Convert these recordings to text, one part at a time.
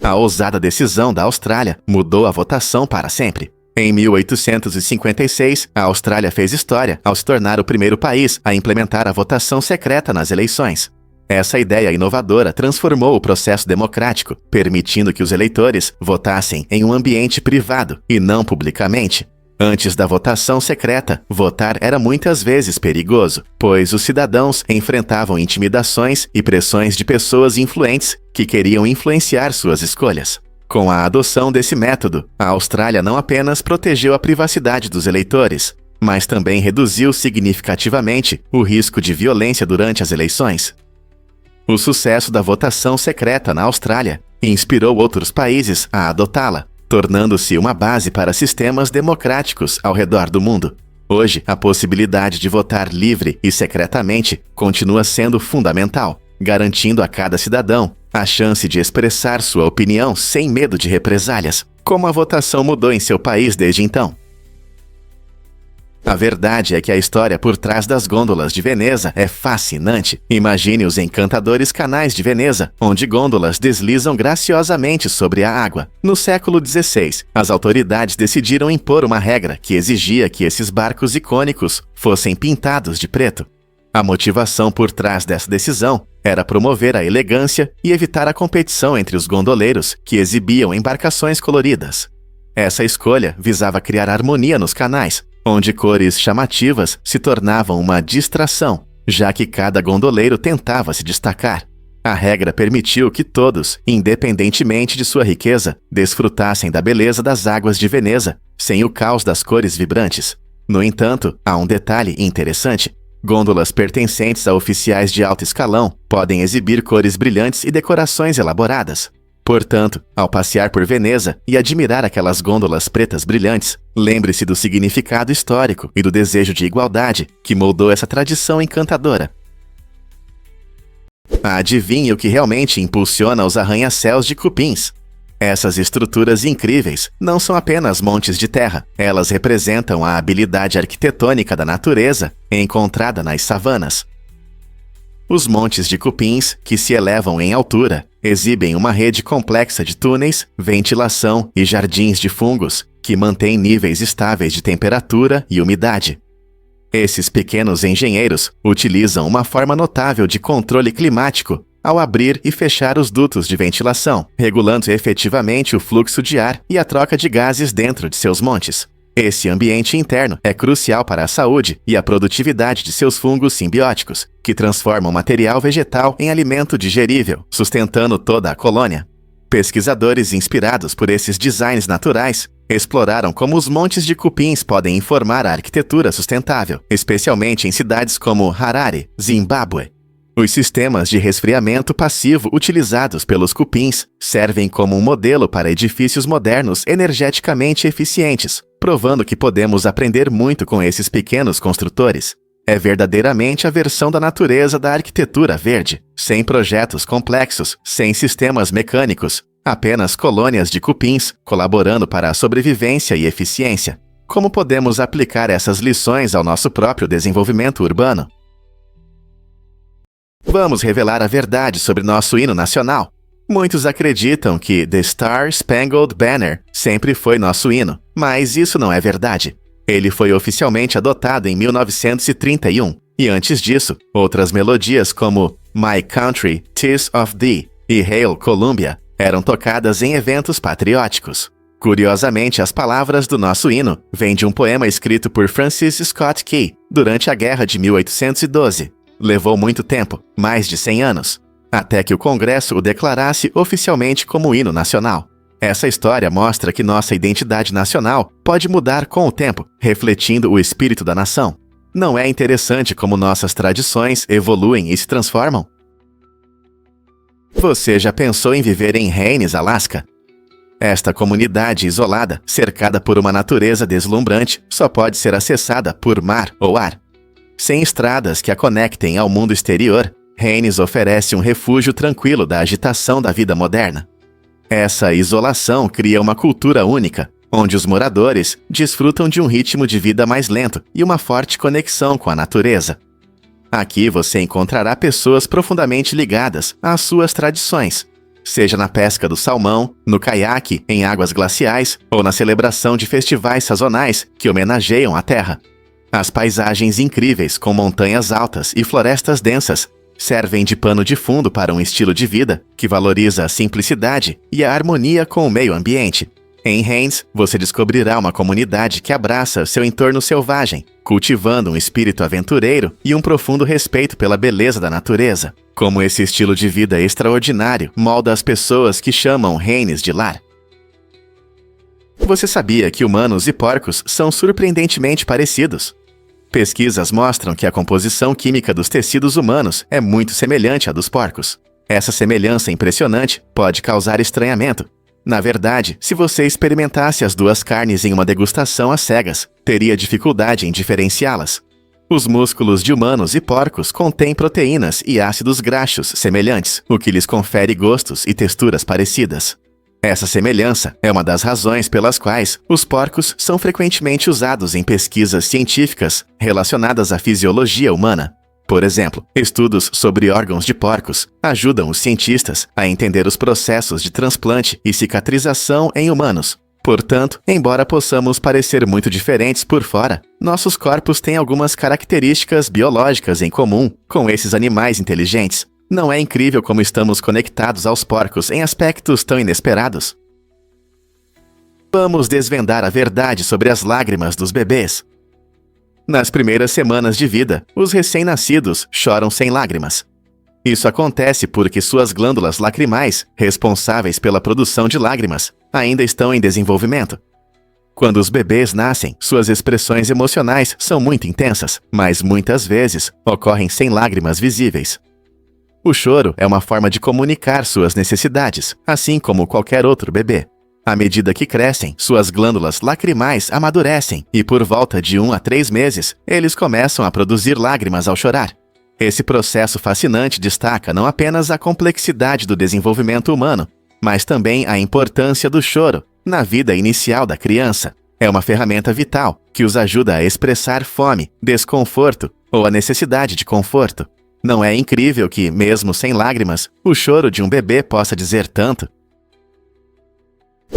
A ousada decisão da Austrália mudou a votação para sempre. Em 1856, a Austrália fez história ao se tornar o primeiro país a implementar a votação secreta nas eleições. Essa ideia inovadora transformou o processo democrático, permitindo que os eleitores votassem em um ambiente privado e não publicamente. Antes da votação secreta, votar era muitas vezes perigoso, pois os cidadãos enfrentavam intimidações e pressões de pessoas influentes que queriam influenciar suas escolhas. Com a adoção desse método, a Austrália não apenas protegeu a privacidade dos eleitores, mas também reduziu significativamente o risco de violência durante as eleições. O sucesso da votação secreta na Austrália inspirou outros países a adotá-la, tornando-se uma base para sistemas democráticos ao redor do mundo. Hoje, a possibilidade de votar livre e secretamente continua sendo fundamental, garantindo a cada cidadão a chance de expressar sua opinião sem medo de represálias. Como a votação mudou em seu país desde então? A verdade é que a história por trás das gôndolas de Veneza é fascinante. Imagine os encantadores canais de Veneza, onde gôndolas deslizam graciosamente sobre a água. No século XVI, as autoridades decidiram impor uma regra que exigia que esses barcos icônicos fossem pintados de preto. A motivação por trás dessa decisão era promover a elegância e evitar a competição entre os gondoleiros que exibiam embarcações coloridas. Essa escolha visava criar harmonia nos canais, onde cores chamativas se tornavam uma distração, já que cada gondoleiro tentava se destacar. A regra permitiu que todos, independentemente de sua riqueza, desfrutassem da beleza das águas de Veneza, sem o caos das cores vibrantes. No entanto, há um detalhe interessante. Gôndolas pertencentes a oficiais de alto escalão podem exibir cores brilhantes e decorações elaboradas. Portanto, ao passear por Veneza e admirar aquelas gôndolas pretas brilhantes, lembre-se do significado histórico e do desejo de igualdade que moldou essa tradição encantadora. Adivinhe o que realmente impulsiona os arranha-céus de cupins? Essas estruturas incríveis não são apenas montes de terra, elas representam a habilidade arquitetônica da natureza encontrada nas savanas. Os montes de cupins, que se elevam em altura, exibem uma rede complexa de túneis, ventilação e jardins de fungos, que mantêm níveis estáveis de temperatura e umidade. Esses pequenos engenheiros utilizam uma forma notável de controle climático ao abrir e fechar os dutos de ventilação, regulando efetivamente o fluxo de ar e a troca de gases dentro de seus montes. Esse ambiente interno é crucial para a saúde e a produtividade de seus fungos simbióticos, que transformam material vegetal em alimento digerível, sustentando toda a colônia. Pesquisadores inspirados por esses designs naturais exploraram como os montes de cupins podem informar a arquitetura sustentável, especialmente em cidades como Harare, Zimbábue. Os sistemas de resfriamento passivo utilizados pelos cupins servem como um modelo para edifícios modernos energeticamente eficientes, provando que podemos aprender muito com esses pequenos construtores. É verdadeiramente a versão da natureza da arquitetura verde, sem projetos complexos, sem sistemas mecânicos, apenas colônias de cupins colaborando para a sobrevivência e eficiência. Como podemos aplicar essas lições ao nosso próprio desenvolvimento urbano? Vamos revelar a verdade sobre nosso hino nacional. Muitos acreditam que The Star Spangled Banner sempre foi nosso hino, mas isso não é verdade. Ele foi oficialmente adotado em 1931, e antes disso, outras melodias como My Country, 'Tis of Thee e Hail Columbia eram tocadas em eventos patrióticos. Curiosamente, as palavras do nosso hino vêm de um poema escrito por Francis Scott Key durante a Guerra de 1812. Levou muito tempo, mais de 100 anos, até que o Congresso o declarasse oficialmente como hino nacional. Essa história mostra que nossa identidade nacional pode mudar com o tempo, refletindo o espírito da nação. Não é interessante como nossas tradições evoluem e se transformam? Você já pensou em viver em Haines, Alasca? Esta comunidade isolada, cercada por uma natureza deslumbrante, só pode ser acessada por mar ou ar. Sem estradas que a conectem ao mundo exterior, Haines oferece um refúgio tranquilo da agitação da vida moderna. Essa isolação cria uma cultura única, onde os moradores desfrutam de um ritmo de vida mais lento e uma forte conexão com a natureza. Aqui você encontrará pessoas profundamente ligadas às suas tradições. seja na pesca do salmão, no caiaque, em águas glaciais ou na celebração de festivais sazonais que homenageiam a terra. As paisagens incríveis com montanhas altas e florestas densas servem de pano de fundo para um estilo de vida que valoriza a simplicidade e a harmonia com o meio ambiente. Em Haines, você descobrirá uma comunidade que abraça seu entorno selvagem, cultivando um espírito aventureiro e um profundo respeito pela beleza da natureza. Como esse estilo de vida extraordinário molda as pessoas que chamam Haines de lar. Você sabia que humanos e porcos são surpreendentemente parecidos? Pesquisas mostram que a composição química dos tecidos humanos é muito semelhante à dos porcos. Essa semelhança impressionante pode causar estranhamento. Na verdade, se você experimentasse as duas carnes em uma degustação às cegas, teria dificuldade em diferenciá-las. Os músculos de humanos e porcos contêm proteínas e ácidos graxos semelhantes, o que lhes confere gostos e texturas parecidas. Essa semelhança é uma das razões pelas quais os porcos são frequentemente usados em pesquisas científicas relacionadas à fisiologia humana. Por exemplo, estudos sobre órgãos de porcos ajudam os cientistas a entender os processos de transplante e cicatrização em humanos. Portanto, embora possamos parecer muito diferentes por fora, nossos corpos têm algumas características biológicas em comum com esses animais inteligentes. Não é incrível como estamos conectados aos porcos em aspectos tão inesperados? Vamos desvendar a verdade sobre as lágrimas dos bebês. Nas primeiras semanas de vida, os recém-nascidos choram sem lágrimas. Isso acontece porque suas glândulas lacrimais, responsáveis pela produção de lágrimas, ainda estão em desenvolvimento. Quando os bebês nascem, suas expressões emocionais são muito intensas, mas muitas vezes ocorrem sem lágrimas visíveis. O choro é uma forma de comunicar suas necessidades, assim como qualquer outro bebê. À medida que crescem, suas glândulas lacrimais amadurecem e por volta de 1 a 3 meses, eles começam a produzir lágrimas ao chorar. Esse processo fascinante destaca não apenas a complexidade do desenvolvimento humano, mas também a importância do choro na vida inicial da criança. É uma ferramenta vital que os ajuda a expressar fome, desconforto ou a necessidade de conforto. Não é incrível que, mesmo sem lágrimas, o choro de um bebê possa dizer tanto?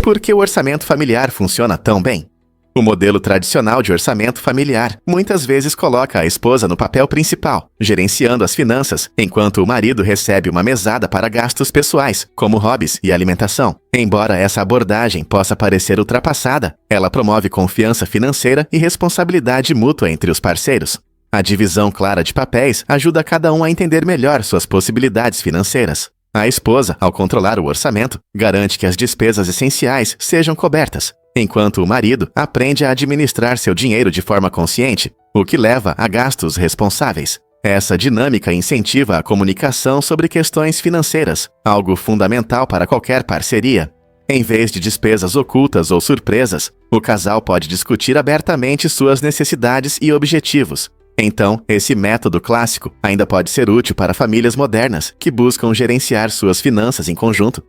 Por que o orçamento familiar funciona tão bem? O modelo tradicional de orçamento familiar muitas vezes coloca a esposa no papel principal, gerenciando as finanças, enquanto o marido recebe uma mesada para gastos pessoais, como hobbies e alimentação. Embora essa abordagem possa parecer ultrapassada, ela promove confiança financeira e responsabilidade mútua entre os parceiros. A divisão clara de papéis ajuda cada um a entender melhor suas possibilidades financeiras. A esposa, ao controlar o orçamento, garante que as despesas essenciais sejam cobertas, enquanto o marido aprende a administrar seu dinheiro de forma consciente, o que leva a gastos responsáveis. Essa dinâmica incentiva a comunicação sobre questões financeiras, algo fundamental para qualquer parceria. Em vez de despesas ocultas ou surpresas, o casal pode discutir abertamente suas necessidades e objetivos. Então, esse método clássico ainda pode ser útil para famílias modernas que buscam gerenciar suas finanças em conjunto.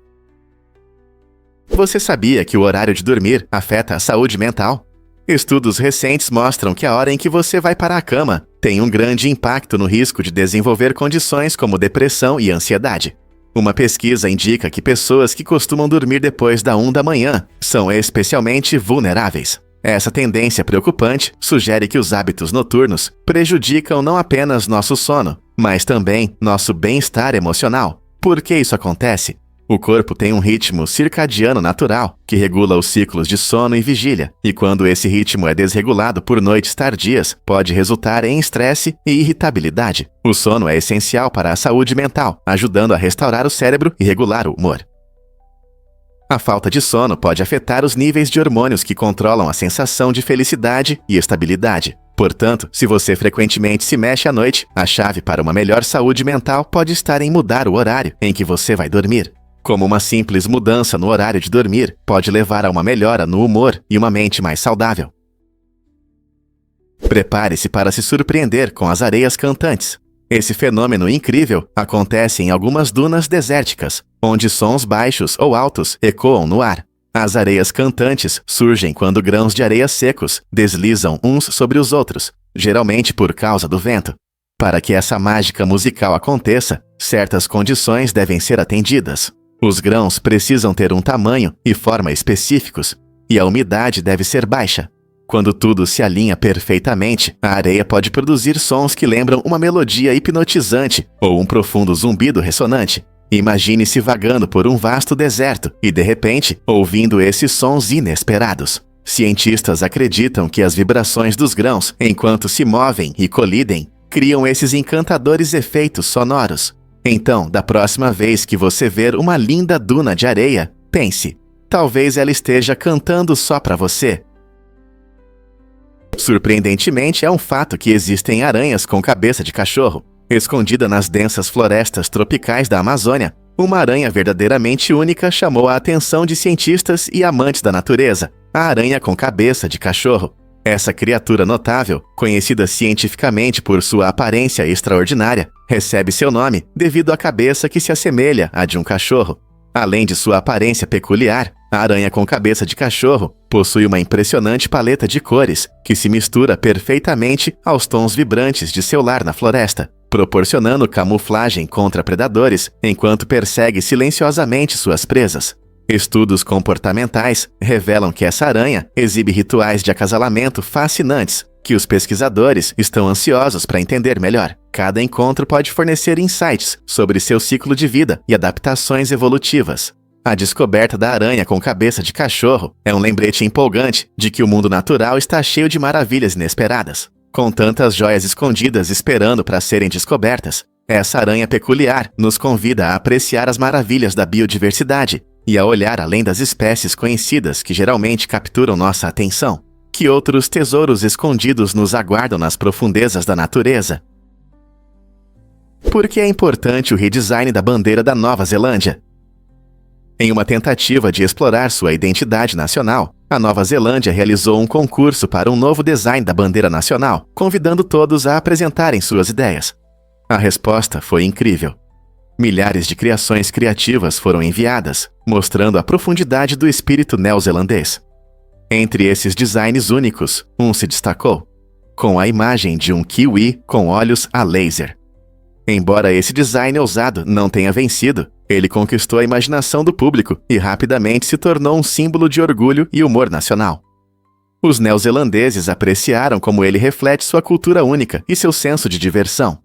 Você sabia que o horário de dormir afeta a saúde mental? Estudos recentes mostram que a hora em que você vai para a cama tem um grande impacto no risco de desenvolver condições como depressão e ansiedade. Uma pesquisa indica que pessoas que costumam dormir depois da 1 da manhã são especialmente vulneráveis. Essa tendência preocupante sugere que os hábitos noturnos prejudicam não apenas nosso sono, mas também nosso bem-estar emocional. Por que isso acontece? O corpo tem um ritmo circadiano natural, que regula os ciclos de sono e vigília, e quando esse ritmo é desregulado por noites tardias, pode resultar em estresse e irritabilidade. O sono é essencial para a saúde mental, ajudando a restaurar o cérebro e regular o humor. A falta de sono pode afetar os níveis de hormônios que controlam a sensação de felicidade e estabilidade. Portanto, se você frequentemente se mexe à noite, a chave para uma melhor saúde mental pode estar em mudar o horário em que você vai dormir. Como uma simples mudança no horário de dormir pode levar a uma melhora no humor e uma mente mais saudável. Prepare-se para se surpreender com as areias cantantes. Esse fenômeno incrível acontece em algumas dunas desérticas, onde sons baixos ou altos ecoam no ar. As areias cantantes surgem quando grãos de areia secos deslizam uns sobre os outros, geralmente por causa do vento. Para que essa mágica musical aconteça, certas condições devem ser atendidas. Os grãos precisam ter um tamanho e forma específicos, e a umidade deve ser baixa. Quando tudo se alinha perfeitamente, a areia pode produzir sons que lembram uma melodia hipnotizante ou um profundo zumbido ressonante. Imagine-se vagando por um vasto deserto e, de repente, ouvindo esses sons inesperados. Cientistas acreditam que as vibrações dos grãos, enquanto se movem e colidem, criam esses encantadores efeitos sonoros. Então, da próxima vez que você ver uma linda duna de areia, pense, talvez ela esteja cantando só para você. Surpreendentemente, é um fato que existem aranhas com cabeça de cachorro. Escondida nas densas florestas tropicais da Amazônia, uma aranha verdadeiramente única chamou a atenção de cientistas e amantes da natureza, a aranha com cabeça de cachorro. Essa criatura notável, conhecida cientificamente por sua aparência extraordinária, recebe seu nome devido à cabeça que se assemelha à de um cachorro. Além de sua aparência peculiar, a aranha com cabeça de cachorro possui uma impressionante paleta de cores que se mistura perfeitamente aos tons vibrantes de seu lar na floresta, proporcionando camuflagem contra predadores enquanto persegue silenciosamente suas presas. Estudos comportamentais revelam que essa aranha exibe rituais de acasalamento fascinantes que os pesquisadores estão ansiosos para entender melhor. Cada encontro pode fornecer insights sobre seu ciclo de vida e adaptações evolutivas. A descoberta da aranha com cabeça de cachorro é um lembrete empolgante de que o mundo natural está cheio de maravilhas inesperadas. Com tantas joias escondidas esperando para serem descobertas, essa aranha peculiar nos convida a apreciar as maravilhas da biodiversidade e a olhar além das espécies conhecidas que geralmente capturam nossa atenção. Que outros tesouros escondidos nos aguardam nas profundezas da natureza? Por que é importante o redesign da bandeira da Nova Zelândia? Em uma tentativa de explorar sua identidade nacional, a Nova Zelândia realizou um concurso para um novo design da bandeira nacional, convidando todos a apresentarem suas ideias. A resposta foi incrível. Milhares de criações criativas foram enviadas, mostrando a profundidade do espírito neozelandês. Entre esses designs únicos, um se destacou, com a imagem de um kiwi com olhos a laser. Embora esse design ousado não tenha vencido, ele conquistou a imaginação do público e rapidamente se tornou um símbolo de orgulho e humor nacional. Os neozelandeses apreciaram como ele reflete sua cultura única e seu senso de diversão.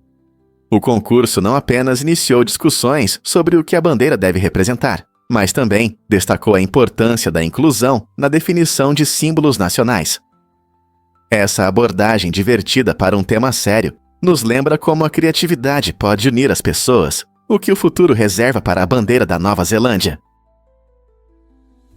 O concurso não apenas iniciou discussões sobre o que a bandeira deve representar, mas também destacou a importância da inclusão na definição de símbolos nacionais. Essa abordagem divertida para um tema sério nos lembra como a criatividade pode unir as pessoas, o que o futuro reserva para a bandeira da Nova Zelândia.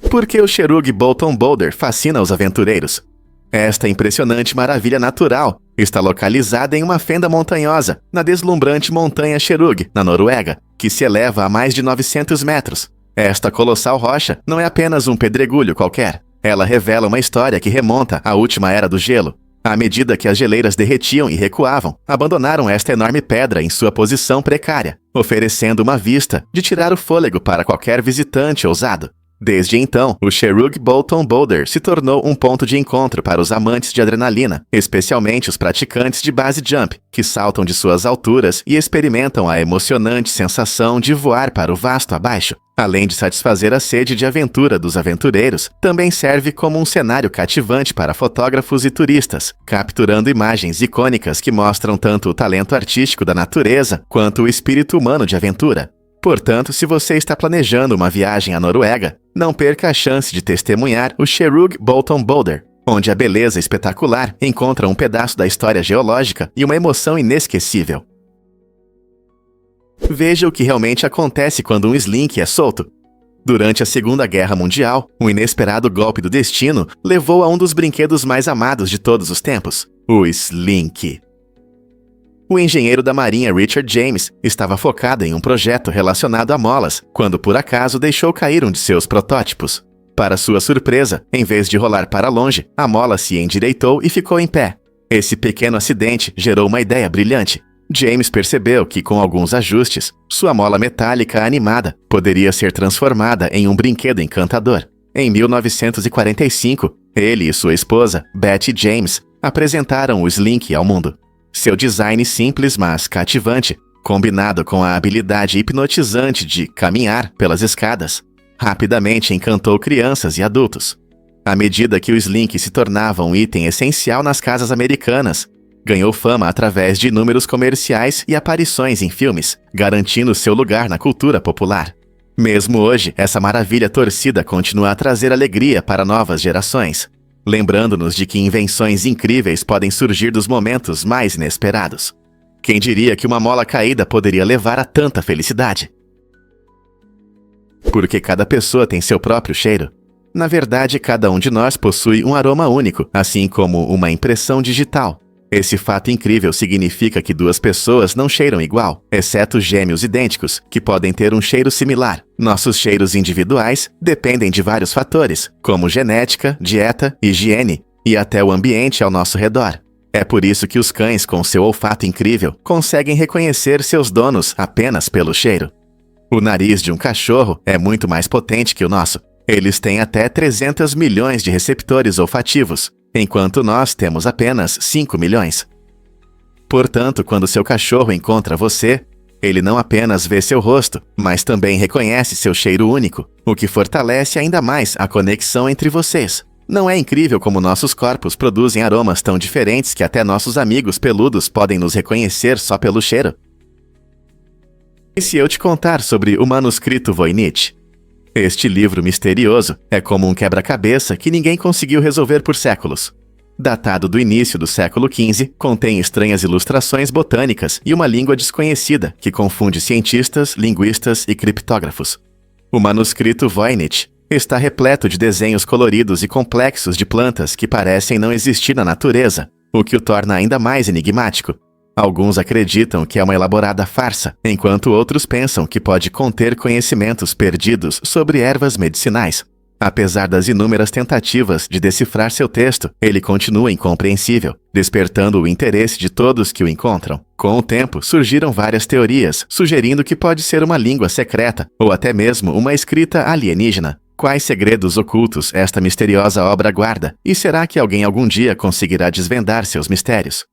Por que o Cherug Bolton Boulder fascina os aventureiros? Esta impressionante maravilha natural está localizada em uma fenda montanhosa na deslumbrante montanha Cherug, na Noruega, que se eleva a mais de 900 metros. Esta colossal rocha não é apenas um pedregulho qualquer. Ela revela uma história que remonta à última era do gelo. À medida que as geleiras derretiam e recuavam, abandonaram esta enorme pedra em sua posição precária, oferecendo uma vista de tirar o fôlego para qualquer visitante ousado. Desde então, o Cherug Bolton Boulder se tornou um ponto de encontro para os amantes de adrenalina, especialmente os praticantes de base jump, que saltam de suas alturas e experimentam a emocionante sensação de voar para o vasto abaixo. Além de satisfazer a sede de aventura dos aventureiros, também serve como um cenário cativante para fotógrafos e turistas, capturando imagens icônicas que mostram tanto o talento artístico da natureza quanto o espírito humano de aventura. Portanto, se você está planejando uma viagem à Noruega, não perca a chance de testemunhar o Cherug Bolton Boulder, onde a beleza espetacular encontra um pedaço da história geológica e uma emoção inesquecível. Veja o que realmente acontece quando um Slink é solto. Durante a Segunda Guerra Mundial, um inesperado golpe do destino levou a um dos brinquedos mais amados de todos os tempos, o Slink. O engenheiro da Marinha Richard James estava focado em um projeto relacionado a molas, quando por acaso deixou cair um de seus protótipos. Para sua surpresa, em vez de rolar para longe, a mola se endireitou e ficou em pé. Esse pequeno acidente gerou uma ideia brilhante. James percebeu que, com alguns ajustes, sua mola metálica animada poderia ser transformada em um brinquedo encantador. Em 1945, ele e sua esposa, Betty James, apresentaram o Slink ao mundo. Seu design simples, mas cativante, combinado com a habilidade hipnotizante de caminhar pelas escadas, rapidamente encantou crianças e adultos. À medida que o Slink se tornava um item essencial nas casas americanas, ganhou fama através de inúmeros comerciais e aparições em filmes, garantindo seu lugar na cultura popular. Mesmo hoje, essa maravilha torcida continua a trazer alegria para novas gerações, lembrando-nos de que invenções incríveis podem surgir dos momentos mais inesperados. Quem diria que uma mola caída poderia levar a tanta felicidade? Porque cada pessoa tem seu próprio cheiro. Na verdade, cada um de nós possui um aroma único, assim como uma impressão digital. Esse fato incrível significa que duas pessoas não cheiram igual, exceto gêmeos idênticos, que podem ter um cheiro similar. Nossos cheiros individuais dependem de vários fatores, como genética, dieta, higiene e até o ambiente ao nosso redor. É por isso que os cães, com seu olfato incrível, conseguem reconhecer seus donos apenas pelo cheiro. O nariz de um cachorro é muito mais potente que o nosso. Eles têm até 300 milhões de receptores olfativos, enquanto nós temos apenas 5 milhões. Portanto, quando seu cachorro encontra você, ele não apenas vê seu rosto, mas também reconhece seu cheiro único, o que fortalece ainda mais a conexão entre vocês. Não é incrível como nossos corpos produzem aromas tão diferentes que até nossos amigos peludos podem nos reconhecer só pelo cheiro? E se eu te contar sobre o manuscrito Voynich? Este livro misterioso é como um quebra-cabeça que ninguém conseguiu resolver por séculos. Datado do início do século XV, contém estranhas ilustrações botânicas e uma língua desconhecida que confunde cientistas, linguistas e criptógrafos. O manuscrito Voynich está repleto de desenhos coloridos e complexos de plantas que parecem não existir na natureza, o que o torna ainda mais enigmático. Alguns acreditam que é uma elaborada farsa, enquanto outros pensam que pode conter conhecimentos perdidos sobre ervas medicinais. Apesar das inúmeras tentativas de decifrar seu texto, ele continua incompreensível, despertando o interesse de todos que o encontram. Com o tempo, surgiram várias teorias, sugerindo que pode ser uma língua secreta, ou até mesmo uma escrita alienígena. Quais segredos ocultos esta misteriosa obra guarda? E será que alguém algum dia conseguirá desvendar seus mistérios?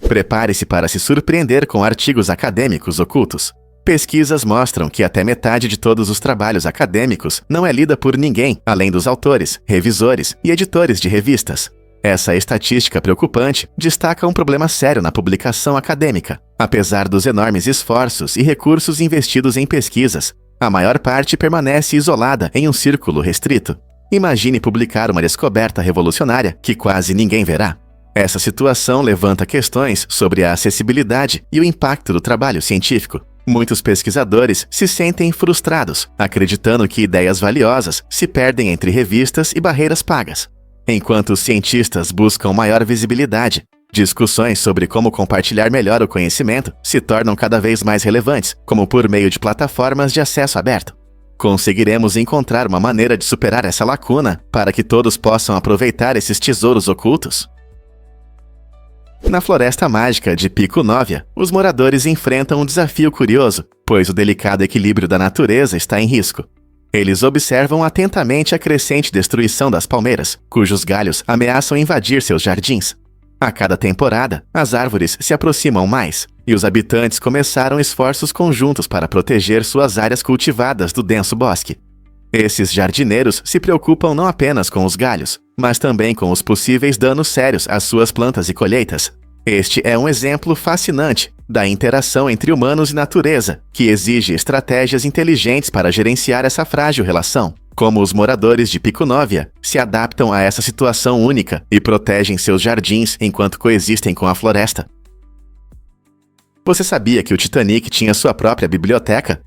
Prepare-se para se surpreender com artigos acadêmicos ocultos. Pesquisas mostram que até metade de todos os trabalhos acadêmicos não é lida por ninguém, além dos autores, revisores e editores de revistas. Essa estatística preocupante destaca um problema sério na publicação acadêmica. Apesar dos enormes esforços e recursos investidos em pesquisas, a maior parte permanece isolada em um círculo restrito. Imagine publicar uma descoberta revolucionária que quase ninguém verá. Essa situação levanta questões sobre a acessibilidade e o impacto do trabalho científico. Muitos pesquisadores se sentem frustrados, acreditando que ideias valiosas se perdem entre revistas e barreiras pagas. Enquanto os cientistas buscam maior visibilidade, discussões sobre como compartilhar melhor o conhecimento se tornam cada vez mais relevantes, como por meio de plataformas de acesso aberto. Conseguiremos encontrar uma maneira de superar essa lacuna para que todos possam aproveitar esses tesouros ocultos? Na Floresta Mágica de Pico Novia, os moradores enfrentam um desafio curioso, pois o delicado equilíbrio da natureza está em risco. Eles observam atentamente a crescente destruição das palmeiras, cujos galhos ameaçam invadir seus jardins. A cada temporada, as árvores se aproximam mais, e os habitantes começaram esforços conjuntos para proteger suas áreas cultivadas do denso bosque. Esses jardineiros se preocupam não apenas com os galhos, mas também com os possíveis danos sérios às suas plantas e colheitas. Este é um exemplo fascinante da interação entre humanos e natureza, que exige estratégias inteligentes para gerenciar essa frágil relação. Como os moradores de Pico Novia se adaptam a essa situação única e protegem seus jardins enquanto coexistem com a floresta. Você sabia que o Titanic tinha sua própria biblioteca?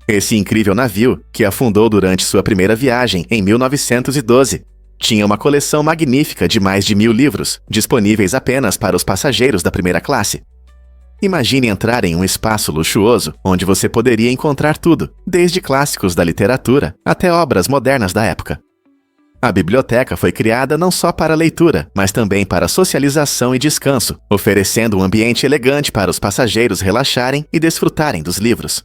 Esse incrível navio, que afundou durante sua primeira viagem em 1912, tinha uma coleção magnífica de mais de 1000 livros, disponíveis apenas para os passageiros da primeira classe. Imagine entrar em um espaço luxuoso, onde você poderia encontrar tudo, desde clássicos da literatura até obras modernas da época. A biblioteca foi criada não só para leitura, mas também para socialização e descanso, oferecendo um ambiente elegante para os passageiros relaxarem e desfrutarem dos livros.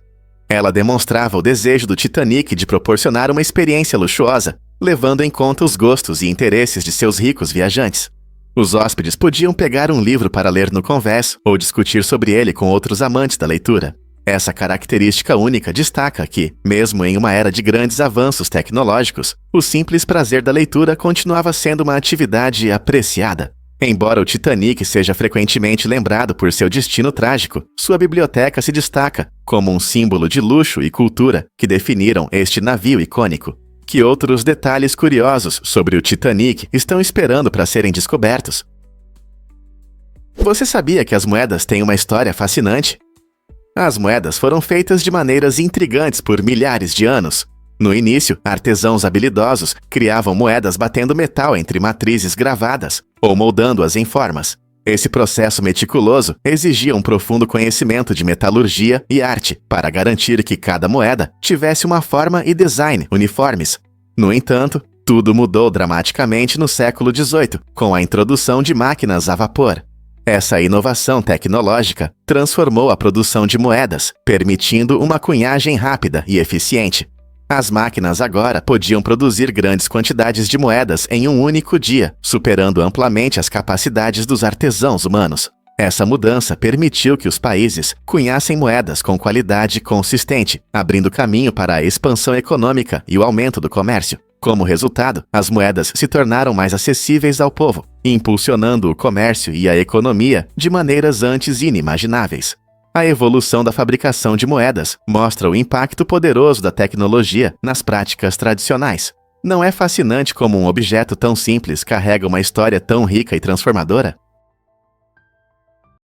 Ela demonstrava o desejo do Titanic de proporcionar uma experiência luxuosa, levando em conta os gostos e interesses de seus ricos viajantes. Os hóspedes podiam pegar um livro para ler no convés ou discutir sobre ele com outros amantes da leitura. Essa característica única destaca que, mesmo em uma era de grandes avanços tecnológicos, o simples prazer da leitura continuava sendo uma atividade apreciada. Embora o Titanic seja frequentemente lembrado por seu destino trágico, sua biblioteca se destaca como um símbolo de luxo e cultura que definiram este navio icônico. Que outros detalhes curiosos sobre o Titanic estão esperando para serem descobertos? Você sabia que as moedas têm uma história fascinante? As moedas foram feitas de maneiras intrigantes por milhares de anos. No início, artesãos habilidosos criavam moedas batendo metal entre matrizes gravadas ou moldando-as em formas. Esse processo meticuloso exigia um profundo conhecimento de metalurgia e arte para garantir que cada moeda tivesse uma forma e design uniformes. No entanto, tudo mudou dramaticamente no século XVIII, com a introdução de máquinas a vapor. Essa inovação tecnológica transformou a produção de moedas, permitindo uma cunhagem rápida e eficiente. As máquinas agora podiam produzir grandes quantidades de moedas em um único dia, superando amplamente as capacidades dos artesãos humanos. Essa mudança permitiu que os países cunhassem moedas com qualidade consistente, abrindo caminho para a expansão econômica e o aumento do comércio. Como resultado, as moedas se tornaram mais acessíveis ao povo, impulsionando o comércio e a economia de maneiras antes inimagináveis. A evolução da fabricação de moedas mostra o impacto poderoso da tecnologia nas práticas tradicionais. Não é fascinante como um objeto tão simples carrega uma história tão rica e transformadora?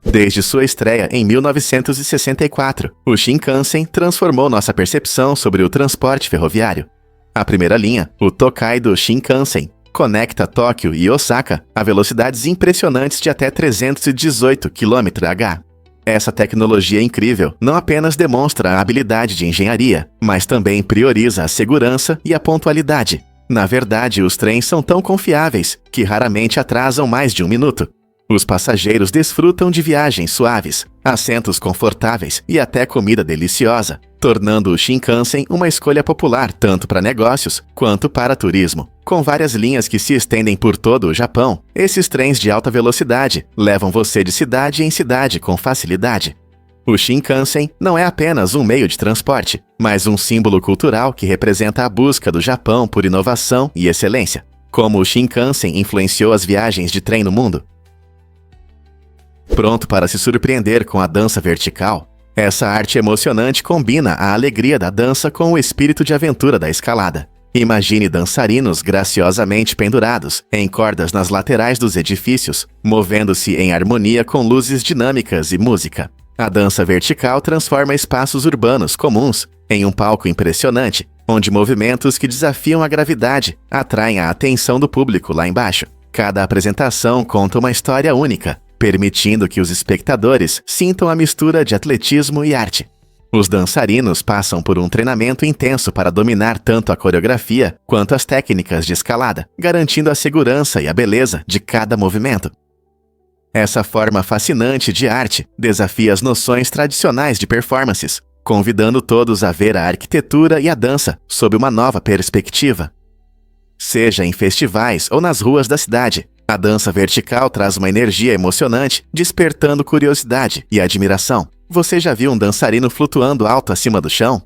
Desde sua estreia em 1964, o Shinkansen transformou nossa percepção sobre o transporte ferroviário. A primeira linha, o Tokaido Shinkansen, conecta Tóquio e Osaka a velocidades impressionantes de até 318 km/h. Essa tecnologia incrível não apenas demonstra a habilidade de engenharia, mas também prioriza a segurança e a pontualidade. Na verdade, os trens são tão confiáveis que raramente atrasam mais de um minuto. Os passageiros desfrutam de viagens suaves, assentos confortáveis e até comida deliciosa, tornando o Shinkansen uma escolha popular tanto para negócios quanto para turismo. Com várias linhas que se estendem por todo o Japão, esses trens de alta velocidade levam você de cidade em cidade com facilidade. O Shinkansen não é apenas um meio de transporte, mas um símbolo cultural que representa a busca do Japão por inovação e excelência. Como o Shinkansen influenciou as viagens de trem no mundo? Pronto para se surpreender com a dança vertical? Essa arte emocionante combina a alegria da dança com o espírito de aventura da escalada. Imagine dançarinos graciosamente pendurados em cordas nas laterais dos edifícios, movendo-se em harmonia com luzes dinâmicas e música. A dança vertical transforma espaços urbanos comuns em um palco impressionante, onde movimentos que desafiam a gravidade atraem a atenção do público lá embaixo. Cada apresentação conta uma história única, permitindo que os espectadores sintam a mistura de atletismo e arte. Os dançarinos passam por um treinamento intenso para dominar tanto a coreografia quanto as técnicas de escalada, garantindo a segurança e a beleza de cada movimento. Essa forma fascinante de arte desafia as noções tradicionais de performances, convidando todos a ver a arquitetura e a dança sob uma nova perspectiva. Seja em festivais ou nas ruas da cidade, a dança vertical traz uma energia emocionante, despertando curiosidade e admiração. Você já viu um dançarino flutuando alto acima do chão?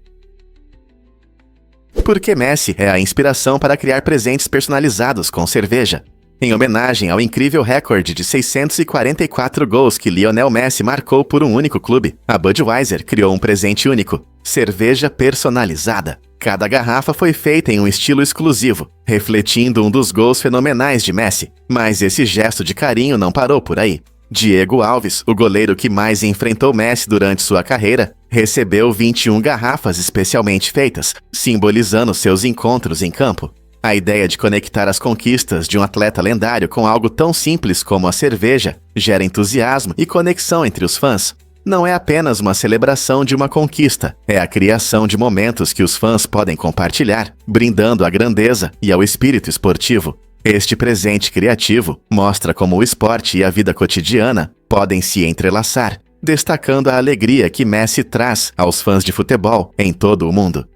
Por que Messi é a inspiração para criar presentes personalizados com cerveja? Em homenagem ao incrível recorde de 644 gols que Lionel Messi marcou por um único clube, a Budweiser criou um presente único: cerveja personalizada. Cada garrafa foi feita em um estilo exclusivo, refletindo um dos gols fenomenais de Messi. Mas esse gesto de carinho não parou por aí. Diego Alves, o goleiro que mais enfrentou Messi durante sua carreira, recebeu 21 garrafas especialmente feitas, simbolizando seus encontros em campo. A ideia de conectar as conquistas de um atleta lendário com algo tão simples como a cerveja gera entusiasmo e conexão entre os fãs. Não é apenas uma celebração de uma conquista, é a criação de momentos que os fãs podem compartilhar, brindando à grandeza e ao espírito esportivo. Este presente criativo mostra como o esporte e a vida cotidiana podem se entrelaçar, destacando a alegria que Messi traz aos fãs de futebol em todo o mundo.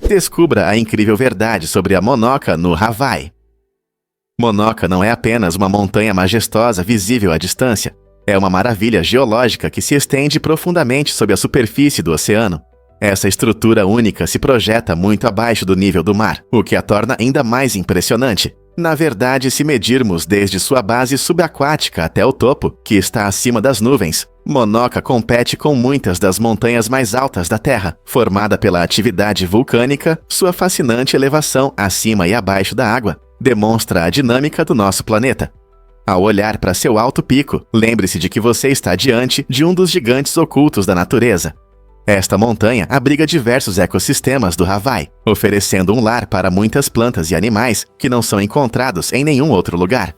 Descubra a incrível verdade sobre a Monoca no Havaí. Monoca não é apenas uma montanha majestosa visível à distância. É uma maravilha geológica que se estende profundamente sob a superfície do oceano. Essa estrutura única se projeta muito abaixo do nível do mar, o que a torna ainda mais impressionante. Na verdade, se medirmos desde sua base subaquática até o topo, que está acima das nuvens, Monoca compete com muitas das montanhas mais altas da Terra. Formada pela atividade vulcânica, sua fascinante elevação acima e abaixo da água demonstra a dinâmica do nosso planeta. Ao olhar para seu alto pico, lembre-se de que você está diante de um dos gigantes ocultos da natureza. Esta montanha abriga diversos ecossistemas do Hawaii, oferecendo um lar para muitas plantas e animais que não são encontrados em nenhum outro lugar.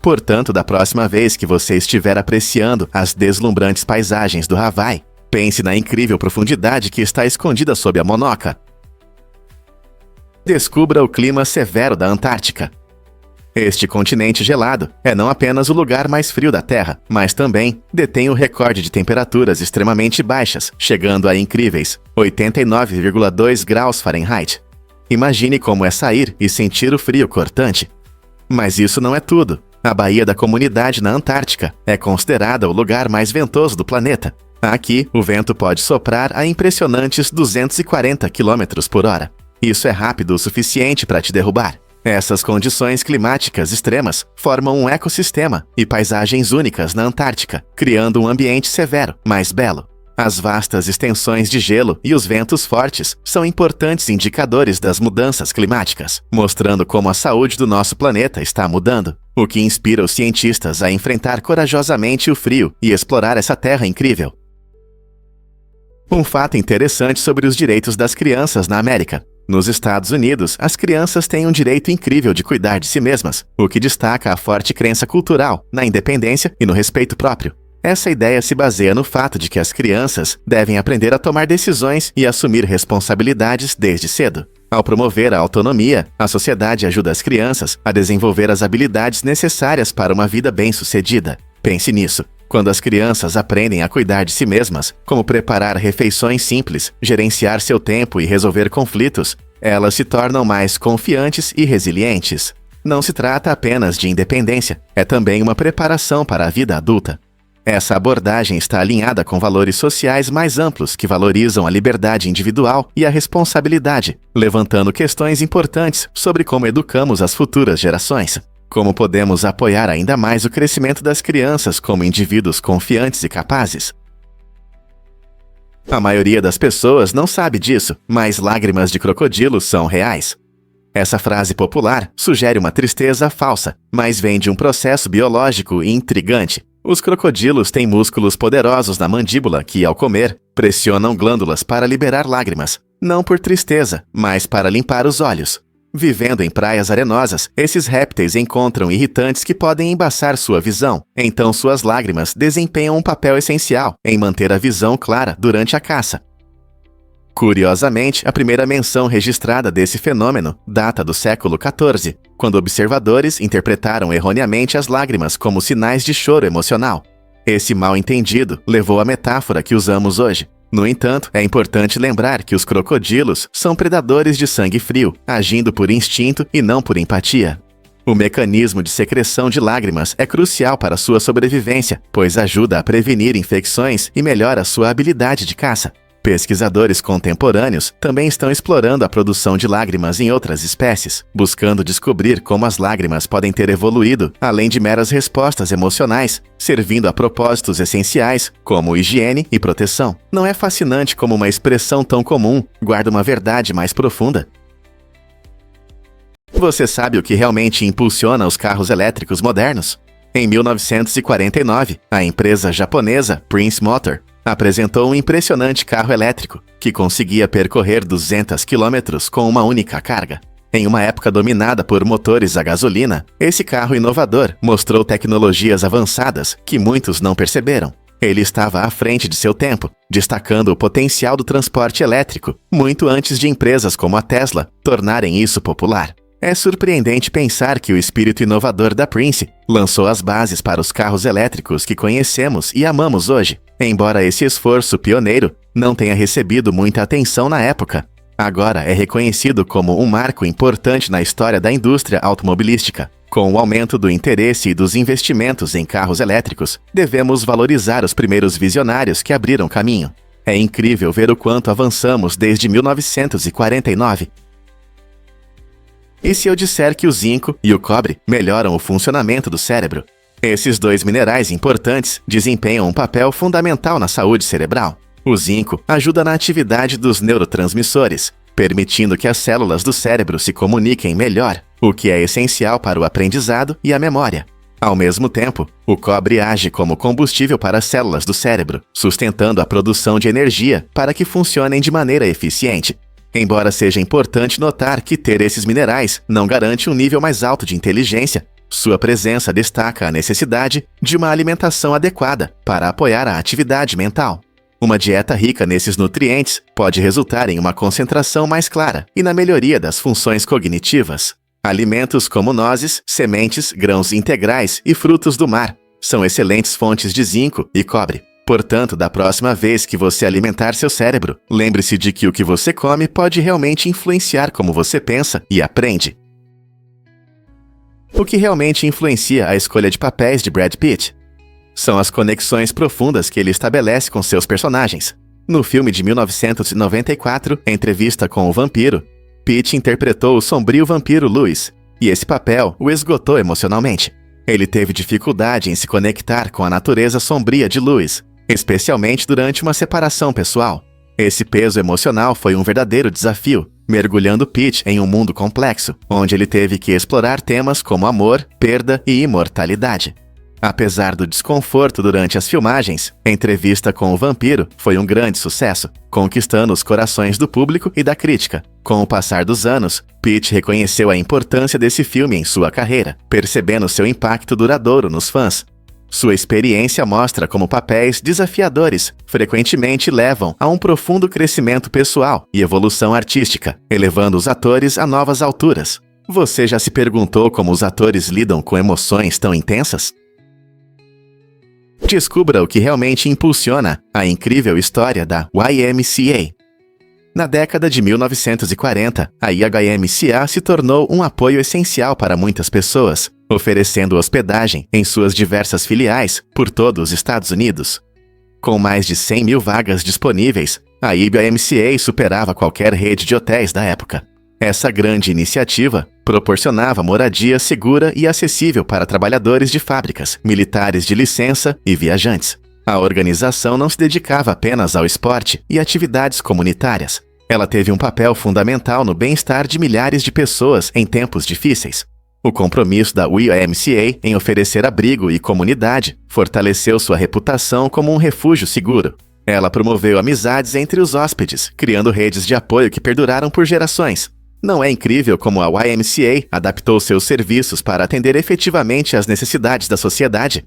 Portanto, da próxima vez que você estiver apreciando as deslumbrantes paisagens do Hawaii, pense na incrível profundidade que está escondida sob a Monoca. Descubra o clima severo da Antártica. Este continente gelado é não apenas o lugar mais frio da Terra, mas também detém o recorde de temperaturas extremamente baixas, chegando a incríveis 89,2 graus Fahrenheit. Imagine como é sair e sentir o frio cortante. Mas isso não é tudo. A Baía da Comunidade na Antártica é considerada o lugar mais ventoso do planeta. Aqui, o vento pode soprar a impressionantes 240 km por hora. Isso é rápido o suficiente para te derrubar. Essas condições climáticas extremas formam um ecossistema e paisagens únicas na Antártica, criando um ambiente severo, mas belo. As vastas extensões de gelo e os ventos fortes são importantes indicadores das mudanças climáticas, mostrando como a saúde do nosso planeta está mudando, o que inspira os cientistas a enfrentar corajosamente o frio e explorar essa terra incrível. Um fato interessante sobre os direitos das crianças na América. Nos Estados Unidos, as crianças têm um direito incrível de cuidar de si mesmas, o que destaca a forte crença cultural na independência e no respeito próprio. Essa ideia se baseia no fato de que as crianças devem aprender a tomar decisões e assumir responsabilidades desde cedo. Ao promover a autonomia, a sociedade ajuda as crianças a desenvolver as habilidades necessárias para uma vida bem-sucedida. Pense nisso. Quando as crianças aprendem a cuidar de si mesmas, como preparar refeições simples, gerenciar seu tempo e resolver conflitos, elas se tornam mais confiantes e resilientes. Não se trata apenas de independência, é também uma preparação para a vida adulta. Essa abordagem está alinhada com valores sociais mais amplos que valorizam a liberdade individual e a responsabilidade, levantando questões importantes sobre como educamos as futuras gerações. Como podemos apoiar ainda mais o crescimento das crianças como indivíduos confiantes e capazes? A maioria das pessoas não sabe disso, mas lágrimas de crocodilo são reais. Essa frase popular sugere uma tristeza falsa, mas vem de um processo biológico intrigante. Os crocodilos têm músculos poderosos na mandíbula que, ao comer, pressionam glândulas para liberar lágrimas, não por tristeza, mas para limpar os olhos. Vivendo em praias arenosas, esses répteis encontram irritantes que podem embaçar sua visão, então suas lágrimas desempenham um papel essencial em manter a visão clara durante a caça. Curiosamente, a primeira menção registrada desse fenômeno data do século XIV, quando observadores interpretaram erroneamente as lágrimas como sinais de choro emocional. Esse mal-entendido levou à metáfora que usamos hoje. No entanto, é importante lembrar que os crocodilos são predadores de sangue frio, agindo por instinto e não por empatia. O mecanismo de secreção de lágrimas é crucial para sua sobrevivência, pois ajuda a prevenir infecções e melhora sua habilidade de caça. Pesquisadores contemporâneos também estão explorando a produção de lágrimas em outras espécies, buscando descobrir como as lágrimas podem ter evoluído, além de meras respostas emocionais, servindo a propósitos essenciais, como higiene e proteção. Não é fascinante como uma expressão tão comum guarda uma verdade mais profunda? Você sabe o que realmente impulsiona os carros elétricos modernos? Em 1949, a empresa japonesa Prince Motor apresentou um impressionante carro elétrico que conseguia percorrer 200 km com uma única carga. Em uma época dominada por motores a gasolina, esse carro inovador mostrou tecnologias avançadas que muitos não perceberam. Ele estava à frente de seu tempo, destacando o potencial do transporte elétrico, muito antes de empresas como a Tesla tornarem isso popular. É surpreendente pensar que o espírito inovador da Prince lançou as bases para os carros elétricos que conhecemos e amamos hoje, embora esse esforço pioneiro não tenha recebido muita atenção na época. Agora é reconhecido como um marco importante na história da indústria automobilística, Com o aumento do interesse e dos investimentos em carros elétricos, devemos valorizar os primeiros visionários que abriram caminho. É incrível ver o quanto avançamos desde 1949. E se eu disser que o zinco e o cobre melhoram o funcionamento do cérebro? Esses dois minerais importantes desempenham um papel fundamental na saúde cerebral. O zinco ajuda na atividade dos neurotransmissores, permitindo que as células do cérebro se comuniquem melhor, o que é essencial para o aprendizado e a memória. Ao mesmo tempo, o cobre age como combustível para as células do cérebro, sustentando a produção de energia para que funcionem de maneira eficiente. Embora seja importante notar que ter esses minerais não garante um nível mais alto de inteligência, sua presença destaca a necessidade de uma alimentação adequada para apoiar a atividade mental. Uma dieta rica nesses nutrientes pode resultar em uma concentração mais clara e na melhoria das funções cognitivas. Alimentos como nozes, sementes, grãos integrais e frutos do mar são excelentes fontes de zinco e cobre. Portanto, da próxima vez que você alimentar seu cérebro, lembre-se de que o que você come pode realmente influenciar como você pensa e aprende. O que realmente influencia a escolha de papéis de Brad Pitt? São as conexões profundas que ele estabelece com seus personagens. No filme de 1994, Entrevista com o Vampiro, Pitt interpretou o sombrio vampiro Louis, e esse papel o esgotou emocionalmente. Ele teve dificuldade em se conectar com a natureza sombria de Louis, especialmente durante uma separação pessoal. Esse peso emocional foi um verdadeiro desafio, mergulhando Pitt em um mundo complexo, onde ele teve que explorar temas como amor, perda e imortalidade. Apesar do desconforto durante as filmagens, Entrevista com o Vampiro foi um grande sucesso, conquistando os corações do público e da crítica. Com o passar dos anos, Pitt reconheceu a importância desse filme em sua carreira, percebendo seu impacto duradouro nos fãs. Sua experiência mostra como papéis desafiadores frequentemente levam a um profundo crescimento pessoal e evolução artística, elevando os atores a novas alturas. Você já se perguntou como os atores lidam com emoções tão intensas? Descubra o que realmente impulsiona a incrível história da YMCA. Na década de 1940, a YMCA se tornou um apoio essencial para muitas pessoas, oferecendo hospedagem em suas diversas filiais por todo os Estados Unidos. Com mais de 100 mil vagas disponíveis, a YMCA superava qualquer rede de hotéis da época. Essa grande iniciativa proporcionava moradia segura e acessível para trabalhadores de fábricas, militares de licença e viajantes. A organização não se dedicava apenas ao esporte e atividades comunitárias. Ela teve um papel fundamental no bem-estar de milhares de pessoas em tempos difíceis. O compromisso da YMCA em oferecer abrigo e comunidade fortaleceu sua reputação como um refúgio seguro. Ela promoveu amizades entre os hóspedes, criando redes de apoio que perduraram por gerações. Não é incrível como a YMCA adaptou seus serviços para atender efetivamente às necessidades da sociedade?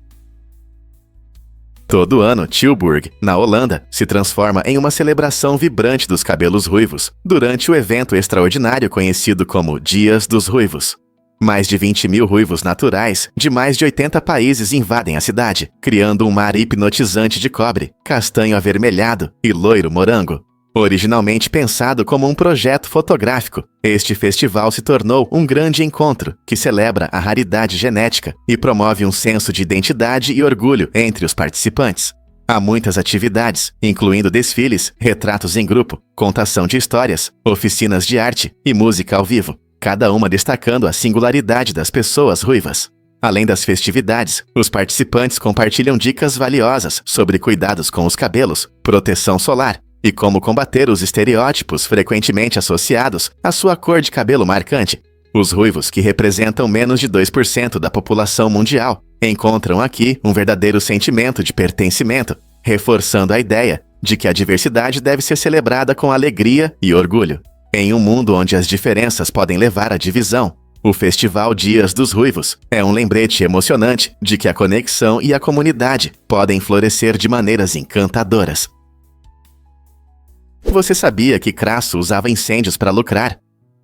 Todo ano, Tilburg, na Holanda, se transforma em uma celebração vibrante dos cabelos ruivos, durante o evento extraordinário conhecido como Dias dos Ruivos. Mais de 20 mil ruivos naturais de mais de 80 países invadem a cidade, criando um mar hipnotizante de cobre, castanho avermelhado e loiro morango. Originalmente pensado como um projeto fotográfico, este festival se tornou um grande encontro que celebra a raridade genética e promove um senso de identidade e orgulho entre os participantes. Há muitas atividades, incluindo desfiles, retratos em grupo, contação de histórias, oficinas de arte e música ao vivo, cada uma destacando a singularidade das pessoas ruivas. Além das festividades, os participantes compartilham dicas valiosas sobre cuidados com os cabelos, proteção solar, e como combater os estereótipos frequentemente associados à sua cor de cabelo marcante. Os ruivos, que representam menos de 2% da população mundial, encontram aqui um verdadeiro sentimento de pertencimento, reforçando a ideia de que a diversidade deve ser celebrada com alegria e orgulho. Em um mundo onde as diferenças podem levar à divisão, o Festival Dias dos Ruivos é um lembrete emocionante de que a conexão e a comunidade podem florescer de maneiras encantadoras. Você sabia que Crasso usava incêndios para lucrar?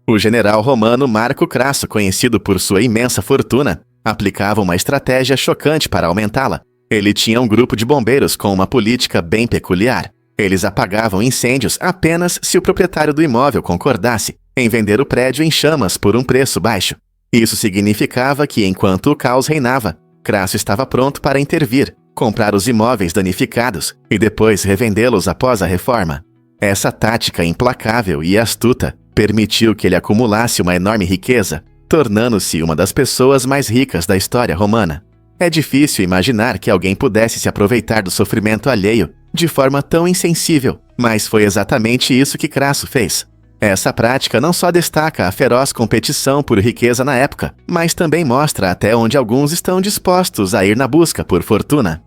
O general romano Marco Crasso, conhecido por sua imensa fortuna, aplicava uma estratégia chocante para aumentá-la. Ele tinha um grupo de bombeiros com uma política bem peculiar. Eles apagavam incêndios apenas se o proprietário do imóvel concordasse em vender o prédio em chamas por um preço baixo. Isso significava que, enquanto o caos reinava, Crasso estava pronto para intervir, comprar os imóveis danificados e depois revendê-los após a reforma. Essa tática implacável e astuta permitiu que ele acumulasse uma enorme riqueza, tornando-se uma das pessoas mais ricas da história romana. É difícil imaginar que alguém pudesse se aproveitar do sofrimento alheio de forma tão insensível, mas foi exatamente isso que Crasso fez. Essa prática não só destaca a feroz competição por riqueza na época, mas também mostra até onde alguns estão dispostos a ir na busca por fortuna.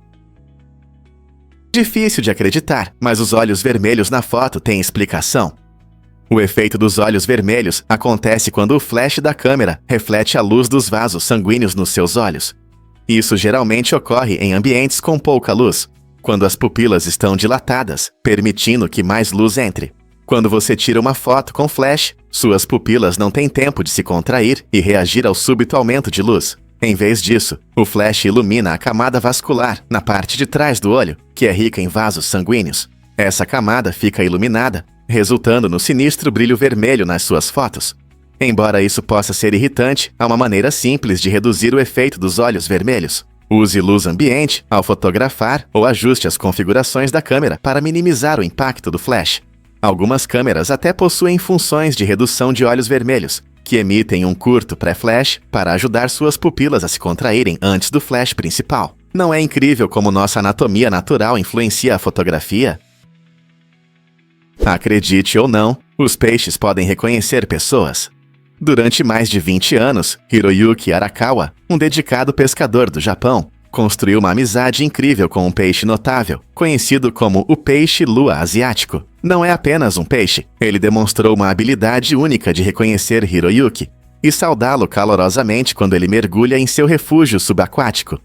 Difícil de acreditar, mas os olhos vermelhos na foto têm explicação. O efeito dos olhos vermelhos acontece quando o flash da câmera reflete a luz dos vasos sanguíneos nos seus olhos. Isso geralmente ocorre em ambientes com pouca luz, quando as pupilas estão dilatadas, permitindo que mais luz entre. Quando você tira uma foto com flash, suas pupilas não têm tempo de se contrair e reagir ao súbito aumento de luz. Em vez disso, o flash ilumina a camada vascular na parte de trás do olho, que é rica em vasos sanguíneos. Essa camada fica iluminada, resultando no sinistro brilho vermelho nas suas fotos. Embora isso possa ser irritante, há uma maneira simples de reduzir o efeito dos olhos vermelhos. Use luz ambiente ao fotografar ou ajuste as configurações da câmera para minimizar o impacto do flash. Algumas câmeras até possuem funções de redução de olhos vermelhos, que emitem um curto pré-flash para ajudar suas pupilas a se contraírem antes do flash principal. Não é incrível como nossa anatomia natural influencia a fotografia? Acredite ou não, os peixes podem reconhecer pessoas. Durante mais de 20 anos, Hiroyuki Arakawa, um dedicado pescador do Japão, construiu uma amizade incrível com um peixe notável, conhecido como o peixe-lua asiático. Não é apenas um peixe, ele demonstrou uma habilidade única de reconhecer Hiroyuki e saudá-lo calorosamente quando ele mergulha em seu refúgio subaquático.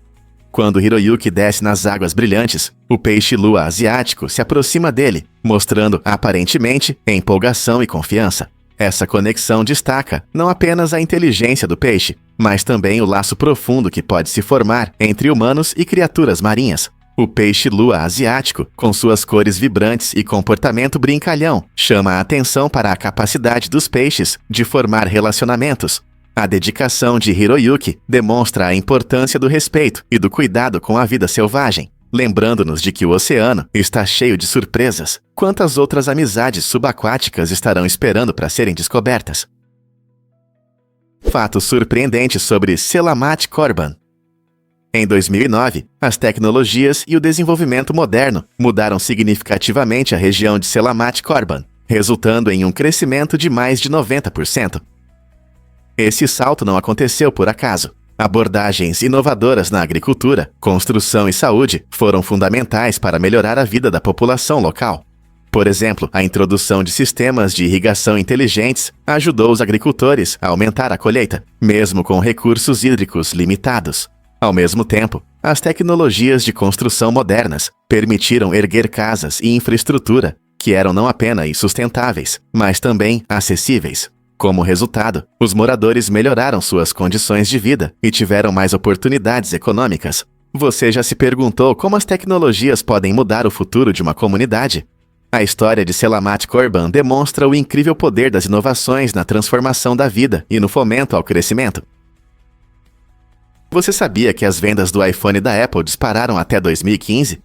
Quando Hiroyuki desce nas águas brilhantes, o peixe-lua asiático se aproxima dele, mostrando, aparentemente, empolgação e confiança. Essa conexão destaca não apenas a inteligência do peixe, mas também o laço profundo que pode se formar entre humanos e criaturas marinhas. O peixe-lua asiático, com suas cores vibrantes e comportamento brincalhão, chama a atenção para a capacidade dos peixes de formar relacionamentos. A dedicação de Hiroyuki demonstra a importância do respeito e do cuidado com a vida selvagem, lembrando-nos de que o oceano está cheio de surpresas. Quantas outras amizades subaquáticas estarão esperando para serem descobertas? Fato surpreendente sobre Selamat Korban. Em 2009, as tecnologias e o desenvolvimento moderno mudaram significativamente a região de Selamat Korban, resultando em um crescimento de mais de 90%. Esse salto não aconteceu por acaso. Abordagens inovadoras na agricultura, construção e saúde foram fundamentais para melhorar a vida da população local. Por exemplo, a introdução de sistemas de irrigação inteligentes ajudou os agricultores a aumentar a colheita, mesmo com recursos hídricos limitados. Ao mesmo tempo, as tecnologias de construção modernas permitiram erguer casas e infraestrutura que eram não apenas sustentáveis, mas também acessíveis. Como resultado, os moradores melhoraram suas condições de vida e tiveram mais oportunidades econômicas. Você já se perguntou como as tecnologias podem mudar o futuro de uma comunidade? A história de Selamat Korban demonstra o incrível poder das inovações na transformação da vida e no fomento ao crescimento. Você sabia que as vendas do iPhone da Apple dispararam até 2015?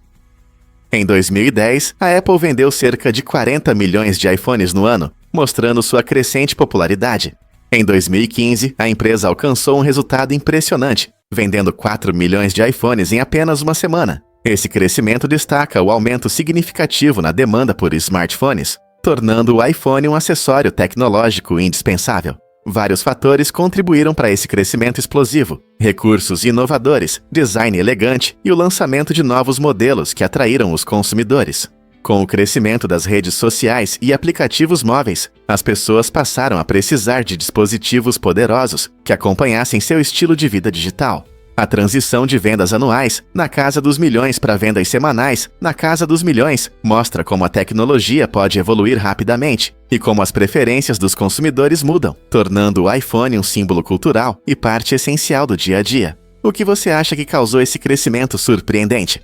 Em 2010, a Apple vendeu cerca de 40 milhões de iPhones no ano, mostrando sua crescente popularidade. Em 2015, a empresa alcançou um resultado impressionante, vendendo 4 milhões de iPhones em apenas uma semana. Esse crescimento destaca o aumento significativo na demanda por smartphones, tornando o iPhone um acessório tecnológico indispensável. Vários fatores contribuíram para esse crescimento explosivo: recursos inovadores, design elegante e o lançamento de novos modelos que atraíram os consumidores. Com o crescimento das redes sociais e aplicativos móveis, as pessoas passaram a precisar de dispositivos poderosos que acompanhassem seu estilo de vida digital. A transição de vendas anuais, na casa dos milhões, para vendas semanais, na casa dos milhões, mostra como a tecnologia pode evoluir rapidamente e como as preferências dos consumidores mudam, tornando o iPhone um símbolo cultural e parte essencial do dia a dia. O que você acha que causou esse crescimento surpreendente?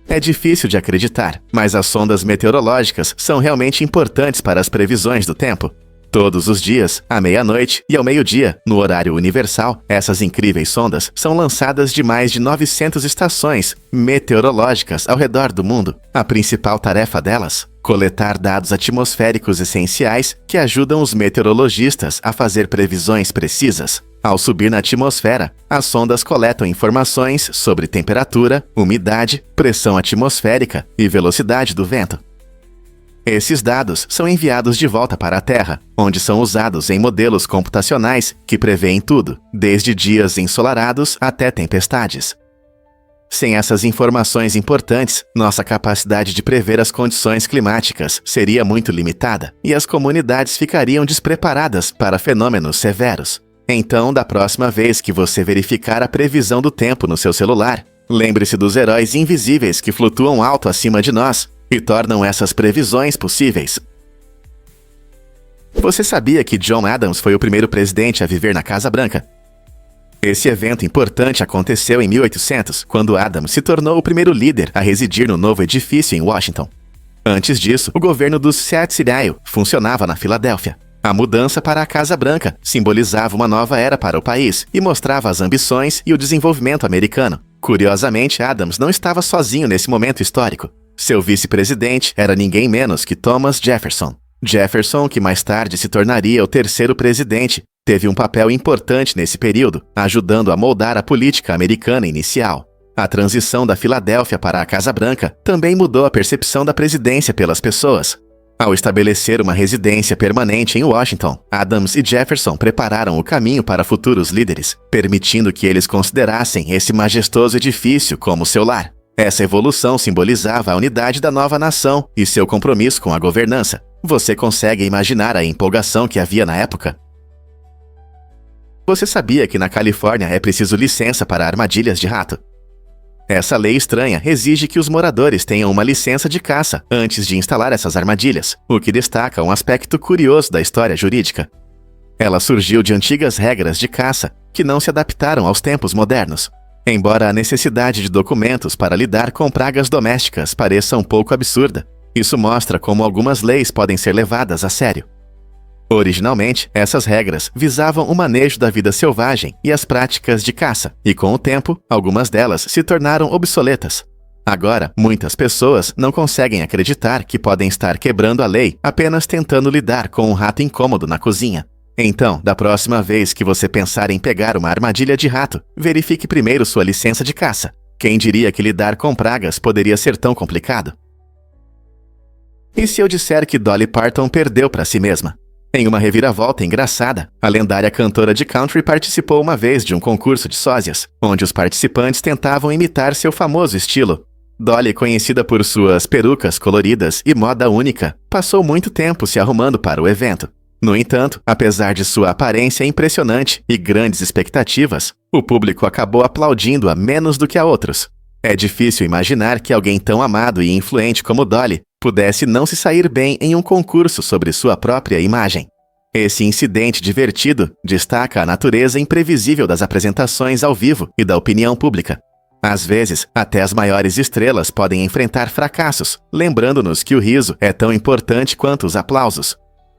É difícil de acreditar, mas as sondas meteorológicas são realmente importantes para as previsões do tempo. Todos os dias, à meia-noite e ao meio-dia, no horário universal, essas incríveis sondas são lançadas de mais de 900 estações meteorológicas ao redor do mundo. A principal tarefa delas: coletar dados atmosféricos essenciais que ajudam os meteorologistas a fazer previsões precisas. Ao subir na atmosfera, as sondas coletam informações sobre temperatura, umidade, pressão atmosférica e velocidade do vento. Esses dados são enviados de volta para a Terra, onde são usados em modelos computacionais que prevêem tudo, desde dias ensolarados até tempestades. Sem essas informações importantes, nossa capacidade de prever as condições climáticas seria muito limitada e as comunidades ficariam despreparadas para fenômenos severos. Então, da próxima vez que você verificar a previsão do tempo no seu celular, lembre-se dos heróis invisíveis que flutuam alto acima de nós e tornam essas previsões possíveis. Você sabia que John Adams foi o primeiro presidente a viver na Casa Branca? Esse evento importante aconteceu em 1800, quando Adams se tornou o primeiro líder a residir no novo edifício em Washington. Antes disso, o governo dos Seat Isle funcionava na Filadélfia. A mudança para a Casa Branca simbolizava uma nova era para o país e mostrava as ambições e o desenvolvimento americano. Curiosamente, Adams não estava sozinho nesse momento histórico. Seu vice-presidente era ninguém menos que Thomas Jefferson. Jefferson, que mais tarde se tornaria o terceiro presidente, teve um papel importante nesse período, ajudando a moldar a política americana inicial. A transição da Filadélfia para a Casa Branca também mudou a percepção da presidência pelas pessoas. Ao estabelecer uma residência permanente em Washington, Adams e Jefferson prepararam o caminho para futuros líderes, permitindo que eles considerassem esse majestoso edifício como seu lar. Essa evolução simbolizava a unidade da nova nação e seu compromisso com a governança. Você consegue imaginar a empolgação que havia na época? Você sabia que na Califórnia é preciso licença para armadilhas de rato? Essa lei estranha exige que os moradores tenham uma licença de caça antes de instalar essas armadilhas, o que destaca um aspecto curioso da história jurídica. Ela surgiu de antigas regras de caça que não se adaptaram aos tempos modernos. Embora a necessidade de documentos para lidar com pragas domésticas pareça um pouco absurda, isso mostra como algumas leis podem ser levadas a sério. Originalmente, essas regras visavam o manejo da vida selvagem e as práticas de caça, e com o tempo, algumas delas se tornaram obsoletas. Agora, muitas pessoas não conseguem acreditar que podem estar quebrando a lei apenas tentando lidar com um rato incômodo na cozinha. Então, da próxima vez que você pensar em pegar uma armadilha de rato, verifique primeiro sua licença de caça. Quem diria que lidar com pragas poderia ser tão complicado? E se eu disser que Dolly Parton perdeu para si mesma? Em uma reviravolta engraçada, a lendária cantora de country participou uma vez de um concurso de sósias, onde os participantes tentavam imitar seu famoso estilo. Dolly, conhecida por suas perucas coloridas e moda única, passou muito tempo se arrumando para o evento. No entanto, apesar de sua aparência impressionante e grandes expectativas, o público acabou aplaudindo-a menos do que a outros. É difícil imaginar que alguém tão amado e influente como Dolly pudesse não se sair bem em um concurso sobre sua própria imagem. Esse incidente divertido destaca a natureza imprevisível das apresentações ao vivo e da opinião pública. Às vezes, até as maiores estrelas podem enfrentar fracassos, lembrando-nos que o riso é tão importante quanto os aplausos.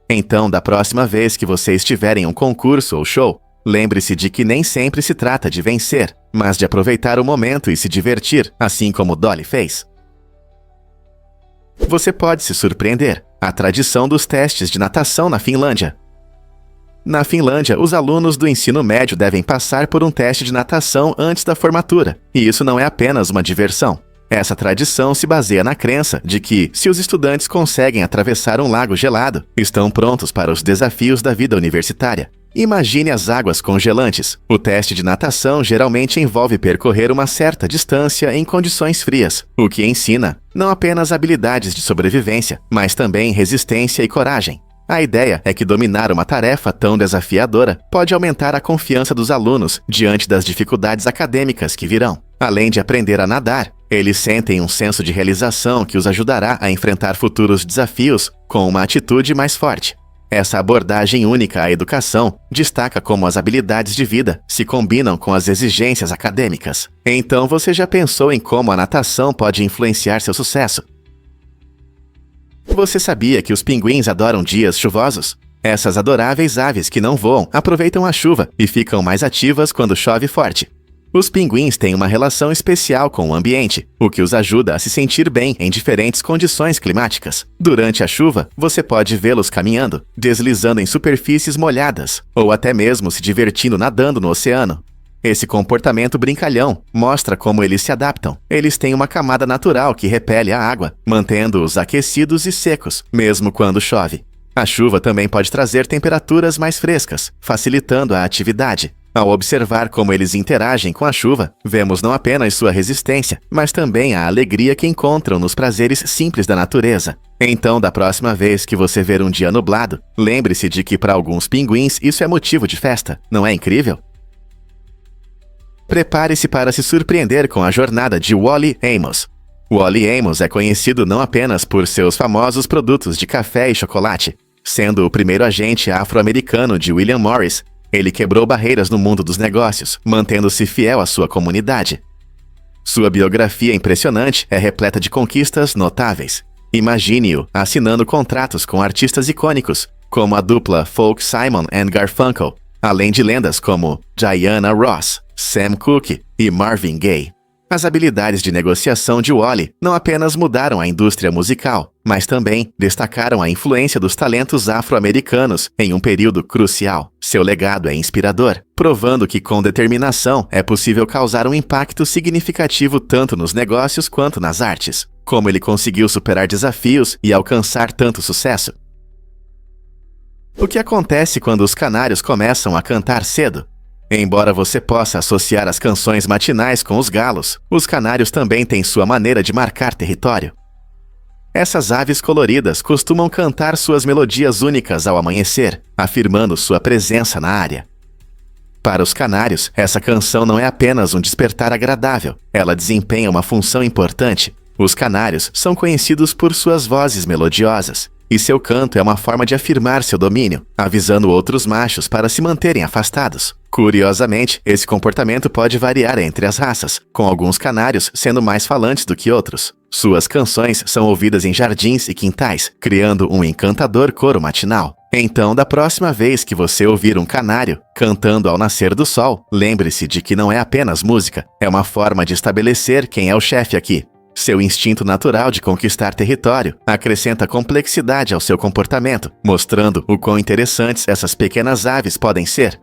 Então, da próxima vez que você estiver em um concurso ou show, lembre-se de que nem sempre se trata de vencer, mas de aproveitar o momento e se divertir, assim como Dolly fez. Você pode se surpreender. A tradição dos testes de natação na Finlândia. Na Finlândia, os alunos do ensino médio devem passar por um teste de natação antes da formatura, e isso não é apenas uma diversão. Essa tradição se baseia na crença de que, se os estudantes conseguem atravessar um lago gelado, estão prontos para os desafios da vida universitária. Imagine as águas congelantes. O teste de natação geralmente envolve percorrer uma certa distância em condições frias, o que ensina não apenas habilidades de sobrevivência, mas também resistência e coragem. A ideia é que dominar uma tarefa tão desafiadora pode aumentar a confiança dos alunos diante das dificuldades acadêmicas que virão. Além de aprender a nadar, eles sentem um senso de realização que os ajudará a enfrentar futuros desafios com uma atitude mais forte. Essa abordagem única à educação destaca como as habilidades de vida se combinam com as exigências acadêmicas. Então você já pensou em como a natação pode influenciar seu sucesso? Você sabia que os pinguins adoram dias chuvosos? Essas adoráveis aves que não voam aproveitam a chuva e ficam mais ativas quando chove forte. Os pinguins têm uma relação especial com o ambiente, o que os ajuda a se sentir bem em diferentes condições climáticas. Durante a chuva, você pode vê-los caminhando, deslizando em superfícies molhadas, ou até mesmo se divertindo nadando no oceano. Esse comportamento brincalhão mostra como eles se adaptam. Eles têm uma camada natural que repele a água, mantendo-os aquecidos e secos, mesmo quando chove. A chuva também pode trazer temperaturas mais frescas, facilitando a atividade. Ao observar como eles interagem com a chuva, vemos não apenas sua resistência, mas também a alegria que encontram nos prazeres simples da natureza. Então, da próxima vez que você ver um dia nublado, lembre-se de que para alguns pinguins isso é motivo de festa. Não é incrível? Prepare-se para se surpreender com a jornada de Wally Amos. Wally Amos é conhecido não apenas por seus famosos produtos de café e chocolate. Sendo o primeiro agente afro-americano de William Morris, ele quebrou barreiras no mundo dos negócios, mantendo-se fiel à sua comunidade. Sua biografia impressionante é repleta de conquistas notáveis. Imagine-o assinando contratos com artistas icônicos, como a dupla Folk Simon and Garfunkel, além de lendas como Diana Ross, Sam Cooke e Marvin Gaye. As habilidades de negociação de Wally não apenas mudaram a indústria musical, mas também destacaram a influência dos talentos afro-americanos em um período crucial. Seu legado é inspirador, provando que com determinação é possível causar um impacto significativo tanto nos negócios quanto nas artes. Como ele conseguiu superar desafios e alcançar tanto sucesso? O que acontece quando os canários começam a cantar cedo? Embora você possa associar as canções matinais com os galos, os canários também têm sua maneira de marcar território. Essas aves coloridas costumam cantar suas melodias únicas ao amanhecer, afirmando sua presença na área. Para os canários, essa canção não é apenas um despertar agradável, ela desempenha uma função importante. Os canários são conhecidos por suas vozes melodiosas, e seu canto é uma forma de afirmar seu domínio, avisando outros machos para se manterem afastados. Curiosamente, esse comportamento pode variar entre as raças, com alguns canários sendo mais falantes do que outros. Suas canções são ouvidas em jardins e quintais, criando um encantador coro matinal. Então, da próxima vez que você ouvir um canário cantando ao nascer do sol, lembre-se de que não é apenas música, é uma forma de estabelecer quem é o chefe aqui. Seu instinto natural de conquistar território acrescenta complexidade ao seu comportamento, mostrando o quão interessantes essas pequenas aves podem ser.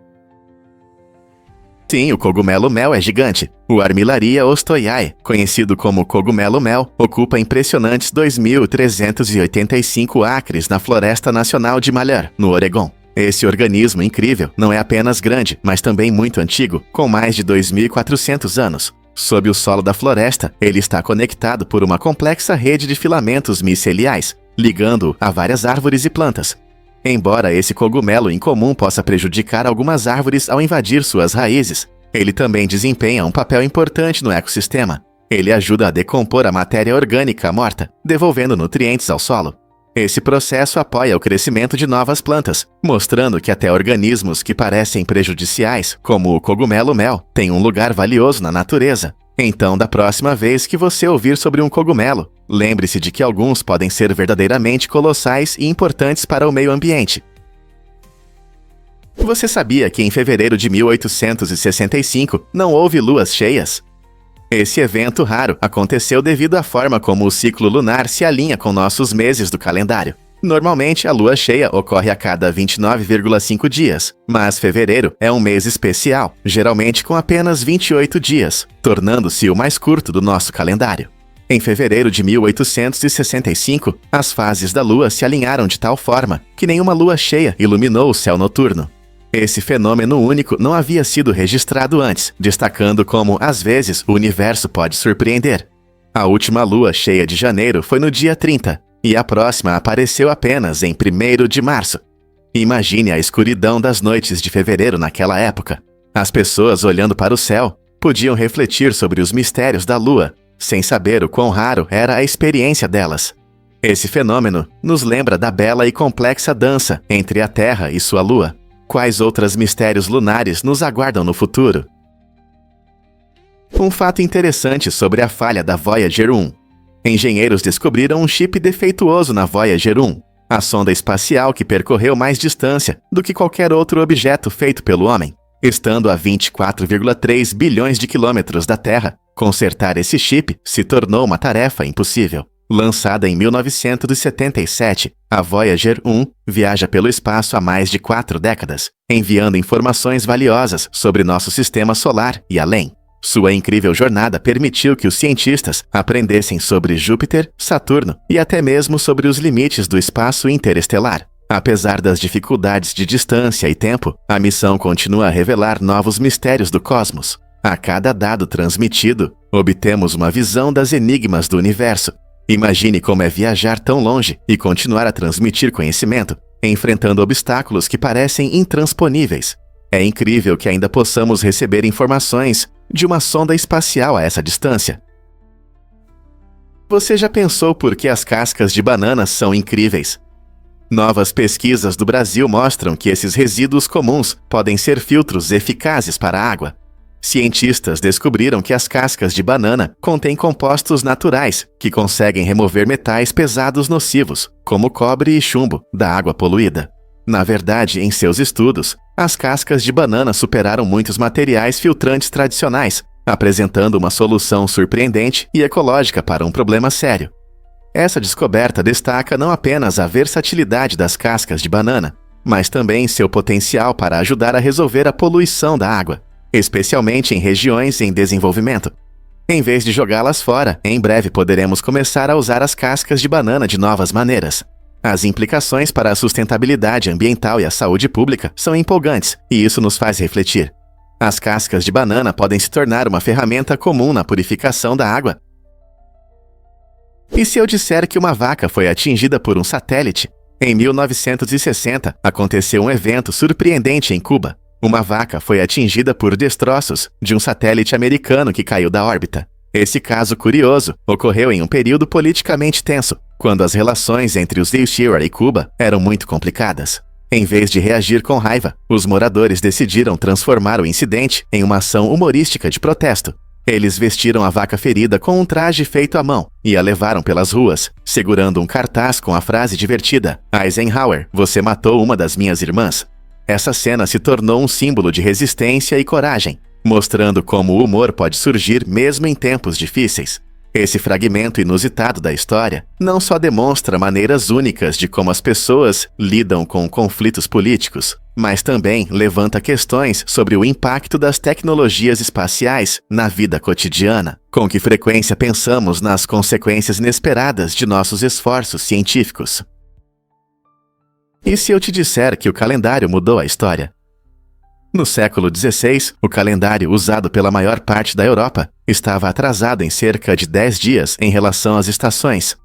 Sim, o cogumelo-mel é gigante. O Armillaria ostoiae, conhecido como cogumelo-mel, ocupa impressionantes 2.385 acres na Floresta Nacional de Malheur, no Oregon. Esse organismo incrível não é apenas grande, mas também muito antigo, com mais de 2.400 anos. Sob o solo da floresta, ele está conectado por uma complexa rede de filamentos miceliais, ligando-o a várias árvores e plantas. Embora esse cogumelo incomum possa prejudicar algumas árvores ao invadir suas raízes, ele também desempenha um papel importante no ecossistema. Ele ajuda a decompor a matéria orgânica morta, devolvendo nutrientes ao solo. Esse processo apoia o crescimento de novas plantas, mostrando que até organismos que parecem prejudiciais, como o cogumelo-mel, têm um lugar valioso na natureza. Então, da próxima vez que você ouvir sobre um cogumelo, lembre-se de que alguns podem ser verdadeiramente colossais e importantes para o meio ambiente. Você sabia que em fevereiro de 1865 não houve luas cheias? Esse evento raro aconteceu devido à forma como o ciclo lunar se alinha com nossos meses do calendário. Normalmente, a lua cheia ocorre a cada 29,5 dias, mas fevereiro é um mês especial, geralmente com apenas 28 dias, tornando-se o mais curto do nosso calendário. Em fevereiro de 1865, as fases da lua se alinharam de tal forma que nenhuma lua cheia iluminou o céu noturno. Esse fenômeno único não havia sido registrado antes, destacando como, às vezes, o universo pode surpreender. A última lua cheia de janeiro foi no dia 30, e a próxima apareceu apenas em 1º de março. Imagine a escuridão das noites de fevereiro naquela época. As pessoas olhando para o céu podiam refletir sobre os mistérios da lua, sem saber o quão raro era a experiência delas. Esse fenômeno nos lembra da bela e complexa dança entre a Terra e sua lua. Quais outros mistérios lunares nos aguardam no futuro? Um fato interessante sobre a falha da Voyager 1. Engenheiros descobriram um chip defeituoso na Voyager 1. a sonda espacial que percorreu mais distância do que qualquer outro objeto feito pelo homem. Estando a 24,3 bilhões de quilômetros da Terra, consertar esse chip se tornou uma tarefa impossível. Lançada em 1977, a Voyager 1 viaja pelo espaço há mais de 4 décadas, enviando informações valiosas sobre nosso sistema solar e além. Sua incrível jornada permitiu que os cientistas aprendessem sobre Júpiter, Saturno e até mesmo sobre os limites do espaço interestelar. Apesar das dificuldades de distância e tempo, a missão continua a revelar novos mistérios do cosmos. A cada dado transmitido, obtemos uma visão das enigmas do universo. Imagine como é viajar tão longe e continuar a transmitir conhecimento, enfrentando obstáculos que parecem intransponíveis. É incrível que ainda possamos receber informações de uma sonda espacial a essa distância. Você já pensou por que as cascas de banana são incríveis? Novas pesquisas do Brasil mostram que esses resíduos comuns podem ser filtros eficazes para a água. Cientistas descobriram que as cascas de banana contêm compostos naturais que conseguem remover metais pesados nocivos, como cobre e chumbo, da água poluída. Na verdade, em seus estudos, as cascas de banana superaram muitos materiais filtrantes tradicionais, apresentando uma solução surpreendente e ecológica para um problema sério. Essa descoberta destaca não apenas a versatilidade das cascas de banana, mas também seu potencial para ajudar a resolver a poluição da água, especialmente em regiões em desenvolvimento. Em vez de jogá-las fora, em breve poderemos começar a usar as cascas de banana de novas maneiras. As implicações para a sustentabilidade ambiental e a saúde pública são empolgantes, e isso nos faz refletir. As cascas de banana podem se tornar uma ferramenta comum na purificação da água. E se eu disser que uma vaca foi atingida por um satélite? Em 1960, aconteceu um evento surpreendente em Cuba. Uma vaca foi atingida por destroços de um satélite americano que caiu da órbita. Esse caso curioso ocorreu em um período politicamente tenso, quando as relações entre os Wilshire e Cuba eram muito complicadas. Em vez de reagir com raiva, os moradores decidiram transformar o incidente em uma ação humorística de protesto. Eles vestiram a vaca ferida com um traje feito à mão e a levaram pelas ruas, segurando um cartaz com a frase divertida: "Eisenhower, você matou uma das minhas irmãs." Essa cena se tornou um símbolo de resistência e coragem, mostrando como o humor pode surgir mesmo em tempos difíceis. Esse fragmento inusitado da história não só demonstra maneiras únicas de como as pessoas lidam com conflitos políticos, mas também levanta questões sobre o impacto das tecnologias espaciais na vida cotidiana. Com que frequência pensamos nas consequências inesperadas de nossos esforços científicos? E se eu te disser que o calendário mudou a história? No século XVI, o calendário usado pela maior parte da Europa estava atrasado em cerca de 10 dias em relação às estações.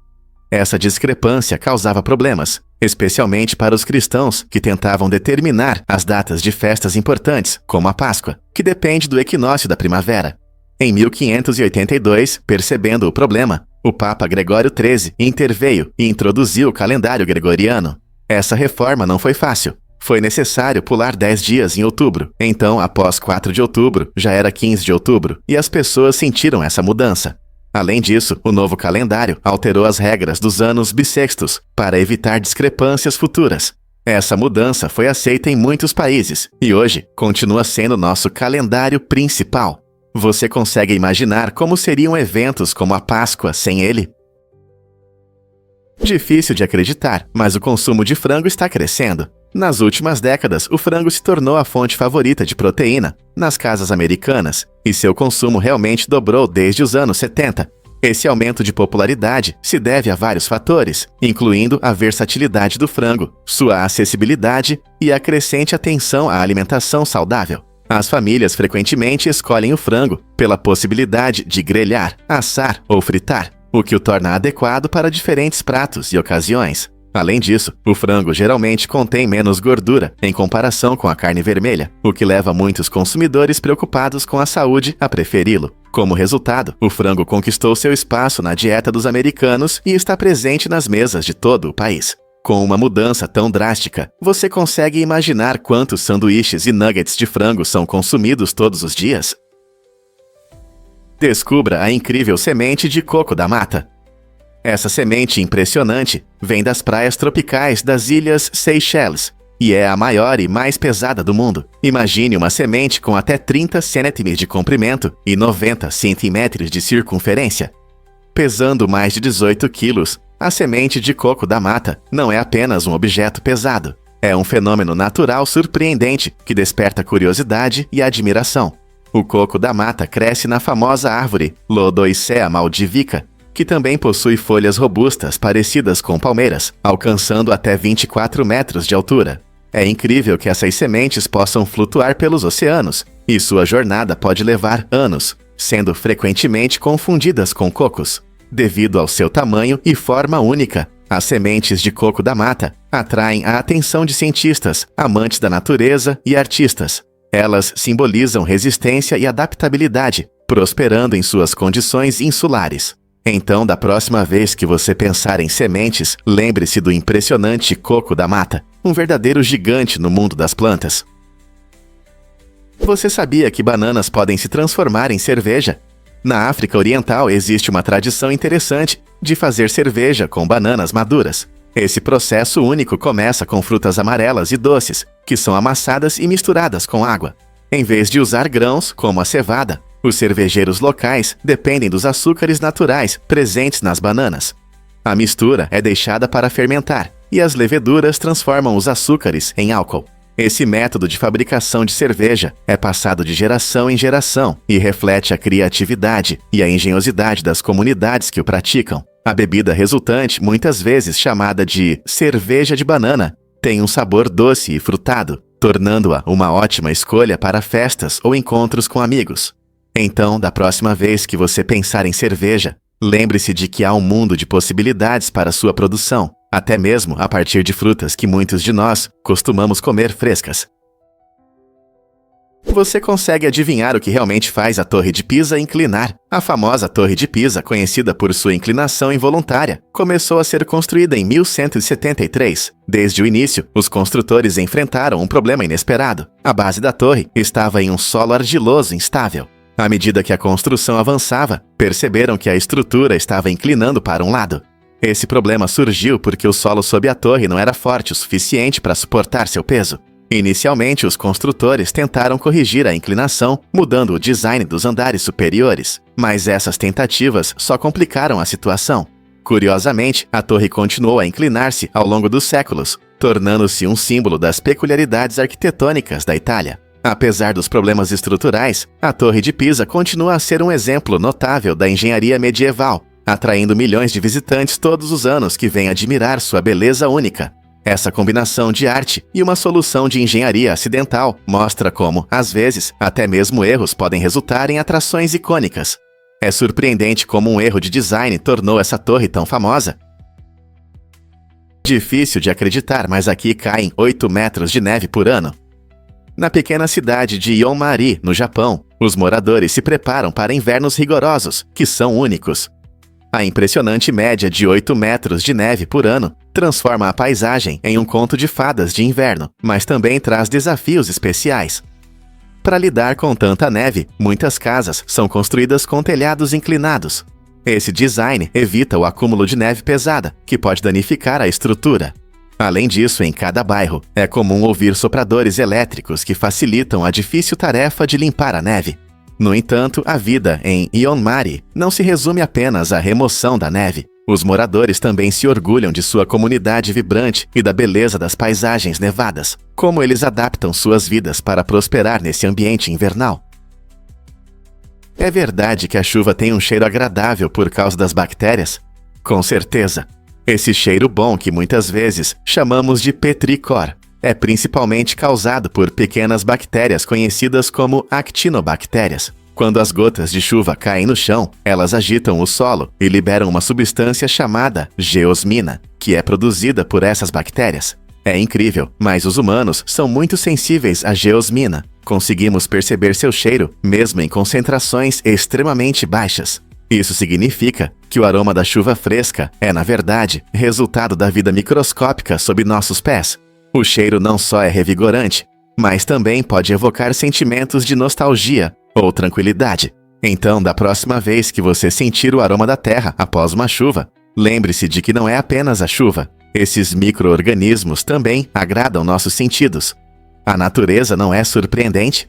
Essa discrepância causava problemas, especialmente para os cristãos que tentavam determinar as datas de festas importantes, como a Páscoa, que depende do equinócio da primavera. Em 1582, percebendo o problema, o Papa Gregório XIII interveio e introduziu o calendário gregoriano. Essa reforma não foi fácil. Foi necessário pular 10 dias em outubro. Então, após 4 de outubro, já era 15 de outubro, e as pessoas sentiram essa mudança. Além disso, o novo calendário alterou as regras dos anos bissextos para evitar discrepâncias futuras. Essa mudança foi aceita em muitos países, e hoje continua sendo nosso calendário principal. Você consegue imaginar como seriam eventos como a Páscoa sem ele? Difícil de acreditar, mas o consumo de frango está crescendo. Nas últimas décadas, o frango se tornou a fonte favorita de proteína nas casas americanas, e seu consumo realmente dobrou desde os anos 70. Esse aumento de popularidade se deve a vários fatores, incluindo a versatilidade do frango, sua acessibilidade e a crescente atenção à alimentação saudável. As famílias frequentemente escolhem o frango pela possibilidade de grelhar, assar ou fritar, o que o torna adequado para diferentes pratos e ocasiões. Além disso, o frango geralmente contém menos gordura em comparação com a carne vermelha, o que leva muitos consumidores preocupados com a saúde a preferi-lo. Como resultado, o frango conquistou seu espaço na dieta dos americanos e está presente nas mesas de todo o país. Com uma mudança tão drástica, você consegue imaginar quantos sanduíches e nuggets de frango são consumidos todos os dias? Descubra a incrível semente de coco da mata. Essa semente impressionante vem das praias tropicais das ilhas Seychelles e é a maior e mais pesada do mundo. Imagine uma semente com até 30 cm de comprimento e 90 cm de circunferência. Pesando mais de 18 quilos, a semente de coco da mata não é apenas um objeto pesado. É um fenômeno natural surpreendente que desperta curiosidade e admiração. O coco da mata cresce na famosa árvore Lodoicea maldivica, que também possui folhas robustas parecidas com palmeiras, alcançando até 24 metros de altura. É incrível que essas sementes possam flutuar pelos oceanos, e sua jornada pode levar anos, sendo frequentemente confundidas com cocos. Devido ao seu tamanho e forma única, as sementes de coco da mata atraem a atenção de cientistas, amantes da natureza e artistas. Elas simbolizam resistência e adaptabilidade, prosperando em suas condições insulares. Então, da próxima vez que você pensar em sementes, lembre-se do impressionante coco da mata, um verdadeiro gigante no mundo das plantas. Você sabia que bananas podem se transformar em cerveja? Na África Oriental existe uma tradição interessante de fazer cerveja com bananas maduras. Esse processo único começa com frutas amarelas e doces, que são amassadas e misturadas com água. Em vez de usar grãos, como a cevada, os cervejeiros locais dependem dos açúcares naturais presentes nas bananas. A mistura é deixada para fermentar, e as leveduras transformam os açúcares em álcool. Esse método de fabricação de cerveja é passado de geração em geração e reflete a criatividade e a engenhosidade das comunidades que o praticam. A bebida resultante, muitas vezes chamada de cerveja de banana, tem um sabor doce e frutado, tornando-a uma ótima escolha para festas ou encontros com amigos. Então, da próxima vez que você pensar em cerveja, lembre-se de que há um mundo de possibilidades para sua produção, até mesmo a partir de frutas que muitos de nós costumamos comer frescas. Você consegue adivinhar o que realmente faz a Torre de Pisa inclinar? A famosa Torre de Pisa, conhecida por sua inclinação involuntária, começou a ser construída em 1173. Desde o início, os construtores enfrentaram um problema inesperado. A base da torre estava em um solo argiloso instável. À medida que a construção avançava, perceberam que a estrutura estava inclinando para um lado. Esse problema surgiu porque o solo sob a torre não era forte o suficiente para suportar seu peso. Inicialmente, os construtores tentaram corrigir a inclinação, mudando o design dos andares superiores, mas essas tentativas só complicaram a situação. Curiosamente, a torre continuou a inclinar-se ao longo dos séculos, tornando-se um símbolo das peculiaridades arquitetônicas da Itália. Apesar dos problemas estruturais, a Torre de Pisa continua a ser um exemplo notável da engenharia medieval, atraindo milhões de visitantes todos os anos que vêm admirar sua beleza única. Essa combinação de arte e uma solução de engenharia acidental mostra como, às vezes, até mesmo erros podem resultar em atrações icônicas. É surpreendente como um erro de design tornou essa torre tão famosa. Difícil de acreditar, mas aqui caem 8 metros de neve por ano. Na pequena cidade de Yonmari, no Japão, os moradores se preparam para invernos rigorosos, que são únicos. A impressionante média de 8 metros de neve por ano transforma a paisagem em um conto de fadas de inverno, mas também traz desafios especiais. Para lidar com tanta neve, muitas casas são construídas com telhados inclinados. Esse design evita o acúmulo de neve pesada, que pode danificar a estrutura. Além disso, em cada bairro, é comum ouvir sopradores elétricos que facilitam a difícil tarefa de limpar a neve. No entanto, a vida em Yonmari não se resume apenas à remoção da neve. Os moradores também se orgulham de sua comunidade vibrante e da beleza das paisagens nevadas. Como eles adaptam suas vidas para prosperar nesse ambiente invernal. É verdade que a chuva tem um cheiro agradável por causa das bactérias? Com certeza. Esse cheiro bom que muitas vezes chamamos de petricor é principalmente causado por pequenas bactérias conhecidas como actinobactérias. Quando as gotas de chuva caem no chão, elas agitam o solo e liberam uma substância chamada geosmina, que é produzida por essas bactérias. É incrível, mas os humanos são muito sensíveis à geosmina. Conseguimos perceber seu cheiro mesmo em concentrações extremamente baixas. Isso significa que o aroma da chuva fresca é, na verdade, resultado da vida microscópica sob nossos pés. O cheiro não só é revigorante, mas também pode evocar sentimentos de nostalgia ou tranquilidade. Então, da próxima vez que você sentir o aroma da terra após uma chuva, Lembre-se de que não é apenas a chuva. Esses micro-organismos também agradam nossos sentidos. A natureza não é surpreendente?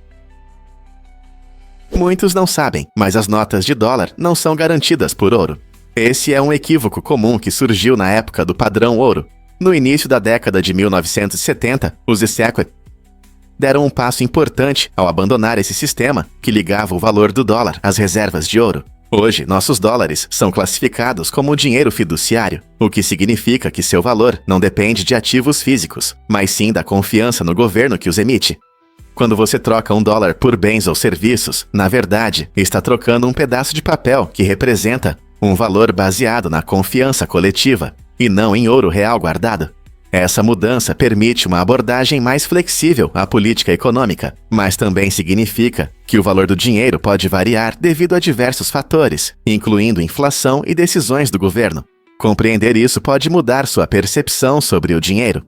Muitos não sabem, mas as notas de dólar não são garantidas por ouro. Esse é um equívoco comum que surgiu na época do padrão ouro. No início da década de 1970, os Executive deram um passo importante ao abandonar esse sistema que ligava o valor do dólar às reservas de ouro. Hoje, nossos dólares são classificados como dinheiro fiduciário, o que significa que seu valor não depende de ativos físicos, mas sim da confiança no governo que os emite. Quando você troca um dólar por bens ou serviços, na verdade, está trocando um pedaço de papel que representa um valor baseado na confiança coletiva, e não em ouro real guardado. Essa mudança permite uma abordagem mais flexível à política econômica, mas também significa que o valor do dinheiro pode variar devido a diversos fatores, incluindo inflação e decisões do governo. Compreender isso pode mudar sua percepção sobre o dinheiro.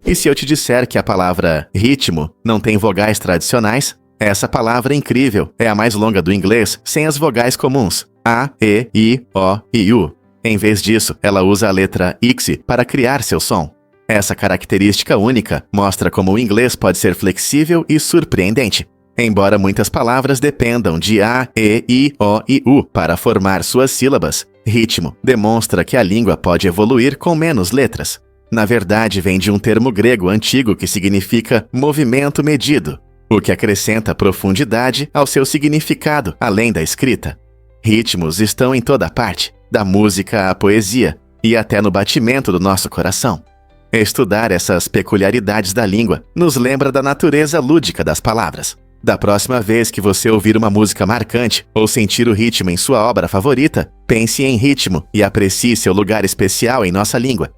E se eu te disser que a palavra ritmo não tem vogais tradicionais? Essa palavra incrível é a mais longa do inglês sem as vogais comuns, A, E, I, O e U. Em vez disso, ela usa a letra X para criar seu som. Essa característica única mostra como o inglês pode ser flexível e surpreendente. Embora muitas palavras dependam de A, E, I, O e U para formar suas sílabas, ritmo demonstra que a língua pode evoluir com menos letras. Na verdade, vem de um termo grego antigo que significa movimento medido, o que acrescenta profundidade ao seu significado além da escrita. Ritmos estão em toda parte, da música à poesia, e até no batimento do nosso coração. Estudar essas peculiaridades da língua nos lembra da natureza lúdica das palavras. Da próxima vez que você ouvir uma música marcante ou sentir o ritmo em sua obra favorita, pense em ritmo e aprecie seu lugar especial em nossa língua.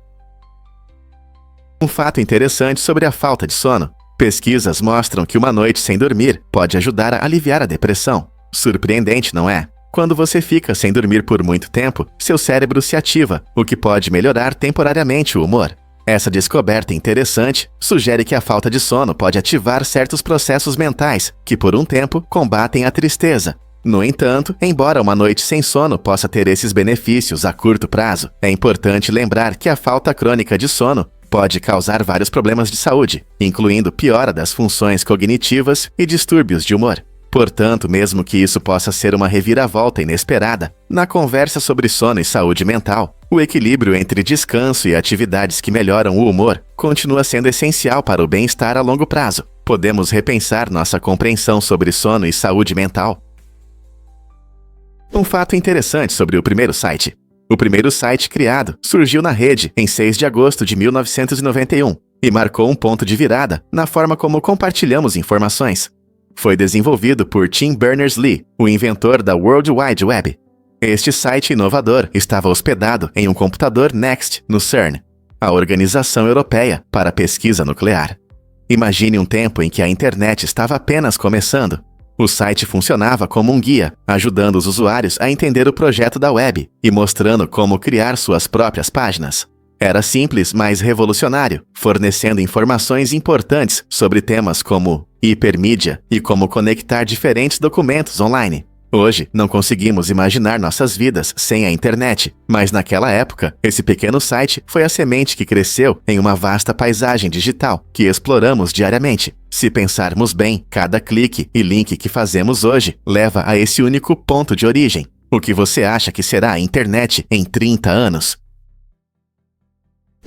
Um fato interessante sobre a falta de sono. Pesquisas mostram que uma noite sem dormir pode ajudar a aliviar a depressão. Surpreendente, não é? Quando você fica sem dormir por muito tempo, seu cérebro se ativa, o que pode melhorar temporariamente o humor. Essa descoberta interessante sugere que a falta de sono pode ativar certos processos mentais que, por um tempo, combatem a tristeza. No entanto, embora uma noite sem sono possa ter esses benefícios a curto prazo, é importante lembrar que a falta crônica de sono pode causar vários problemas de saúde, incluindo piora das funções cognitivas e distúrbios de humor. Portanto, mesmo que isso possa ser uma reviravolta inesperada, na conversa sobre sono e saúde mental, o equilíbrio entre descanso e atividades que melhoram o humor continua sendo essencial para o bem-estar a longo prazo. Podemos repensar nossa compreensão sobre sono e saúde mental. Um fato interessante sobre o primeiro site. O primeiro site criado surgiu na rede em 6 de agosto de 1991 e marcou um ponto de virada na forma como compartilhamos informações. Foi desenvolvido por Tim Berners-Lee, o inventor da World Wide Web. Este site inovador estava hospedado em um computador NEXT, no CERN, a Organização Europeia para a Pesquisa Nuclear. Imagine um tempo em que a internet estava apenas começando. O site funcionava como um guia, ajudando os usuários a entender o projeto da web e mostrando como criar suas próprias páginas. Era simples, mas revolucionário, fornecendo informações importantes sobre temas como hipermídia e como conectar diferentes documentos online. Hoje, não conseguimos imaginar nossas vidas sem a internet, mas naquela época, esse pequeno site foi a semente que cresceu em uma vasta paisagem digital que exploramos diariamente. Se pensarmos bem, cada clique e link que fazemos hoje leva a esse único ponto de origem. O que você acha que será a internet em 30 anos?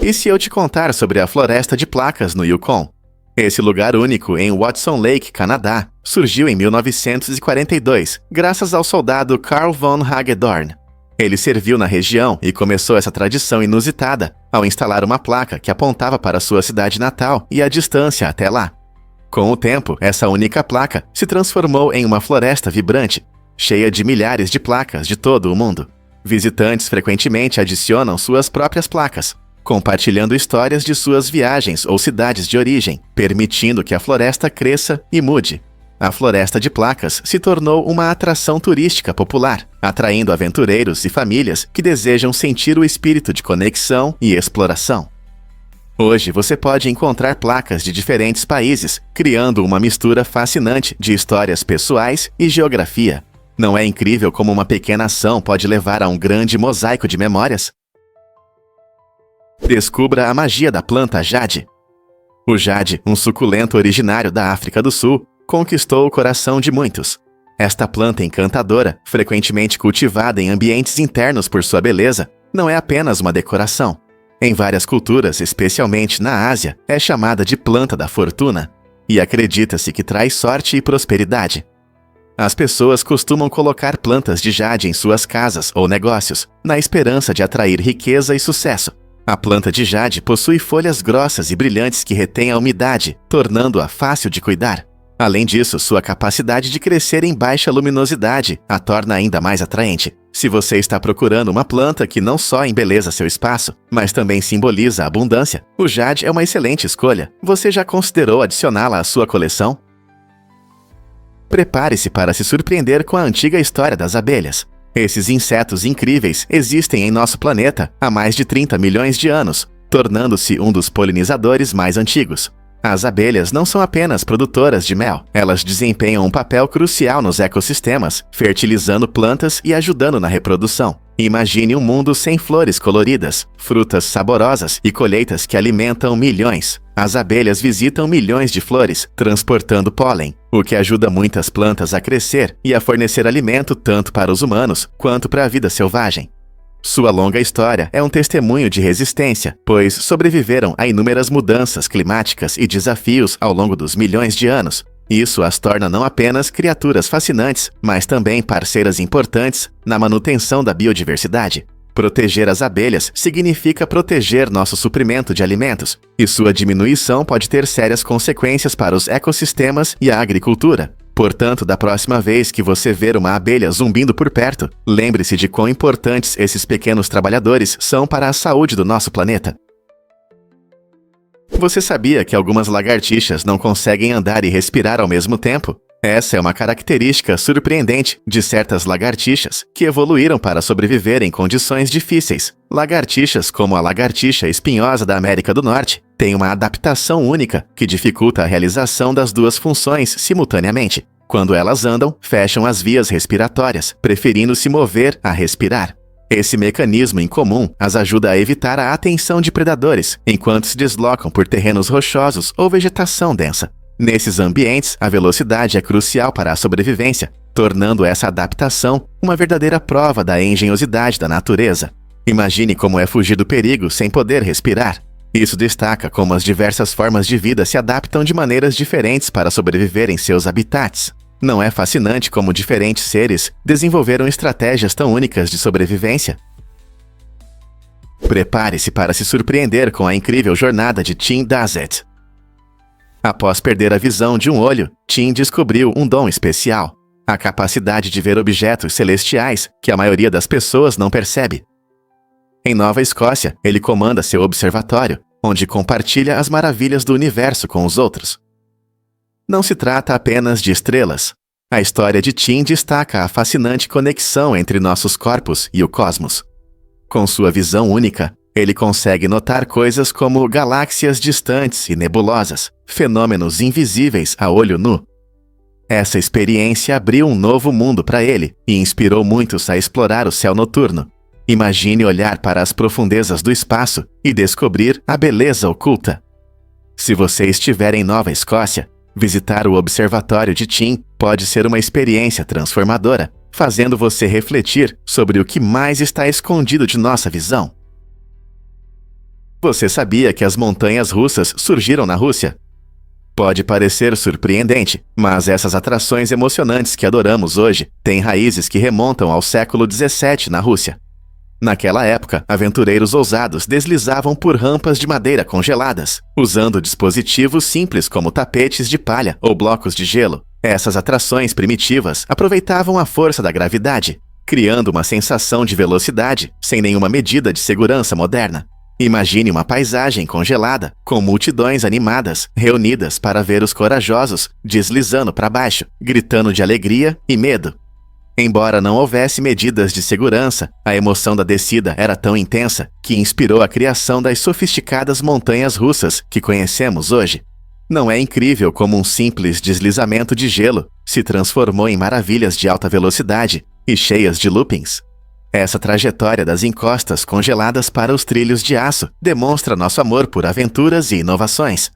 E se eu te contar sobre a floresta de placas no Yukon? Esse lugar único em Watson Lake, Canadá, surgiu em 1942, graças ao soldado Carl von Hagedorn. Ele serviu na região e começou essa tradição inusitada ao instalar uma placa que apontava para sua cidade natal e a distância até lá. Com o tempo, essa única placa se transformou em uma floresta vibrante, cheia de milhares de placas de todo o mundo. Visitantes frequentemente adicionam suas próprias placas, compartilhando histórias de suas viagens ou cidades de origem, permitindo que a floresta cresça e mude. A floresta de placas se tornou uma atração turística popular, atraindo aventureiros e famílias que desejam sentir o espírito de conexão e exploração. Hoje você pode encontrar placas de diferentes países, criando uma mistura fascinante de histórias pessoais e geografia. Não é incrível como uma pequena ação pode levar a um grande mosaico de memórias? Descubra a magia da planta jade. O jade, um suculento originário da África do Sul, conquistou o coração de muitos. Esta planta encantadora, frequentemente cultivada em ambientes internos por sua beleza, não é apenas uma decoração. Em várias culturas, especialmente na Ásia, é chamada de planta da fortuna, e acredita-se que traz sorte e prosperidade. As pessoas costumam colocar plantas de jade em suas casas ou negócios, na esperança de atrair riqueza e sucesso. A planta de jade possui folhas grossas e brilhantes que retêm a umidade, tornando-a fácil de cuidar. Além disso, sua capacidade de crescer em baixa luminosidade a torna ainda mais atraente. Se você está procurando uma planta que não só embeleza seu espaço, mas também simboliza a abundância, o jade é uma excelente escolha. Você já considerou adicioná-la à sua coleção? Prepare-se para se surpreender com a antiga história das abelhas. Esses insetos incríveis existem em nosso planeta há mais de 30 milhões de anos, tornando-se um dos polinizadores mais antigos. As abelhas não são apenas produtoras de mel, elas desempenham um papel crucial nos ecossistemas, fertilizando plantas e ajudando na reprodução. Imagine um mundo sem flores coloridas, frutas saborosas e colheitas que alimentam milhões. As abelhas visitam milhões de flores, transportando pólen, o que ajuda muitas plantas a crescer e a fornecer alimento tanto para os humanos quanto para a vida selvagem. Sua longa história é um testemunho de resistência, pois sobreviveram a inúmeras mudanças climáticas e desafios ao longo dos milhões de anos. Isso as torna não apenas criaturas fascinantes, mas também parceiras importantes na manutenção da biodiversidade. Proteger as abelhas significa proteger nosso suprimento de alimentos, e sua diminuição pode ter sérias consequências para os ecossistemas e a agricultura. Portanto, da próxima vez que você ver uma abelha zumbindo por perto, lembre-se de quão importantes esses pequenos trabalhadores são para a saúde do nosso planeta. Você sabia que algumas lagartixas não conseguem andar e respirar ao mesmo tempo? Essa é uma característica surpreendente de certas lagartixas que evoluíram para sobreviver em condições difíceis. Lagartixas como a lagartixa espinhosa da América do Norte têm uma adaptação única que dificulta a realização das duas funções simultaneamente. Quando elas andam, fecham as vias respiratórias, preferindo se mover a respirar. Esse mecanismo incomum as ajuda a evitar a atenção de predadores enquanto se deslocam por terrenos rochosos ou vegetação densa. Nesses ambientes, a velocidade é crucial para a sobrevivência, tornando essa adaptação uma verdadeira prova da engenhosidade da natureza. Imagine como é fugir do perigo sem poder respirar. Isso destaca como as diversas formas de vida se adaptam de maneiras diferentes para sobreviver em seus habitats. Não é fascinante como diferentes seres desenvolveram estratégias tão únicas de sobrevivência? Prepare-se para se surpreender com a incrível jornada de Tim Dassett. Após perder a visão de um olho, Tim descobriu um dom especial: a capacidade de ver objetos celestiais que a maioria das pessoas não percebe. Em Nova Escócia, ele comanda seu observatório, onde compartilha as maravilhas do universo com os outros. Não se trata apenas de estrelas. A história de Tim destaca a fascinante conexão entre nossos corpos e o cosmos. Com sua visão única, ele consegue notar coisas como galáxias distantes e nebulosas, fenômenos invisíveis a olho nu. Essa experiência abriu um novo mundo para ele e inspirou muitos a explorar o céu noturno. Imagine olhar para as profundezas do espaço e descobrir a beleza oculta. Se você estiver em Nova Escócia, visitar o Observatório de Tim pode ser uma experiência transformadora, fazendo você refletir sobre o que mais está escondido de nossa visão. Você sabia que as montanhas russas surgiram na Rússia? Pode parecer surpreendente, mas essas atrações emocionantes que adoramos hoje têm raízes que remontam ao século XVII na Rússia. Naquela época, aventureiros ousados deslizavam por rampas de madeira congeladas, usando dispositivos simples como tapetes de palha ou blocos de gelo. Essas atrações primitivas aproveitavam a força da gravidade, criando uma sensação de velocidade sem nenhuma medida de segurança moderna. Imagine uma paisagem congelada, com multidões animadas, reunidas para ver os corajosos deslizando para baixo, gritando de alegria e medo. Embora não houvesse medidas de segurança, a emoção da descida era tão intensa que inspirou a criação das sofisticadas montanhas russas que conhecemos hoje. Não é incrível como um simples deslizamento de gelo se transformou em maravilhas de alta velocidade e cheias de loopings? Essa trajetória das encostas congeladas para os trilhos de aço demonstra nosso amor por aventuras e inovações.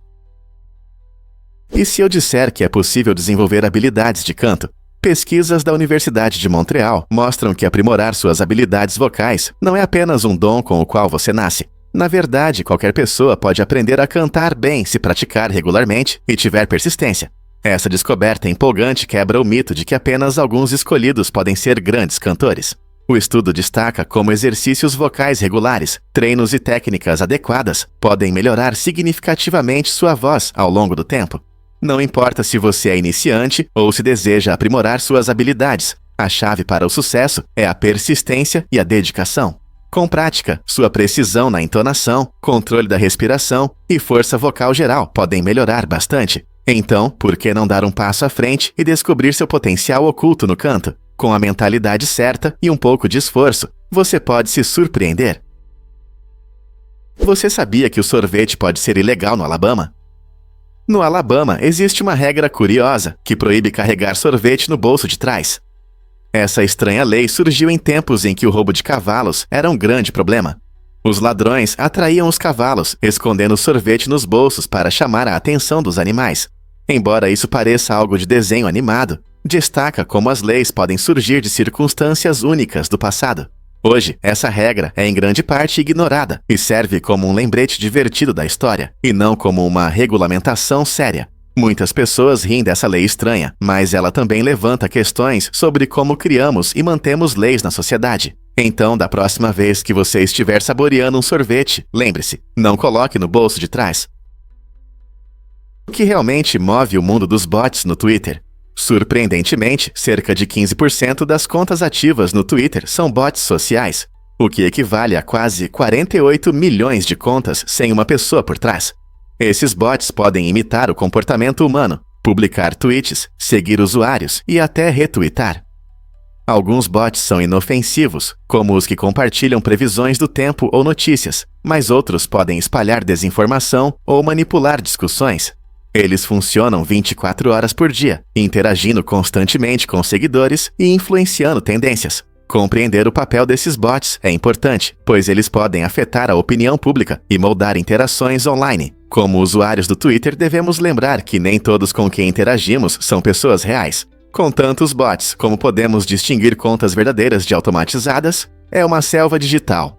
E se eu disser que é possível desenvolver habilidades de canto? Pesquisas da Universidade de Montreal mostram que aprimorar suas habilidades vocais não é apenas um dom com o qual você nasce. Na verdade, qualquer pessoa pode aprender a cantar bem se praticar regularmente e tiver persistência. Essa descoberta empolgante quebra o mito de que apenas alguns escolhidos podem ser grandes cantores. O estudo destaca como exercícios vocais regulares, treinos e técnicas adequadas podem melhorar significativamente sua voz ao longo do tempo. Não importa se você é iniciante ou se deseja aprimorar suas habilidades, a chave para o sucesso é a persistência e a dedicação. Com prática, sua precisão na entonação, controle da respiração e força vocal geral podem melhorar bastante. Então, por que não dar um passo à frente e descobrir seu potencial oculto no canto? Com a mentalidade certa e um pouco de esforço, você pode se surpreender. Você sabia que o sorvete pode ser ilegal no Alabama? No Alabama, existe uma regra curiosa que proíbe carregar sorvete no bolso de trás. Essa estranha lei surgiu em tempos em que o roubo de cavalos era um grande problema. Os ladrões atraíam os cavalos, escondendo o sorvete nos bolsos para chamar a atenção dos animais. Embora isso pareça algo de desenho animado, destaca como as leis podem surgir de circunstâncias únicas do passado. Hoje, essa regra é em grande parte ignorada e serve como um lembrete divertido da história, e não como uma regulamentação séria. Muitas pessoas riem dessa lei estranha, mas ela também levanta questões sobre como criamos e mantemos leis na sociedade. Então, da próxima vez que você estiver saboreando um sorvete, lembre-se, não coloque no bolso de trás. O que realmente move o mundo dos bots no Twitter? Surpreendentemente, cerca de 15% das contas ativas no Twitter são bots sociais, o que equivale a quase 48 milhões de contas sem uma pessoa por trás. Esses bots podem imitar o comportamento humano, publicar tweets, seguir usuários e até retweetar. Alguns bots são inofensivos, como os que compartilham previsões do tempo ou notícias, mas outros podem espalhar desinformação ou manipular discussões. Eles funcionam 24 horas por dia, interagindo constantemente com seguidores e influenciando tendências. Compreender o papel desses bots é importante, pois eles podem afetar a opinião pública e moldar interações online. Como usuários do Twitter, devemos lembrar que nem todos com quem interagimos são pessoas reais. Com tantos bots, como podemos distinguir contas verdadeiras de automatizadas? É uma selva digital.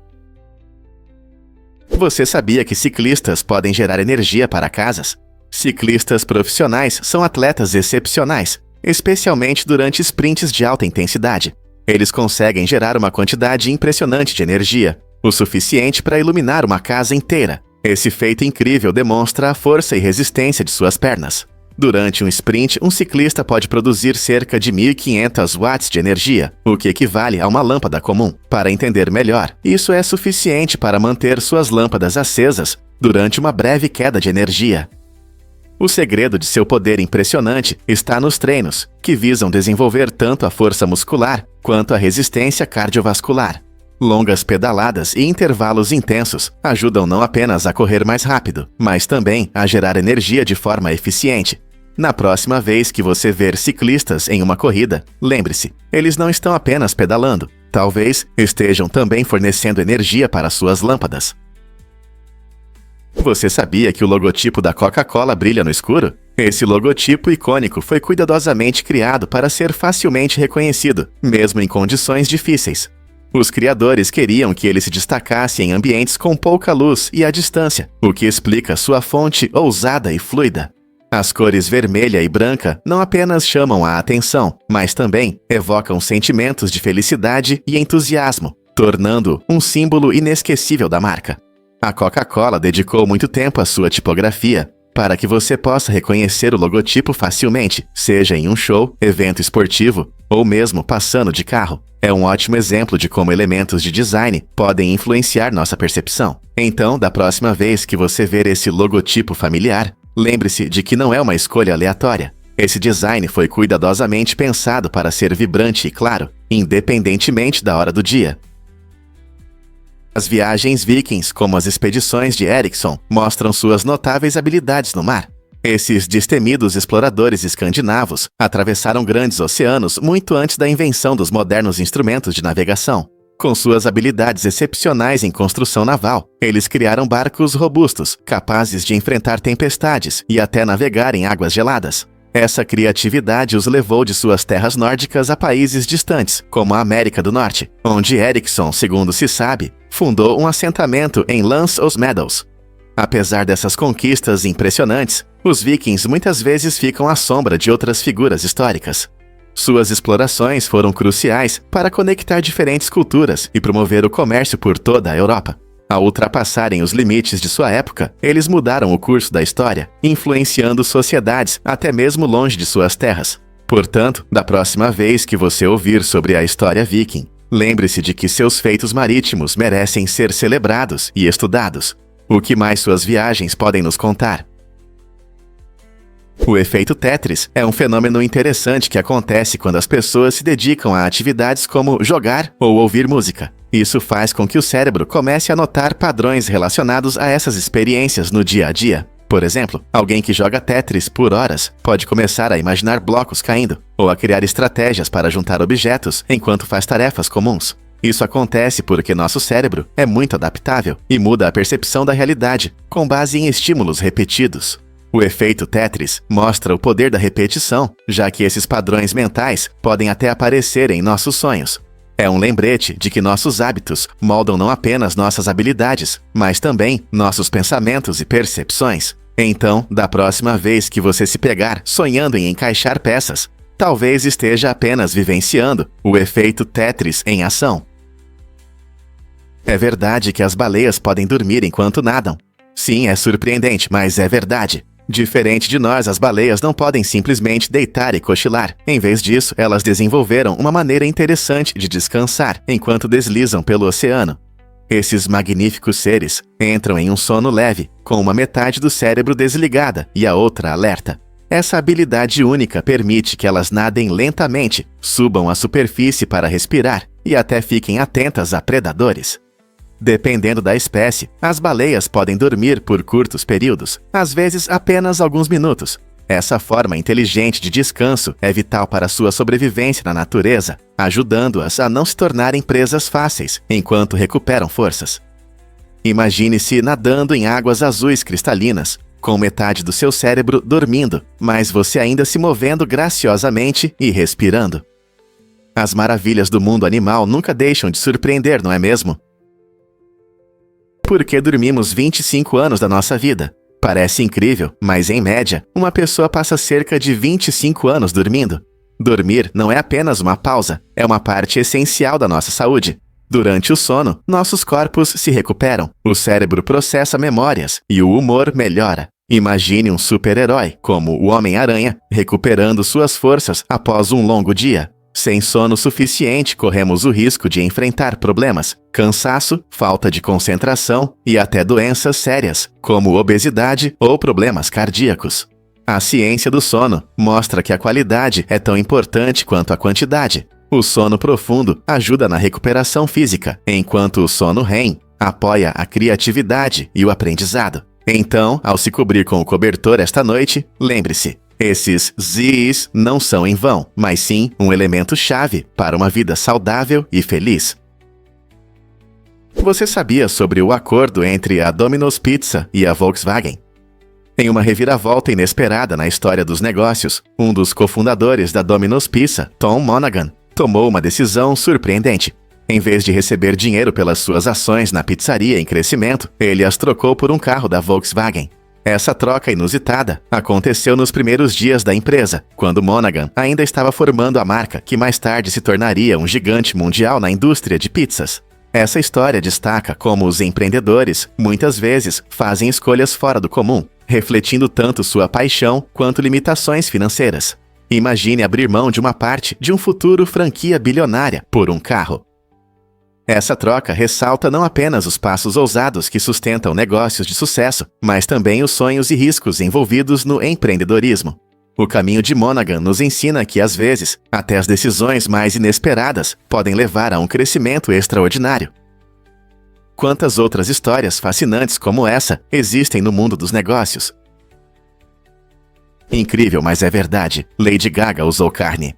Você sabia que ciclistas podem gerar energia para casas? Ciclistas profissionais são atletas excepcionais, especialmente durante sprints de alta intensidade. Eles conseguem gerar uma quantidade impressionante de energia, o suficiente para iluminar uma casa inteira. Esse feito incrível demonstra a força e resistência de suas pernas. Durante um sprint, um ciclista pode produzir cerca de 1.500 watts de energia, o que equivale a uma lâmpada comum. Para entender melhor, isso é suficiente para manter suas lâmpadas acesas durante uma breve queda de energia. O segredo de seu poder impressionante está nos treinos, que visam desenvolver tanto a força muscular quanto a resistência cardiovascular. Longas pedaladas e intervalos intensos ajudam não apenas a correr mais rápido, mas também a gerar energia de forma eficiente. Na próxima vez que você ver ciclistas em uma corrida, lembre-se, eles não estão apenas pedalando, talvez estejam também fornecendo energia para suas lâmpadas. Você sabia que o logotipo da Coca-Cola brilha no escuro? Esse logotipo icônico foi cuidadosamente criado para ser facilmente reconhecido, mesmo em condições difíceis. Os criadores queriam que ele se destacasse em ambientes com pouca luz e à distância, o que explica sua fonte ousada e fluida. As cores vermelha e branca não apenas chamam a atenção, mas também evocam sentimentos de felicidade e entusiasmo, tornando um símbolo inesquecível da marca. A Coca-Cola dedicou muito tempo à sua tipografia, para que você possa reconhecer o logotipo facilmente, seja em um show, evento esportivo ou mesmo passando de carro. É um ótimo exemplo de como elementos de design podem influenciar nossa percepção. Então, da próxima vez que você ver esse logotipo familiar, lembre-se de que não é uma escolha aleatória. Esse design foi cuidadosamente pensado para ser vibrante e claro, independentemente da hora do dia. As viagens vikings, como as expedições de Ericsson, mostram suas notáveis habilidades no mar. Esses destemidos exploradores escandinavos atravessaram grandes oceanos muito antes da invenção dos modernos instrumentos de navegação. Com suas habilidades excepcionais em construção naval, eles criaram barcos robustos, capazes de enfrentar tempestades e até navegar em águas geladas. Essa criatividade os levou de suas terras nórdicas a países distantes, como a América do Norte, onde Ericsson, segundo se sabe, fundou um assentamento em Lance os Meadows. Apesar dessas conquistas impressionantes, os vikings muitas vezes ficam à sombra de outras figuras históricas. Suas explorações foram cruciais para conectar diferentes culturas e promover o comércio por toda a Europa. Ao ultrapassarem os limites de sua época, eles mudaram o curso da história, influenciando sociedades até mesmo longe de suas terras. Portanto, da próxima vez que você ouvir sobre a história viking, lembre-se de que seus feitos marítimos merecem ser celebrados e estudados. O que mais suas viagens podem nos contar? O efeito Tetris é um fenômeno interessante que acontece quando as pessoas se dedicam a atividades como jogar ou ouvir música. Isso faz com que o cérebro comece a notar padrões relacionados a essas experiências no dia a dia. Por exemplo, alguém que joga Tetris por horas pode começar a imaginar blocos caindo, ou a criar estratégias para juntar objetos enquanto faz tarefas comuns. Isso acontece porque nosso cérebro é muito adaptável e muda a percepção da realidade com base em estímulos repetidos. O efeito Tetris mostra o poder da repetição, já que esses padrões mentais podem até aparecer em nossos sonhos. É um lembrete de que nossos hábitos moldam não apenas nossas habilidades, mas também nossos pensamentos e percepções. Então, da próxima vez que você se pegar sonhando em encaixar peças, talvez esteja apenas vivenciando o efeito Tetris em ação. É verdade que as baleias podem dormir enquanto nadam. Sim, é surpreendente, mas é verdade. Diferente de nós, as baleias não podem simplesmente deitar e cochilar. Em vez disso, elas desenvolveram uma maneira interessante de descansar enquanto deslizam pelo oceano. Esses magníficos seres entram em um sono leve, com uma metade do cérebro desligada e a outra alerta. Essa habilidade única permite que elas nadem lentamente, subam à superfície para respirar e até fiquem atentas a predadores. Dependendo da espécie, as baleias podem dormir por curtos períodos, às vezes apenas alguns minutos. Essa forma inteligente de descanso é vital para sua sobrevivência na natureza, ajudando-as a não se tornarem presas fáceis enquanto recuperam forças. Imagine-se nadando em águas azuis cristalinas, com metade do seu cérebro dormindo, mas você ainda se movendo graciosamente e respirando. As maravilhas do mundo animal nunca deixam de surpreender, não é mesmo? Por que dormimos 25 anos da nossa vida? Parece incrível, mas em média, uma pessoa passa cerca de 25 anos dormindo. Dormir não é apenas uma pausa, é uma parte essencial da nossa saúde. Durante o sono, nossos corpos se recuperam, o cérebro processa memórias e o humor melhora. Imagine um super-herói, como o Homem-Aranha, recuperando suas forças após um longo dia. Sem sono suficiente, corremos o risco de enfrentar problemas, cansaço, falta de concentração e até doenças sérias, como obesidade ou problemas cardíacos. A ciência do sono mostra que a qualidade é tão importante quanto a quantidade. O sono profundo ajuda na recuperação física, enquanto o sono REM apoia a criatividade e o aprendizado. Então, ao se cobrir com o cobertor esta noite, lembre-se, esses Z's não são em vão, mas sim um elemento-chave para uma vida saudável e feliz. Você sabia sobre o acordo entre a Domino's Pizza e a Volkswagen? Em uma reviravolta inesperada na história dos negócios, um dos cofundadores da Domino's Pizza, Tom Monaghan, tomou uma decisão surpreendente. Em vez de receber dinheiro pelas suas ações na pizzaria em crescimento, ele as trocou por um carro da Volkswagen. Essa troca inusitada aconteceu nos primeiros dias da empresa, quando Monaghan ainda estava formando a marca que mais tarde se tornaria um gigante mundial na indústria de pizzas. Essa história destaca como os empreendedores, muitas vezes, fazem escolhas fora do comum, refletindo tanto sua paixão quanto limitações financeiras. Imagine abrir mão de uma parte de um futuro franquia bilionária por um carro. Essa troca ressalta não apenas os passos ousados que sustentam negócios de sucesso, mas também os sonhos e riscos envolvidos no empreendedorismo. O caminho de Monaghan nos ensina que, às vezes, até as decisões mais inesperadas podem levar a um crescimento extraordinário. Quantas outras histórias fascinantes como essa existem no mundo dos negócios? Incrível, mas é verdade. Lady Gaga usou carne.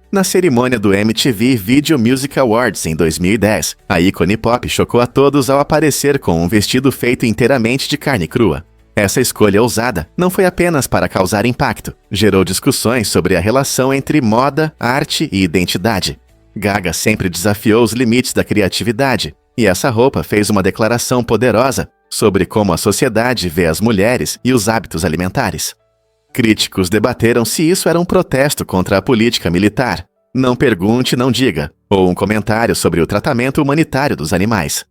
Na cerimônia do MTV Video Music Awards em 2010, a ícone pop chocou a todos ao aparecer com um vestido feito inteiramente de carne crua. Essa escolha ousada não foi apenas para causar impacto, gerou discussões sobre a relação entre moda, arte e identidade. Gaga sempre desafiou os limites da criatividade, e essa roupa fez uma declaração poderosa sobre como a sociedade vê as mulheres e os hábitos alimentares. Críticos debateram se isso era um protesto contra a política militar, não pergunte, não diga, ou um comentário sobre o tratamento humanitário dos animais.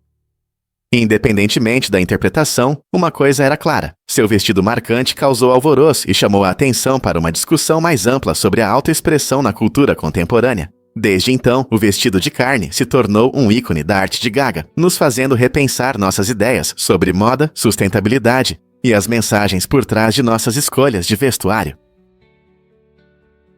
Independentemente da interpretação, uma coisa era clara: seu vestido marcante causou alvoroço e chamou a atenção para uma discussão mais ampla sobre a autoexpressão na cultura contemporânea. Desde então, o vestido de carne se tornou um ícone da arte de Gaga, nos fazendo repensar nossas ideias sobre moda, sustentabilidade e as mensagens por trás de nossas escolhas de vestuário.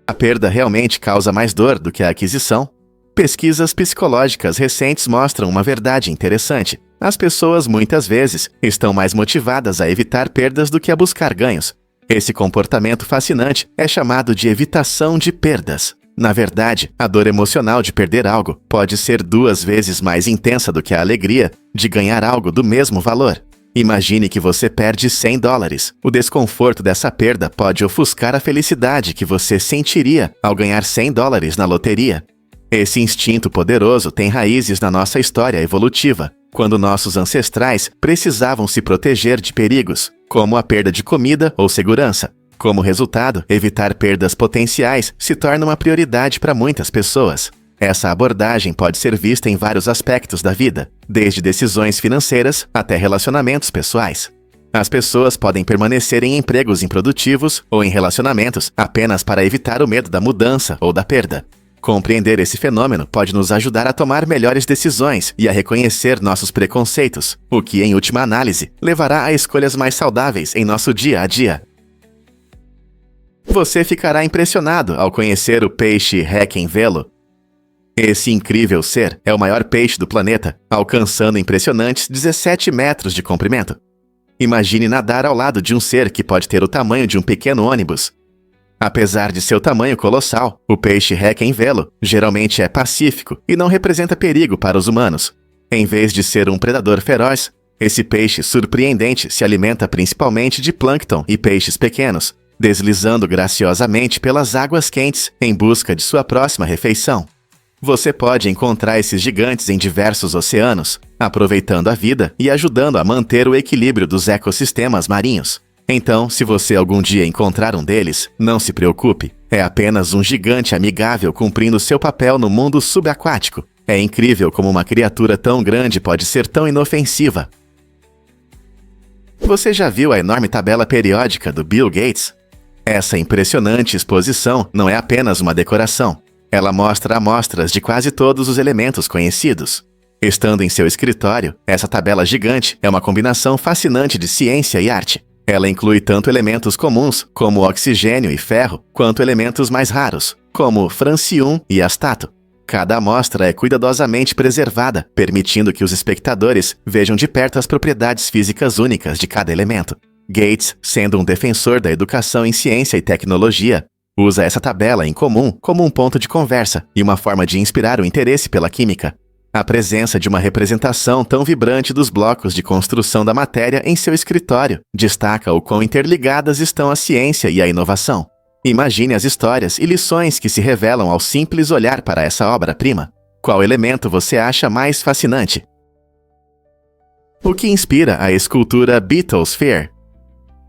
A perda realmente causa mais dor do que a aquisição? Pesquisas psicológicas recentes mostram uma verdade interessante. As pessoas, muitas vezes, estão mais motivadas a evitar perdas do que a buscar ganhos. Esse comportamento fascinante é chamado de evitação de perdas. Na verdade, a dor emocional de perder algo pode ser 2 vezes mais intensa do que a alegria de ganhar algo do mesmo valor. Imagine que você perde $100. O desconforto dessa perda pode ofuscar a felicidade que você sentiria ao ganhar $100 na loteria. Esse instinto poderoso tem raízes na nossa história evolutiva, quando nossos ancestrais precisavam se proteger de perigos, como a perda de comida ou segurança. Como resultado, evitar perdas potenciais se torna uma prioridade para muitas pessoas. Essa abordagem pode ser vista em vários aspectos da vida, desde decisões financeiras até relacionamentos pessoais. As pessoas podem permanecer em empregos improdutivos ou em relacionamentos apenas para evitar o medo da mudança ou da perda. Compreender esse fenômeno pode nos ajudar a tomar melhores decisões e a reconhecer nossos preconceitos, o que, em última análise, levará a escolhas mais saudáveis em nosso dia a dia. Você ficará impressionado ao conhecer o peixe Requiem Velo. Esse incrível ser é o maior peixe do planeta, alcançando impressionantes 17 metros de comprimento. Imagine nadar ao lado de um ser que pode ter o tamanho de um pequeno ônibus. Apesar de seu tamanho colossal, o peixe Requiem Velo geralmente é pacífico e não representa perigo para os humanos. Em vez de ser um predador feroz, esse peixe surpreendente se alimenta principalmente de plâncton e peixes pequenos, deslizando graciosamente pelas águas quentes em busca de sua próxima refeição. Você pode encontrar esses gigantes em diversos oceanos, aproveitando a vida e ajudando a manter o equilíbrio dos ecossistemas marinhos. Então, se você algum dia encontrar um deles, não se preocupe. É apenas um gigante amigável cumprindo seu papel no mundo subaquático. É incrível como uma criatura tão grande pode ser tão inofensiva. Você já viu a enorme tabela periódica do Bill Gates? Essa impressionante exposição não é apenas uma decoração. Ela mostra amostras de quase todos os elementos conhecidos. Estando em seu escritório, essa tabela gigante é uma combinação fascinante de ciência e arte. Ela inclui tanto elementos comuns, como oxigênio e ferro, quanto elementos mais raros, como francium e astato. Cada amostra é cuidadosamente preservada, permitindo que os espectadores vejam de perto as propriedades físicas únicas de cada elemento. Gates, sendo um defensor da educação em ciência e tecnologia, usa essa tabela em comum como um ponto de conversa e uma forma de inspirar o interesse pela química. A presença de uma representação tão vibrante dos blocos de construção da matéria em seu escritório destaca o quão interligadas estão a ciência e a inovação. Imagine as histórias e lições que se revelam ao simples olhar para essa obra-prima. Qual elemento você acha mais fascinante? O que inspira a escultura Beetlesphere?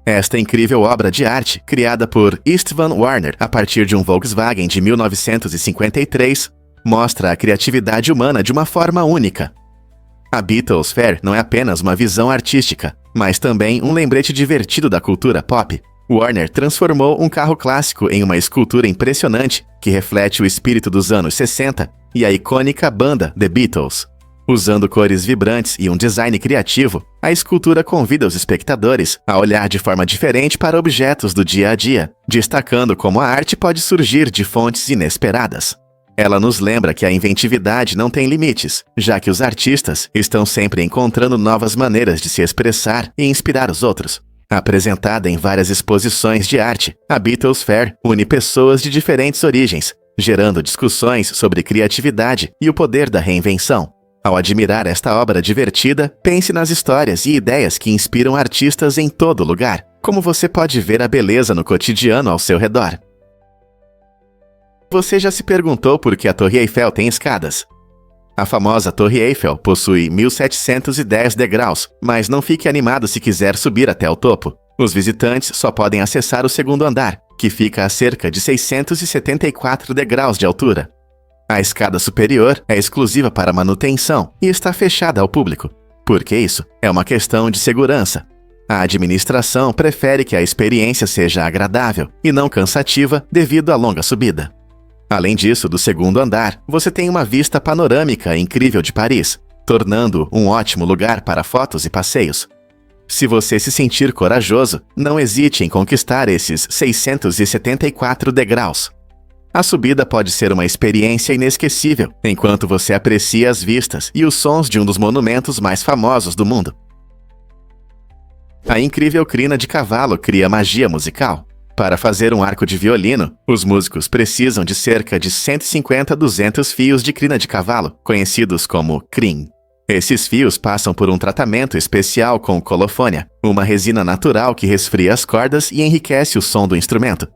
Esta incrível obra de arte, criada por Istvan Warner a partir de um Volkswagen de 1953, mostra a criatividade humana de uma forma única. A Beetlesphere não é apenas uma visão artística, mas também um lembrete divertido da cultura pop. Warner transformou um carro clássico em uma escultura impressionante que reflete o espírito dos anos 60 e a icônica banda The Beatles. Usando cores vibrantes e um design criativo, a escultura convida os espectadores a olhar de forma diferente para objetos do dia a dia, destacando como a arte pode surgir de fontes inesperadas. Ela nos lembra que a inventividade não tem limites, já que os artistas estão sempre encontrando novas maneiras de se expressar e inspirar os outros. Apresentada em várias exposições de arte, a Beatles Fair une pessoas de diferentes origens, gerando discussões sobre criatividade e o poder da reinvenção. Ao admirar esta obra divertida, pense nas histórias e ideias que inspiram artistas em todo lugar, como você pode ver a beleza no cotidiano ao seu redor. Você já se perguntou por que a Torre Eiffel tem escadas? A famosa Torre Eiffel possui 1.710 degraus, mas não fique animado se quiser subir até o topo. Os visitantes só podem acessar o segundo andar, que fica a cerca de 674 degraus de altura. A escada superior é exclusiva para manutenção e está fechada ao público. Por que isso? É uma questão de segurança. A administração prefere que a experiência seja agradável e não cansativa devido à longa subida. Além disso, do segundo andar, você tem uma vista panorâmica incrível de Paris, tornando um ótimo lugar para fotos e passeios. Se você se sentir corajoso, não hesite em conquistar esses 674 degraus. A subida pode ser uma experiência inesquecível, enquanto você aprecia as vistas e os sons de um dos monumentos mais famosos do mundo. A incrível crina de cavalo cria magia musical. Para fazer um arco de violino, os músicos precisam de cerca de 150 a 200 fios de crina de cavalo, conhecidos como crin. Esses fios passam por um tratamento especial com colofônia, uma resina natural que resfria as cordas e enriquece o som do instrumento.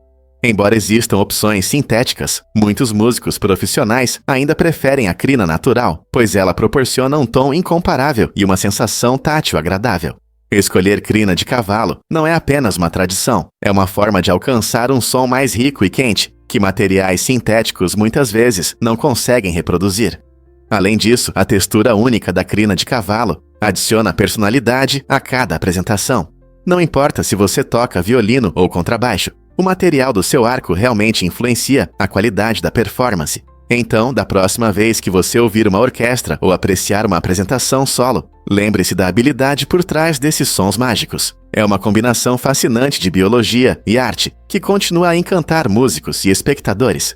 Embora existam opções sintéticas, muitos músicos profissionais ainda preferem a crina natural, pois ela proporciona um tom incomparável e uma sensação tátil agradável. Escolher crina de cavalo não é apenas uma tradição, é uma forma de alcançar um som mais rico e quente, que materiais sintéticos muitas vezes não conseguem reproduzir. Além disso, a textura única da crina de cavalo adiciona personalidade a cada apresentação. Não importa se você toca violino ou contrabaixo, o material do seu arco realmente influencia a qualidade da performance. Então, da próxima vez que você ouvir uma orquestra ou apreciar uma apresentação solo, lembre-se da habilidade por trás desses sons mágicos. É uma combinação fascinante de biologia e arte que continua a encantar músicos e espectadores.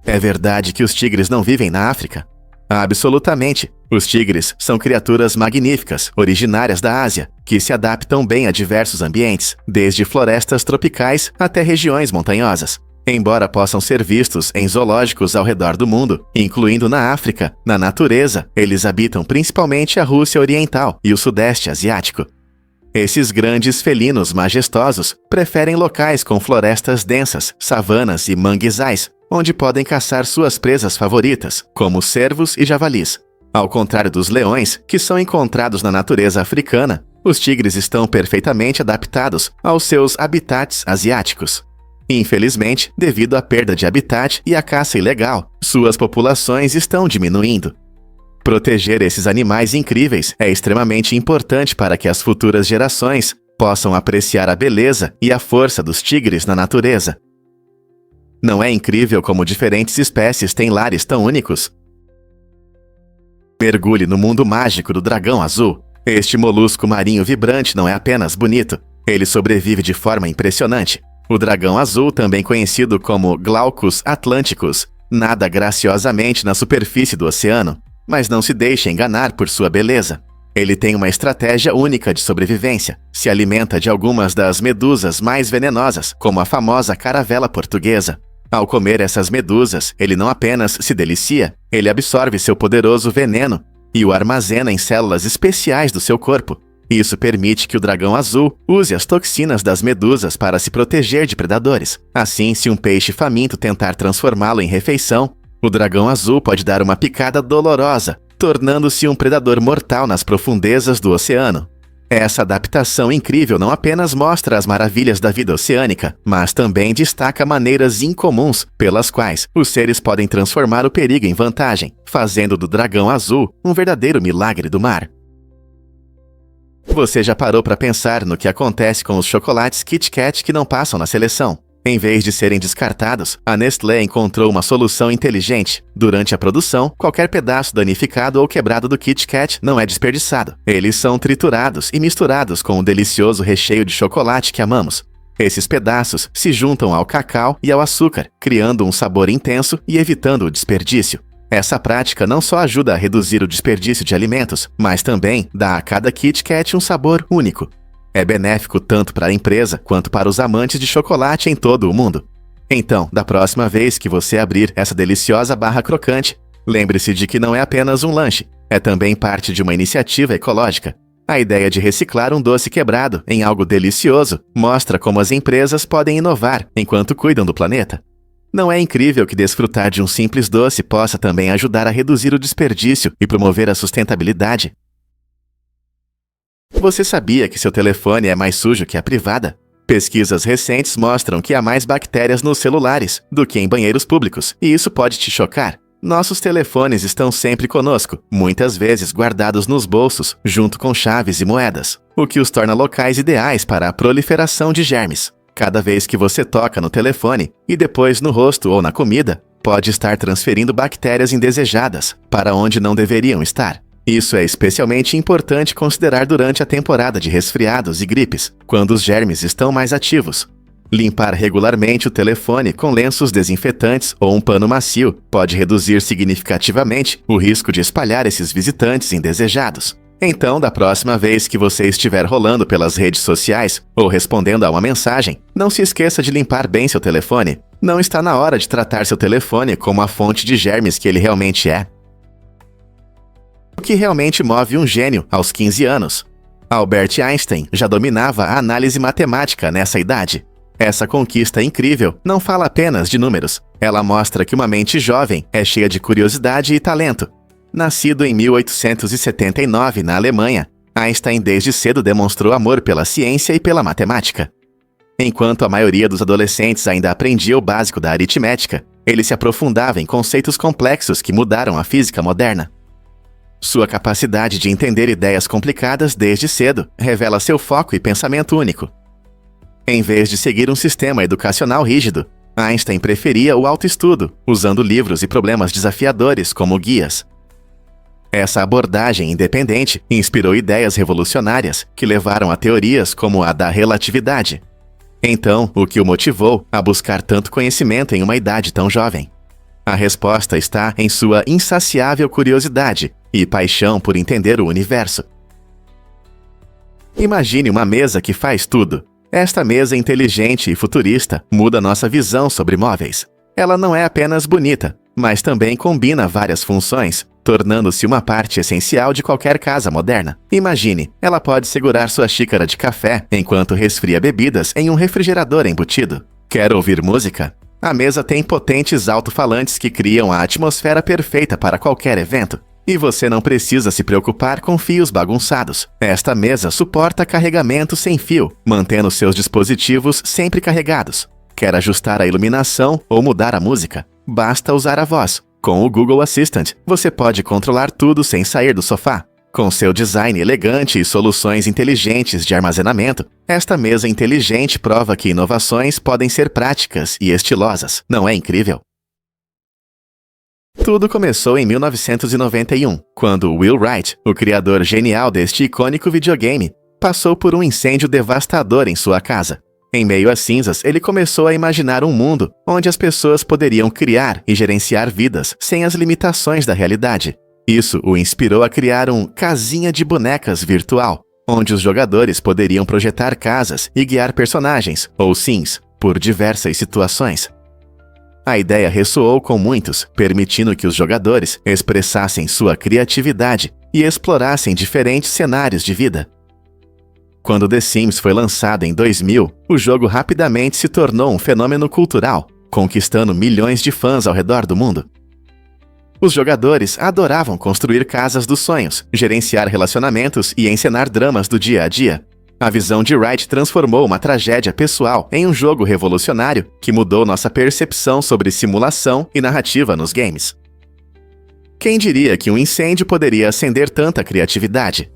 É verdade que os tigres não vivem na África? Absolutamente! Os tigres são criaturas magníficas, originárias da Ásia, que se adaptam bem a diversos ambientes, desde florestas tropicais até regiões montanhosas. Embora possam ser vistos em zoológicos ao redor do mundo, incluindo na África, na natureza, eles habitam principalmente a Rússia Oriental e o Sudeste Asiático. Esses grandes felinos majestosos preferem locais com florestas densas, savanas e manguezais, onde podem caçar suas presas favoritas, como cervos e javalis. Ao contrário dos leões, que são encontrados na natureza africana, os tigres estão perfeitamente adaptados aos seus habitats asiáticos. Infelizmente, devido à perda de habitat e à caça ilegal, suas populações estão diminuindo. Proteger esses animais incríveis é extremamente importante para que as futuras gerações possam apreciar a beleza e a força dos tigres na natureza. Não é incrível como diferentes espécies têm lares tão únicos? Mergulhe no mundo mágico do dragão azul. Este molusco marinho vibrante não é apenas bonito, ele sobrevive de forma impressionante. O dragão azul, também conhecido como Glaucus atlanticus, nada graciosamente na superfície do oceano, mas não se deixe enganar por sua beleza. Ele tem uma estratégia única de sobrevivência, se alimenta de algumas das medusas mais venenosas, como a famosa caravela portuguesa. Ao comer essas medusas, ele não apenas se delicia, ele absorve seu poderoso veneno e o armazena em células especiais do seu corpo. Isso permite que o dragão azul use as toxinas das medusas para se proteger de predadores. Assim, se um peixe faminto tentar transformá-lo em refeição, o dragão azul pode dar uma picada dolorosa, tornando-se um predador mortal nas profundezas do oceano. Essa adaptação incrível não apenas mostra as maravilhas da vida oceânica, mas também destaca maneiras incomuns pelas quais os seres podem transformar o perigo em vantagem, fazendo do dragão azul um verdadeiro milagre do mar. Você já parou para pensar no que acontece com os chocolates Kit Kat que não passam na seleção? Em vez de serem descartados, a Nestlé encontrou uma solução inteligente. Durante a produção, qualquer pedaço danificado ou quebrado do Kit Kat não é desperdiçado. Eles são triturados e misturados com o delicioso recheio de chocolate que amamos. Esses pedaços se juntam ao cacau e ao açúcar, criando um sabor intenso e evitando o desperdício. Essa prática não só ajuda a reduzir o desperdício de alimentos, mas também dá a cada Kit Kat um sabor único. É benéfico tanto para a empresa quanto para os amantes de chocolate em todo o mundo. Então, da próxima vez que você abrir essa deliciosa barra crocante, lembre-se de que não é apenas um lanche, é também parte de uma iniciativa ecológica. A ideia de reciclar um doce quebrado em algo delicioso mostra como as empresas podem inovar enquanto cuidam do planeta. Não é incrível que desfrutar de um simples doce possa também ajudar a reduzir o desperdício e promover a sustentabilidade? Você sabia que seu telefone é mais sujo que a privada? Pesquisas recentes mostram que há mais bactérias nos celulares do que em banheiros públicos, e isso pode te chocar. Nossos telefones estão sempre conosco, muitas vezes guardados nos bolsos, junto com chaves e moedas, o que os torna locais ideais para a proliferação de germes. Cada vez que você toca no telefone, e depois no rosto ou na comida, pode estar transferindo bactérias indesejadas para onde não deveriam estar. Isso é especialmente importante considerar durante a temporada de resfriados e gripes, quando os germes estão mais ativos. Limpar regularmente o telefone com lenços desinfetantes ou um pano macio pode reduzir significativamente o risco de espalhar esses visitantes indesejados. Então, da próxima vez que você estiver rolando pelas redes sociais ou respondendo a uma mensagem, não se esqueça de limpar bem seu telefone. Não está na hora de tratar seu telefone como a fonte de germes que ele realmente é. O que realmente move um gênio aos 15 anos? Albert Einstein já dominava a análise matemática nessa idade. Essa conquista incrível não fala apenas de números. Ela mostra que uma mente jovem é cheia de curiosidade e talento. Nascido em 1879 na Alemanha, Einstein desde cedo demonstrou amor pela ciência e pela matemática. Enquanto a maioria dos adolescentes ainda aprendia o básico da aritmética, ele se aprofundava em conceitos complexos que mudaram a física moderna. Sua capacidade de entender ideias complicadas desde cedo revela seu foco e pensamento único. Em vez de seguir um sistema educacional rígido, Einstein preferia o autoestudo, usando livros e problemas desafiadores como guias. Essa abordagem independente inspirou ideias revolucionárias que levaram a teorias como a da relatividade. Então, o que o motivou a buscar tanto conhecimento em uma idade tão jovem? A resposta está em sua insaciável curiosidade e paixão por entender o universo. Imagine uma mesa que faz tudo. Esta mesa inteligente e futurista muda nossa visão sobre móveis. Ela não é apenas bonita, mas também combina várias funções, tornando-se uma parte essencial de qualquer casa moderna. Imagine, ela pode segurar sua xícara de café enquanto resfria bebidas em um refrigerador embutido. Quer ouvir música? A mesa tem potentes alto-falantes que criam a atmosfera perfeita para qualquer evento. E você não precisa se preocupar com fios bagunçados. Esta mesa suporta carregamento sem fio, mantendo seus dispositivos sempre carregados. Quer ajustar a iluminação ou mudar a música? Basta usar a voz. Com o Google Assistant, você pode controlar tudo sem sair do sofá. Com seu design elegante e soluções inteligentes de armazenamento, esta mesa inteligente prova que inovações podem ser práticas e estilosas. Não é incrível? Tudo começou em 1991, quando Will Wright, o criador genial deste icônico videogame, passou por um incêndio devastador em sua casa. Em meio às cinzas, ele começou a imaginar um mundo onde as pessoas poderiam criar e gerenciar vidas sem as limitações da realidade. Isso o inspirou a criar um casinha de bonecas virtual, onde os jogadores poderiam projetar casas e guiar personagens, ou sims, por diversas situações. A ideia ressoou com muitos, permitindo que os jogadores expressassem sua criatividade e explorassem diferentes cenários de vida. Quando The Sims foi lançado em 2000, o jogo rapidamente se tornou um fenômeno cultural, conquistando milhões de fãs ao redor do mundo. Os jogadores adoravam construir casas dos sonhos, gerenciar relacionamentos e encenar dramas do dia a dia. A visão de Wright transformou uma tragédia pessoal em um jogo revolucionário que mudou nossa percepção sobre simulação e narrativa nos games. Quem diria que um incêndio poderia acender tanta criatividade?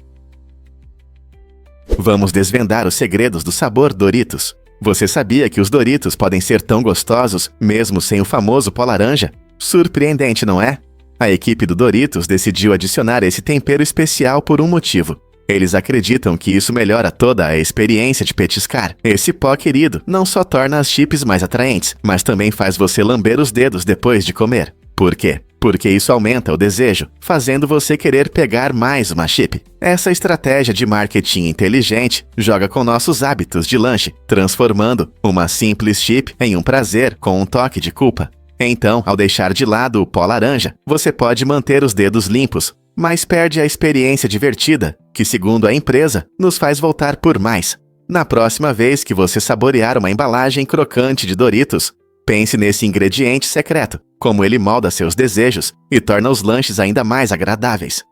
Vamos desvendar os segredos do sabor Doritos. Você sabia que os Doritos podem ser tão gostosos mesmo sem o famoso pó laranja? Surpreendente, não é? A equipe do Doritos decidiu adicionar esse tempero especial por um motivo. Eles acreditam que isso melhora toda a experiência de petiscar. Esse pó querido não só torna as chips mais atraentes, mas também faz você lamber os dedos depois de comer. Por quê? porque isso aumenta o desejo, fazendo você querer pegar mais uma chip. Essa estratégia de marketing inteligente joga com nossos hábitos de lanche, transformando uma simples chip em um prazer com um toque de culpa. Então, ao deixar de lado o pó laranja, você pode manter os dedos limpos, mas perde a experiência divertida, que, segundo a empresa, nos faz voltar por mais. Na próxima vez que você saborear uma embalagem crocante de Doritos, pense nesse ingrediente secreto, como ele molda seus desejos e torna os lanches ainda mais agradáveis.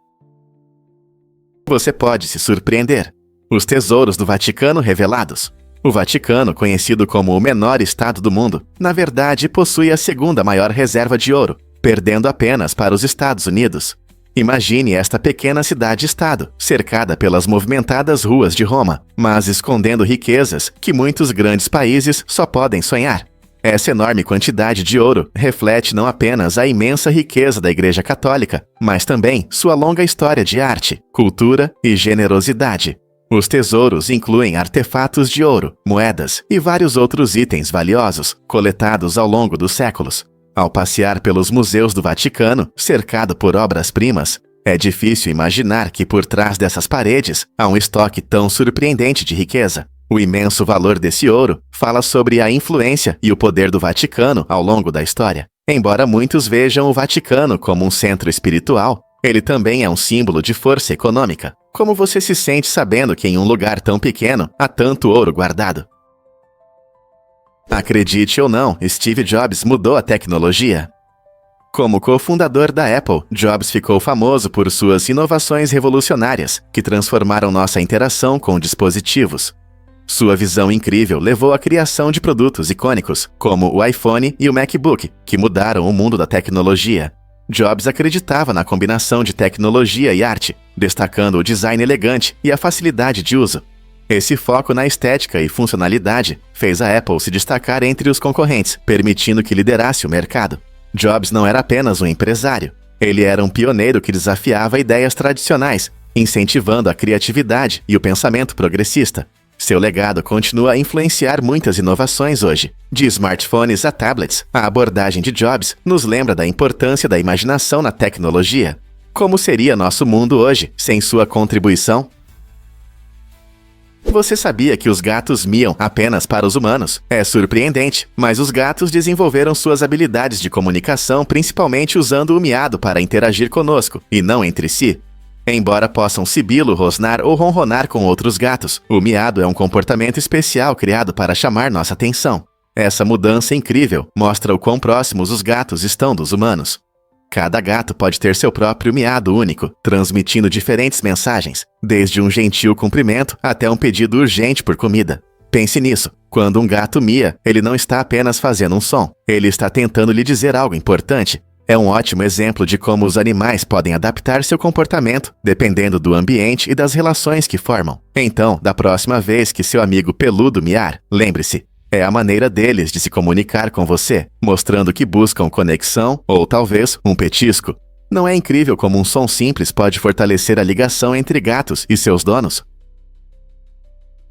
Você pode se surpreender. Os tesouros do Vaticano revelados. O Vaticano, conhecido como o menor estado do mundo, na verdade possui a segunda maior reserva de ouro, perdendo apenas para os Estados Unidos. Imagine esta pequena cidade-estado, cercada pelas movimentadas ruas de Roma, mas escondendo riquezas que muitos grandes países só podem sonhar. Essa enorme quantidade de ouro reflete não apenas a imensa riqueza da Igreja Católica, mas também sua longa história de arte, cultura e generosidade. Os tesouros incluem artefatos de ouro, moedas e vários outros itens valiosos, coletados ao longo dos séculos. Ao passear pelos museus do Vaticano, cercado por obras-primas, é difícil imaginar que por trás dessas paredes há um estoque tão surpreendente de riqueza. O imenso valor desse ouro fala sobre a influência e o poder do Vaticano ao longo da história. Embora muitos vejam o Vaticano como um centro espiritual, ele também é um símbolo de força econômica. Como você se sente sabendo que em um lugar tão pequeno há tanto ouro guardado? Acredite ou não, Steve Jobs mudou a tecnologia. Como cofundador da Apple, Jobs ficou famoso por suas inovações revolucionárias, que transformaram nossa interação com dispositivos. Sua visão incrível levou à criação de produtos icônicos, como o iPhone e o MacBook, que mudaram o mundo da tecnologia. Jobs acreditava na combinação de tecnologia e arte, destacando o design elegante e a facilidade de uso. Esse foco na estética e funcionalidade fez a Apple se destacar entre os concorrentes, permitindo que liderasse o mercado. Jobs não era apenas um empresário. Ele era um pioneiro que desafiava ideias tradicionais, incentivando a criatividade e o pensamento progressista. Seu legado continua a influenciar muitas inovações hoje. De smartphones a tablets, a abordagem de Jobs nos lembra da importância da imaginação na tecnologia. Como seria nosso mundo hoje sem sua contribuição? Você sabia que os gatos miam apenas para os humanos? É surpreendente, mas os gatos desenvolveram suas habilidades de comunicação principalmente usando o miado para interagir conosco, e não entre si. Embora possam sibilo, rosnar ou ronronar com outros gatos, o miado é um comportamento especial criado para chamar nossa atenção. Essa mudança incrível mostra o quão próximos os gatos estão dos humanos. Cada gato pode ter seu próprio miado único, transmitindo diferentes mensagens, desde um gentil cumprimento até um pedido urgente por comida. Pense nisso. Quando um gato mia, ele não está apenas fazendo um som, ele está tentando lhe dizer algo importante. É um ótimo exemplo de como os animais podem adaptar seu comportamento dependendo do ambiente e das relações que formam. Então, da próxima vez que seu amigo peludo miar, lembre-se, é a maneira deles de se comunicar com você, mostrando que buscam conexão ou talvez um petisco. Não é incrível como um som simples pode fortalecer a ligação entre gatos e seus donos?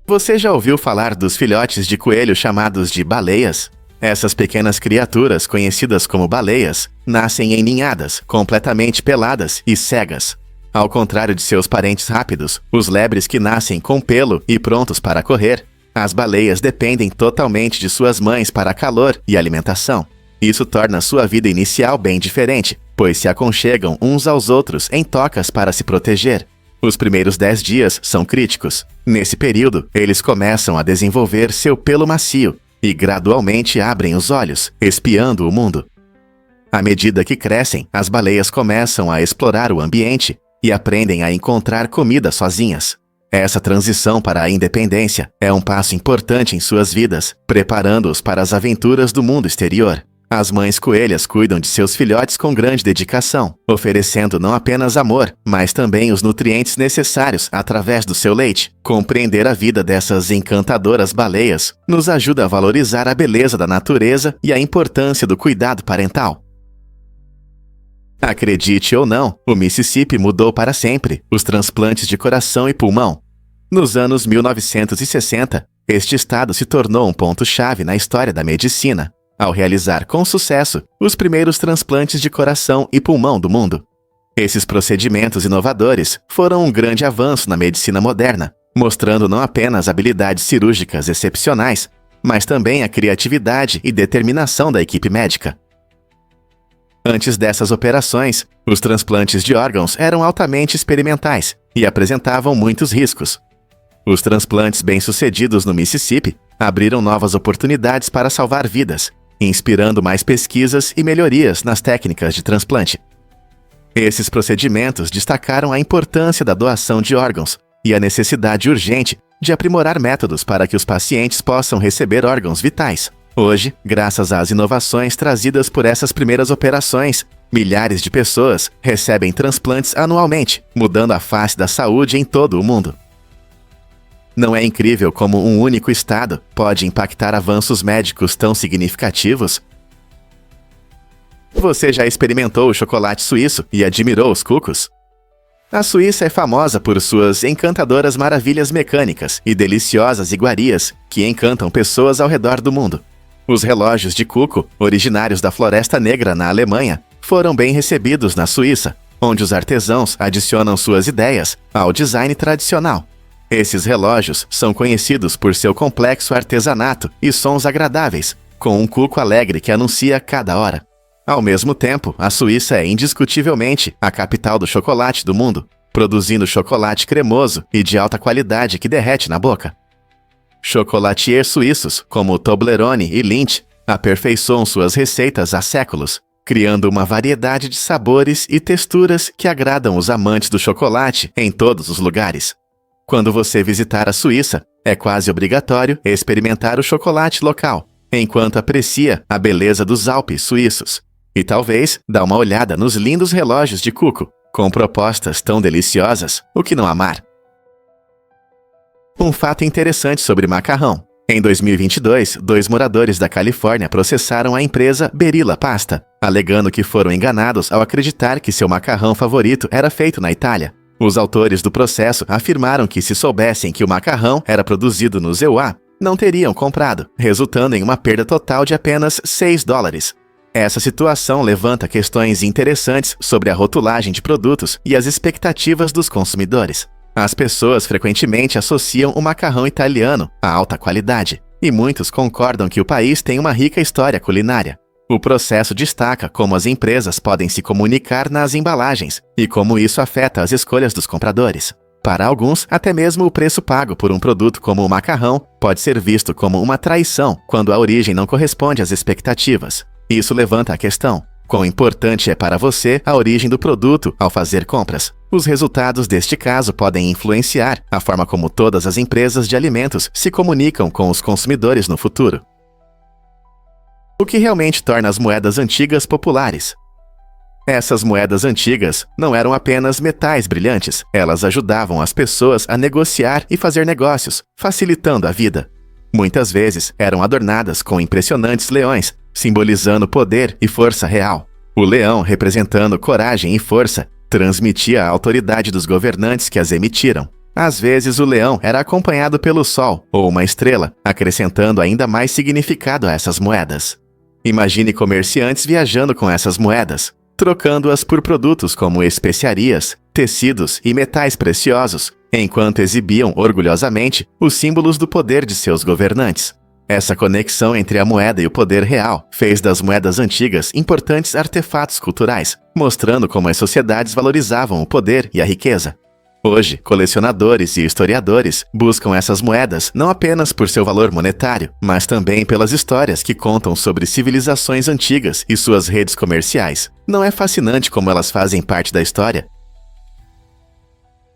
Você já ouviu falar dos filhotes de coelho chamados de baleias? Essas pequenas criaturas, conhecidas como baleias, nascem em ninhadas, completamente peladas e cegas. Ao contrário de seus parentes rápidos, os lebres que nascem com pelo e prontos para correr, as baleias dependem totalmente de suas mães para calor e alimentação. Isso torna sua vida inicial bem diferente, pois se aconchegam uns aos outros em tocas para se proteger. Os primeiros 10 dias são críticos. Nesse período, eles começam a desenvolver seu pelo macio, e gradualmente abrem os olhos, espiando o mundo. À medida que crescem, as baleias começam a explorar o ambiente e aprendem a encontrar comida sozinhas. Essa transição para a independência é um passo importante em suas vidas, preparando-os para as aventuras do mundo exterior. As mães coelhas cuidam de seus filhotes com grande dedicação, oferecendo não apenas amor, mas também os nutrientes necessários através do seu leite. Compreender a vida dessas encantadoras baleias nos ajuda a valorizar a beleza da natureza e a importância do cuidado parental. Acredite ou não, o Mississippi mudou para sempre os transplantes de coração e pulmão. Nos anos 1960, este estado se tornou um ponto-chave na história da medicina. ao realizar com sucesso os primeiros transplantes de coração e pulmão do mundo. Esses procedimentos inovadores foram um grande avanço na medicina moderna, mostrando não apenas habilidades cirúrgicas excepcionais, mas também a criatividade e determinação da equipe médica. Antes dessas operações, os transplantes de órgãos eram altamente experimentais e apresentavam muitos riscos. Os transplantes bem-sucedidos no Mississippi abriram novas oportunidades para salvar vidas, inspirando mais pesquisas e melhorias nas técnicas de transplante. Esses procedimentos destacaram a importância da doação de órgãos e a necessidade urgente de aprimorar métodos para que os pacientes possam receber órgãos vitais. Hoje, graças às inovações trazidas por essas primeiras operações, milhares de pessoas recebem transplantes anualmente, mudando a face da saúde em todo o mundo. Não é incrível como um único estado pode impactar avanços médicos tão significativos? Você já experimentou o chocolate suíço e admirou os cucos? A Suíça é famosa por suas encantadoras maravilhas mecânicas e deliciosas iguarias que encantam pessoas ao redor do mundo. Os relógios de cuco, originários da Floresta Negra na Alemanha, foram bem recebidos na Suíça, onde os artesãos adicionam suas ideias ao design tradicional. Esses relógios são conhecidos por seu complexo artesanato e sons agradáveis, com um cuco alegre que anuncia cada hora. Ao mesmo tempo, a Suíça é indiscutivelmente a capital do chocolate do mundo, produzindo chocolate cremoso e de alta qualidade que derrete na boca. Chocolatiers suíços, como Toblerone e Lindt, aperfeiçoam suas receitas há séculos, criando uma variedade de sabores e texturas que agradam os amantes do chocolate em todos os lugares. Quando você visitar a Suíça, é quase obrigatório experimentar o chocolate local, enquanto aprecia a beleza dos Alpes suíços. E talvez dá uma olhada nos lindos relógios de cuco, com propostas tão deliciosas, o que não amar? Um fato interessante sobre macarrão. Em 2022, 2 moradores da Califórnia processaram a empresa Berilla Pasta, alegando que foram enganados ao acreditar que seu macarrão favorito era feito na Itália. Os autores do processo afirmaram que se soubessem que o macarrão era produzido no EUA, não teriam comprado, resultando em uma perda total de apenas $6. Essa situação levanta questões interessantes sobre a rotulagem de produtos e as expectativas dos consumidores. As pessoas frequentemente associam o macarrão italiano à alta qualidade, e muitos concordam que o país tem uma rica história culinária. O processo destaca como as empresas podem se comunicar nas embalagens e como isso afeta as escolhas dos compradores. Para alguns, até mesmo o preço pago por um produto como o macarrão pode ser visto como uma traição quando a origem não corresponde às expectativas. Isso levanta a questão: quão importante é para você a origem do produto ao fazer compras? Os resultados deste caso podem influenciar a forma como todas as empresas de alimentos se comunicam com os consumidores no futuro. O que realmente torna as moedas antigas populares? Essas moedas antigas não eram apenas metais brilhantes, elas ajudavam as pessoas a negociar e fazer negócios, facilitando a vida. Muitas vezes eram adornadas com impressionantes leões, simbolizando poder e força real. O leão, representando coragem e força, transmitia a autoridade dos governantes que as emitiram. Às vezes o leão era acompanhado pelo sol ou uma estrela, acrescentando ainda mais significado a essas moedas. Imagine comerciantes viajando com essas moedas, trocando-as por produtos como especiarias, tecidos e metais preciosos, enquanto exibiam orgulhosamente os símbolos do poder de seus governantes. Essa conexão entre a moeda e o poder real fez das moedas antigas importantes artefatos culturais, mostrando como as sociedades valorizavam o poder e a riqueza. Hoje, colecionadores e historiadores buscam essas moedas não apenas por seu valor monetário, mas também pelas histórias que contam sobre civilizações antigas e suas redes comerciais. Não é fascinante como elas fazem parte da história?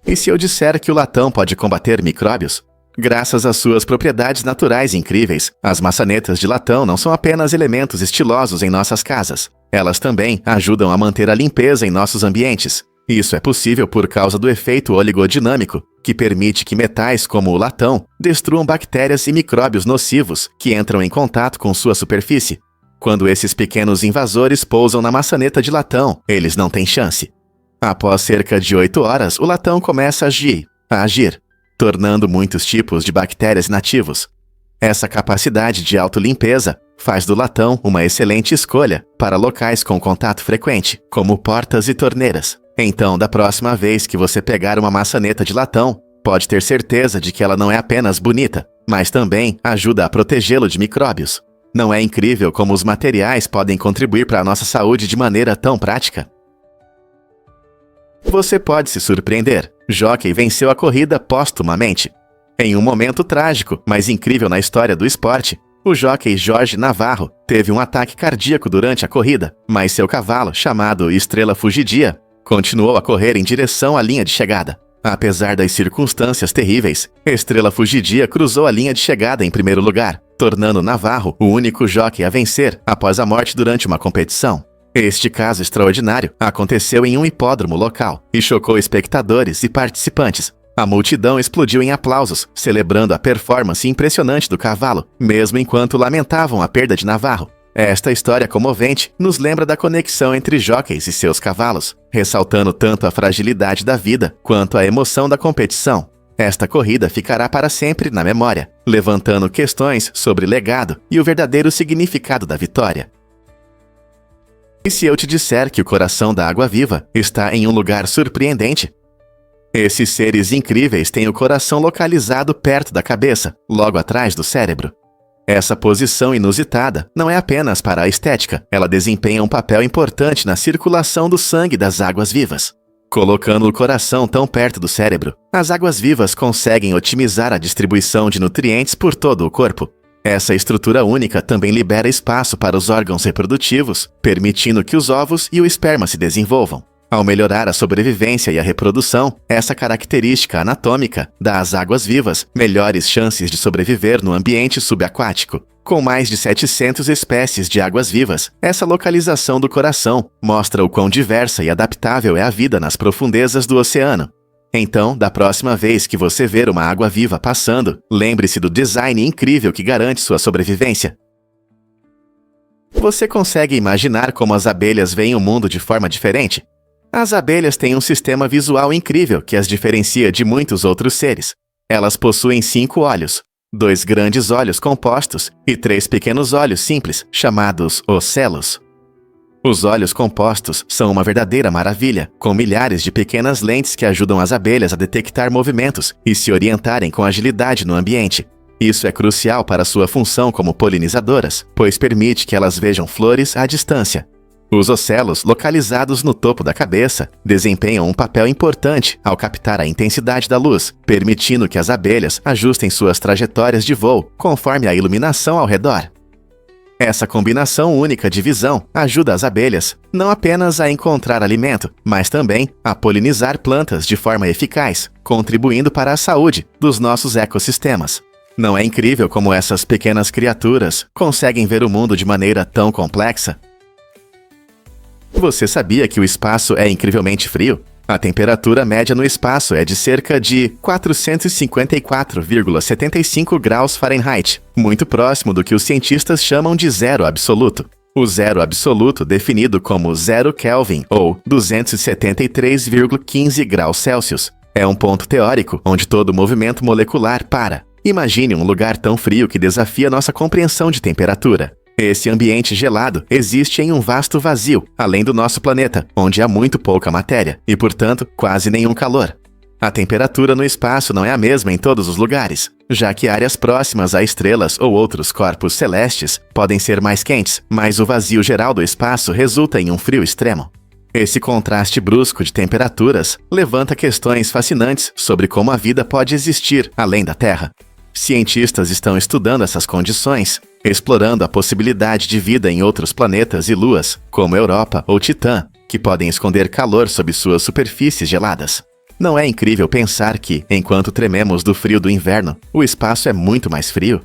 E se eu disser que o latão pode combater micróbios? Graças às suas propriedades naturais incríveis, as maçanetas de latão não são apenas elementos estilosos em nossas casas. Elas também ajudam a manter a limpeza em nossos ambientes. Isso é possível por causa do efeito oligodinâmico, que permite que metais como o latão destruam bactérias e micróbios nocivos que entram em contato com sua superfície. Quando esses pequenos invasores pousam na maçaneta de latão, eles não têm chance. Após cerca de 8 horas, o latão começa a agir, tornando muitos tipos de bactérias nativos. Essa capacidade de autolimpeza faz do latão uma excelente escolha para locais com contato frequente, como portas e torneiras. Então, da próxima vez que você pegar uma maçaneta de latão, pode ter certeza de que ela não é apenas bonita, mas também ajuda a protegê-lo de micróbios. Não é incrível como os materiais podem contribuir para a nossa saúde de maneira tão prática? Você pode se surpreender. Jockey venceu a corrida póstumamente. Em um momento trágico, mas incrível na história do esporte, o jockey Jorge Navarro teve um ataque cardíaco durante a corrida, mas seu cavalo, chamado Estrela Fugidia, continuou a correr em direção à linha de chegada. Apesar das circunstâncias terríveis, Estrela Fugidia cruzou a linha de chegada em primeiro lugar, tornando Navarro o único jockey a vencer após a morte durante uma competição. Este caso extraordinário aconteceu em um hipódromo local e chocou espectadores e participantes. A multidão explodiu em aplausos, celebrando a performance impressionante do cavalo, mesmo enquanto lamentavam a perda de Navarro. Esta história comovente nos lembra da conexão entre jockeys e seus cavalos, ressaltando tanto a fragilidade da vida quanto a emoção da competição. Esta corrida ficará para sempre na memória, levantando questões sobre legado e o verdadeiro significado da vitória. E se eu te disser que o coração da água-viva está em um lugar surpreendente? Esses seres incríveis têm o coração localizado perto da cabeça, logo atrás do cérebro. Essa posição inusitada não é apenas para a estética, ela desempenha um papel importante na circulação do sangue das águas-vivas. Colocando o coração tão perto do cérebro, as águas-vivas conseguem otimizar a distribuição de nutrientes por todo o corpo. Essa estrutura única também libera espaço para os órgãos reprodutivos, permitindo que os ovos e o esperma se desenvolvam. Ao melhorar a sobrevivência e a reprodução, essa característica anatômica dá às águas-vivas melhores chances de sobreviver no ambiente subaquático. Com mais de 700 espécies de águas-vivas, essa localização do coração mostra o quão diversa e adaptável é a vida nas profundezas do oceano. Então, da próxima vez que você ver uma água-viva passando, lembre-se do design incrível que garante sua sobrevivência. Você consegue imaginar como as abelhas veem o mundo de forma diferente? As abelhas têm um sistema visual incrível que as diferencia de muitos outros seres. Elas possuem 5 olhos, 2 grandes olhos compostos e 3 pequenos olhos simples, chamados ocelos. Os olhos compostos são uma verdadeira maravilha, com milhares de pequenas lentes que ajudam as abelhas a detectar movimentos e se orientarem com agilidade no ambiente. Isso é crucial para sua função como polinizadoras, pois permite que elas vejam flores à distância. Os ocelos, localizados no topo da cabeça, desempenham um papel importante ao captar a intensidade da luz, permitindo que as abelhas ajustem suas trajetórias de voo conforme a iluminação ao redor. Essa combinação única de visão ajuda as abelhas não apenas a encontrar alimento, mas também a polinizar plantas de forma eficaz, contribuindo para a saúde dos nossos ecossistemas. Não é incrível como essas pequenas criaturas conseguem ver o mundo de maneira tão complexa? Você sabia que o espaço é incrivelmente frio? A temperatura média no espaço é de cerca de 454,75 graus Fahrenheit, muito próximo do que os cientistas chamam de zero absoluto. O zero absoluto, definido como 0 Kelvin ou 273,15 graus Celsius, é um ponto teórico onde todo movimento molecular para. Imagine um lugar tão frio que desafia nossa compreensão de temperatura. Esse ambiente gelado existe em um vasto vazio, além do nosso planeta, onde há muito pouca matéria e, portanto, quase nenhum calor. A temperatura no espaço não é a mesma em todos os lugares, já que áreas próximas a estrelas ou outros corpos celestes podem ser mais quentes, mas o vazio geral do espaço resulta em um frio extremo. Esse contraste brusco de temperaturas levanta questões fascinantes sobre como a vida pode existir além da Terra. Cientistas estão estudando essas condições, explorando a possibilidade de vida em outros planetas e luas, como Europa ou Titã, que podem esconder calor sob suas superfícies geladas. Não é incrível pensar que, enquanto trememos do frio do inverno, o espaço é muito mais frio?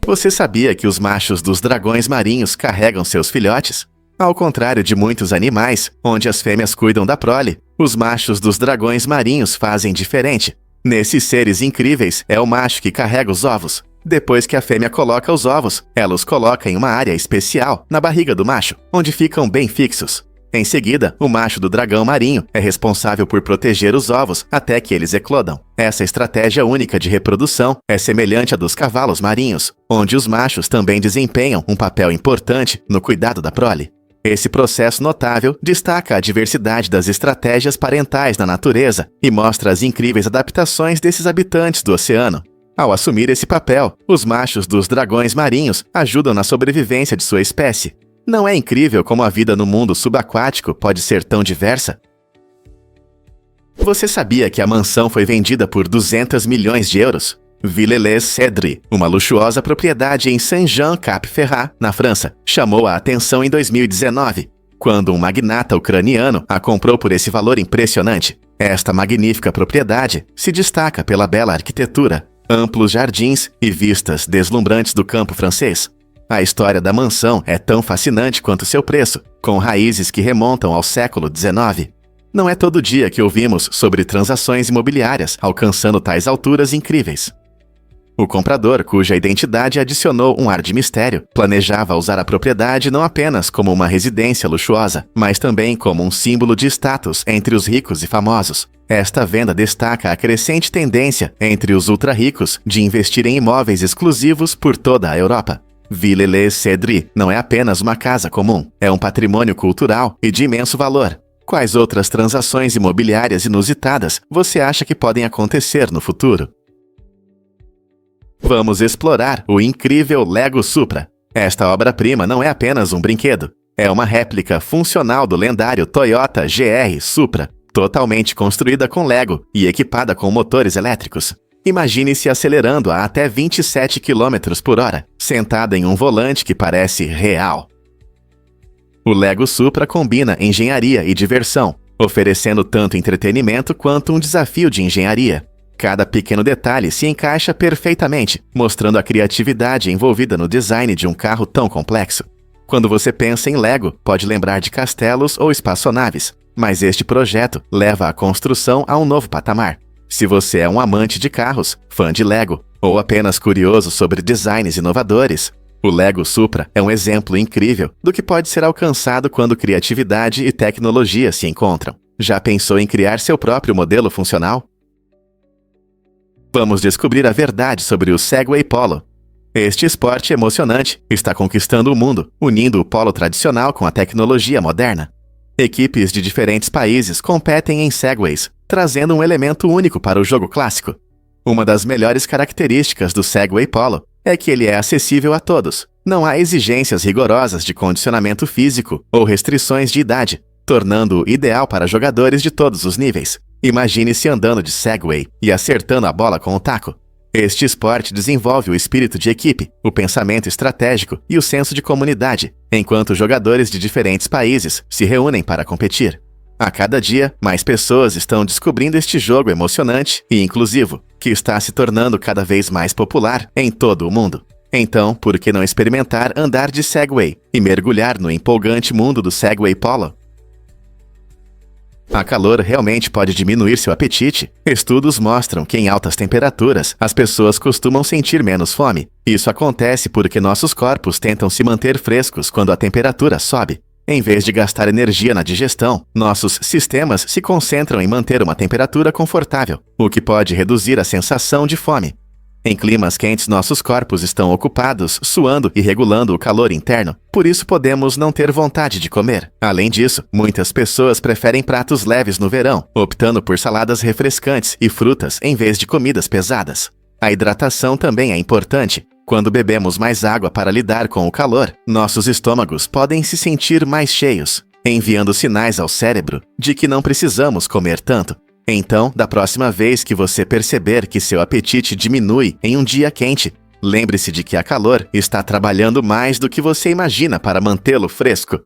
Você sabia que os machos dos dragões marinhos carregam seus filhotes? Ao contrário de muitos animais, onde as fêmeas cuidam da prole, os machos dos dragões marinhos fazem diferente. Nesses seres incríveis, é o macho que carrega os ovos. Depois que a fêmea coloca os ovos, ela os coloca em uma área especial na barriga do macho, onde ficam bem fixos. Em seguida, o macho do dragão marinho é responsável por proteger os ovos até que eles eclodam. Essa estratégia única de reprodução é semelhante à dos cavalos marinhos, onde os machos também desempenham um papel importante no cuidado da prole. Esse processo notável destaca a diversidade das estratégias parentais na natureza e mostra as incríveis adaptações desses habitantes do oceano. Ao assumir esse papel, os machos dos dragões marinhos ajudam na sobrevivência de sua espécie. Não é incrível como a vida no mundo subaquático pode ser tão diversa? Você sabia que a mansão foi vendida por 200 milhões de euros? Villers-Cédry, uma luxuosa propriedade em Saint-Jean-Cap-Ferrat, na França, chamou a atenção em 2019, quando um magnata ucraniano a comprou por esse valor impressionante. Esta magnífica propriedade se destaca pela bela arquitetura, amplos jardins e vistas deslumbrantes do campo francês. A história da mansão é tão fascinante quanto seu preço, com raízes que remontam ao século XIX. Não é todo dia que ouvimos sobre transações imobiliárias alcançando tais alturas incríveis. O comprador, cuja identidade adicionou um ar de mistério, planejava usar a propriedade não apenas como uma residência luxuosa, mas também como um símbolo de status entre os ricos e famosos. Esta venda destaca a crescente tendência entre os ultra-ricos de investir em imóveis exclusivos por toda a Europa. Villers-Cédry não é apenas uma casa comum, é um patrimônio cultural e de imenso valor. Quais outras transações imobiliárias inusitadas você acha que podem acontecer no futuro? Vamos explorar o incrível Lego Supra. Esta obra-prima não é apenas um brinquedo, é uma réplica funcional do lendário Toyota GR Supra, totalmente construída com Lego e equipada com motores elétricos. Imagine-se acelerando a até 27 km por hora, sentada em um volante que parece real. O Lego Supra combina engenharia e diversão, oferecendo tanto entretenimento quanto um desafio de engenharia. Cada pequeno detalhe se encaixa perfeitamente, mostrando a criatividade envolvida no design de um carro tão complexo. Quando você pensa em Lego, pode lembrar de castelos ou espaçonaves, mas este projeto leva a construção a um novo patamar. Se você é um amante de carros, fã de Lego, ou apenas curioso sobre designs inovadores, o Lego Supra é um exemplo incrível do que pode ser alcançado quando criatividade e tecnologia se encontram. Já pensou em criar seu próprio modelo funcional? Vamos descobrir a verdade sobre o Segway Polo. Este esporte emocionante está conquistando o mundo, unindo o polo tradicional com a tecnologia moderna. Equipes de diferentes países competem em Segways, trazendo um elemento único para o jogo clássico. Uma das melhores características do Segway Polo é que ele é acessível a todos. Não há exigências rigorosas de condicionamento físico ou restrições de idade, tornando-o ideal para jogadores de todos os níveis. Imagine-se andando de Segway e acertando a bola com o taco. Este esporte desenvolve o espírito de equipe, o pensamento estratégico e o senso de comunidade, enquanto jogadores de diferentes países se reúnem para competir. A cada dia, mais pessoas estão descobrindo este jogo emocionante e inclusivo, que está se tornando cada vez mais popular em todo o mundo. Então, por que não experimentar andar de Segway e mergulhar no empolgante mundo do Segway Polo? A calor realmente pode diminuir seu apetite? Estudos mostram que em altas temperaturas, as pessoas costumam sentir menos fome. Isso acontece porque nossos corpos tentam se manter frescos quando a temperatura sobe. Em vez de gastar energia na digestão, nossos sistemas se concentram em manter uma temperatura confortável, o que pode reduzir a sensação de fome. Em climas quentes, nossos corpos estão ocupados, suando e regulando o calor interno. Por isso podemos não ter vontade de comer. Além disso, muitas pessoas preferem pratos leves no verão, optando por saladas refrescantes e frutas em vez de comidas pesadas. A hidratação também é importante. Quando bebemos mais água para lidar com o calor, nossos estômagos podem se sentir mais cheios, enviando sinais ao cérebro de que não precisamos comer tanto. Então, da próxima vez que você perceber que seu apetite diminui em um dia quente, lembre-se de que a calor está trabalhando mais do que você imagina para mantê-lo fresco.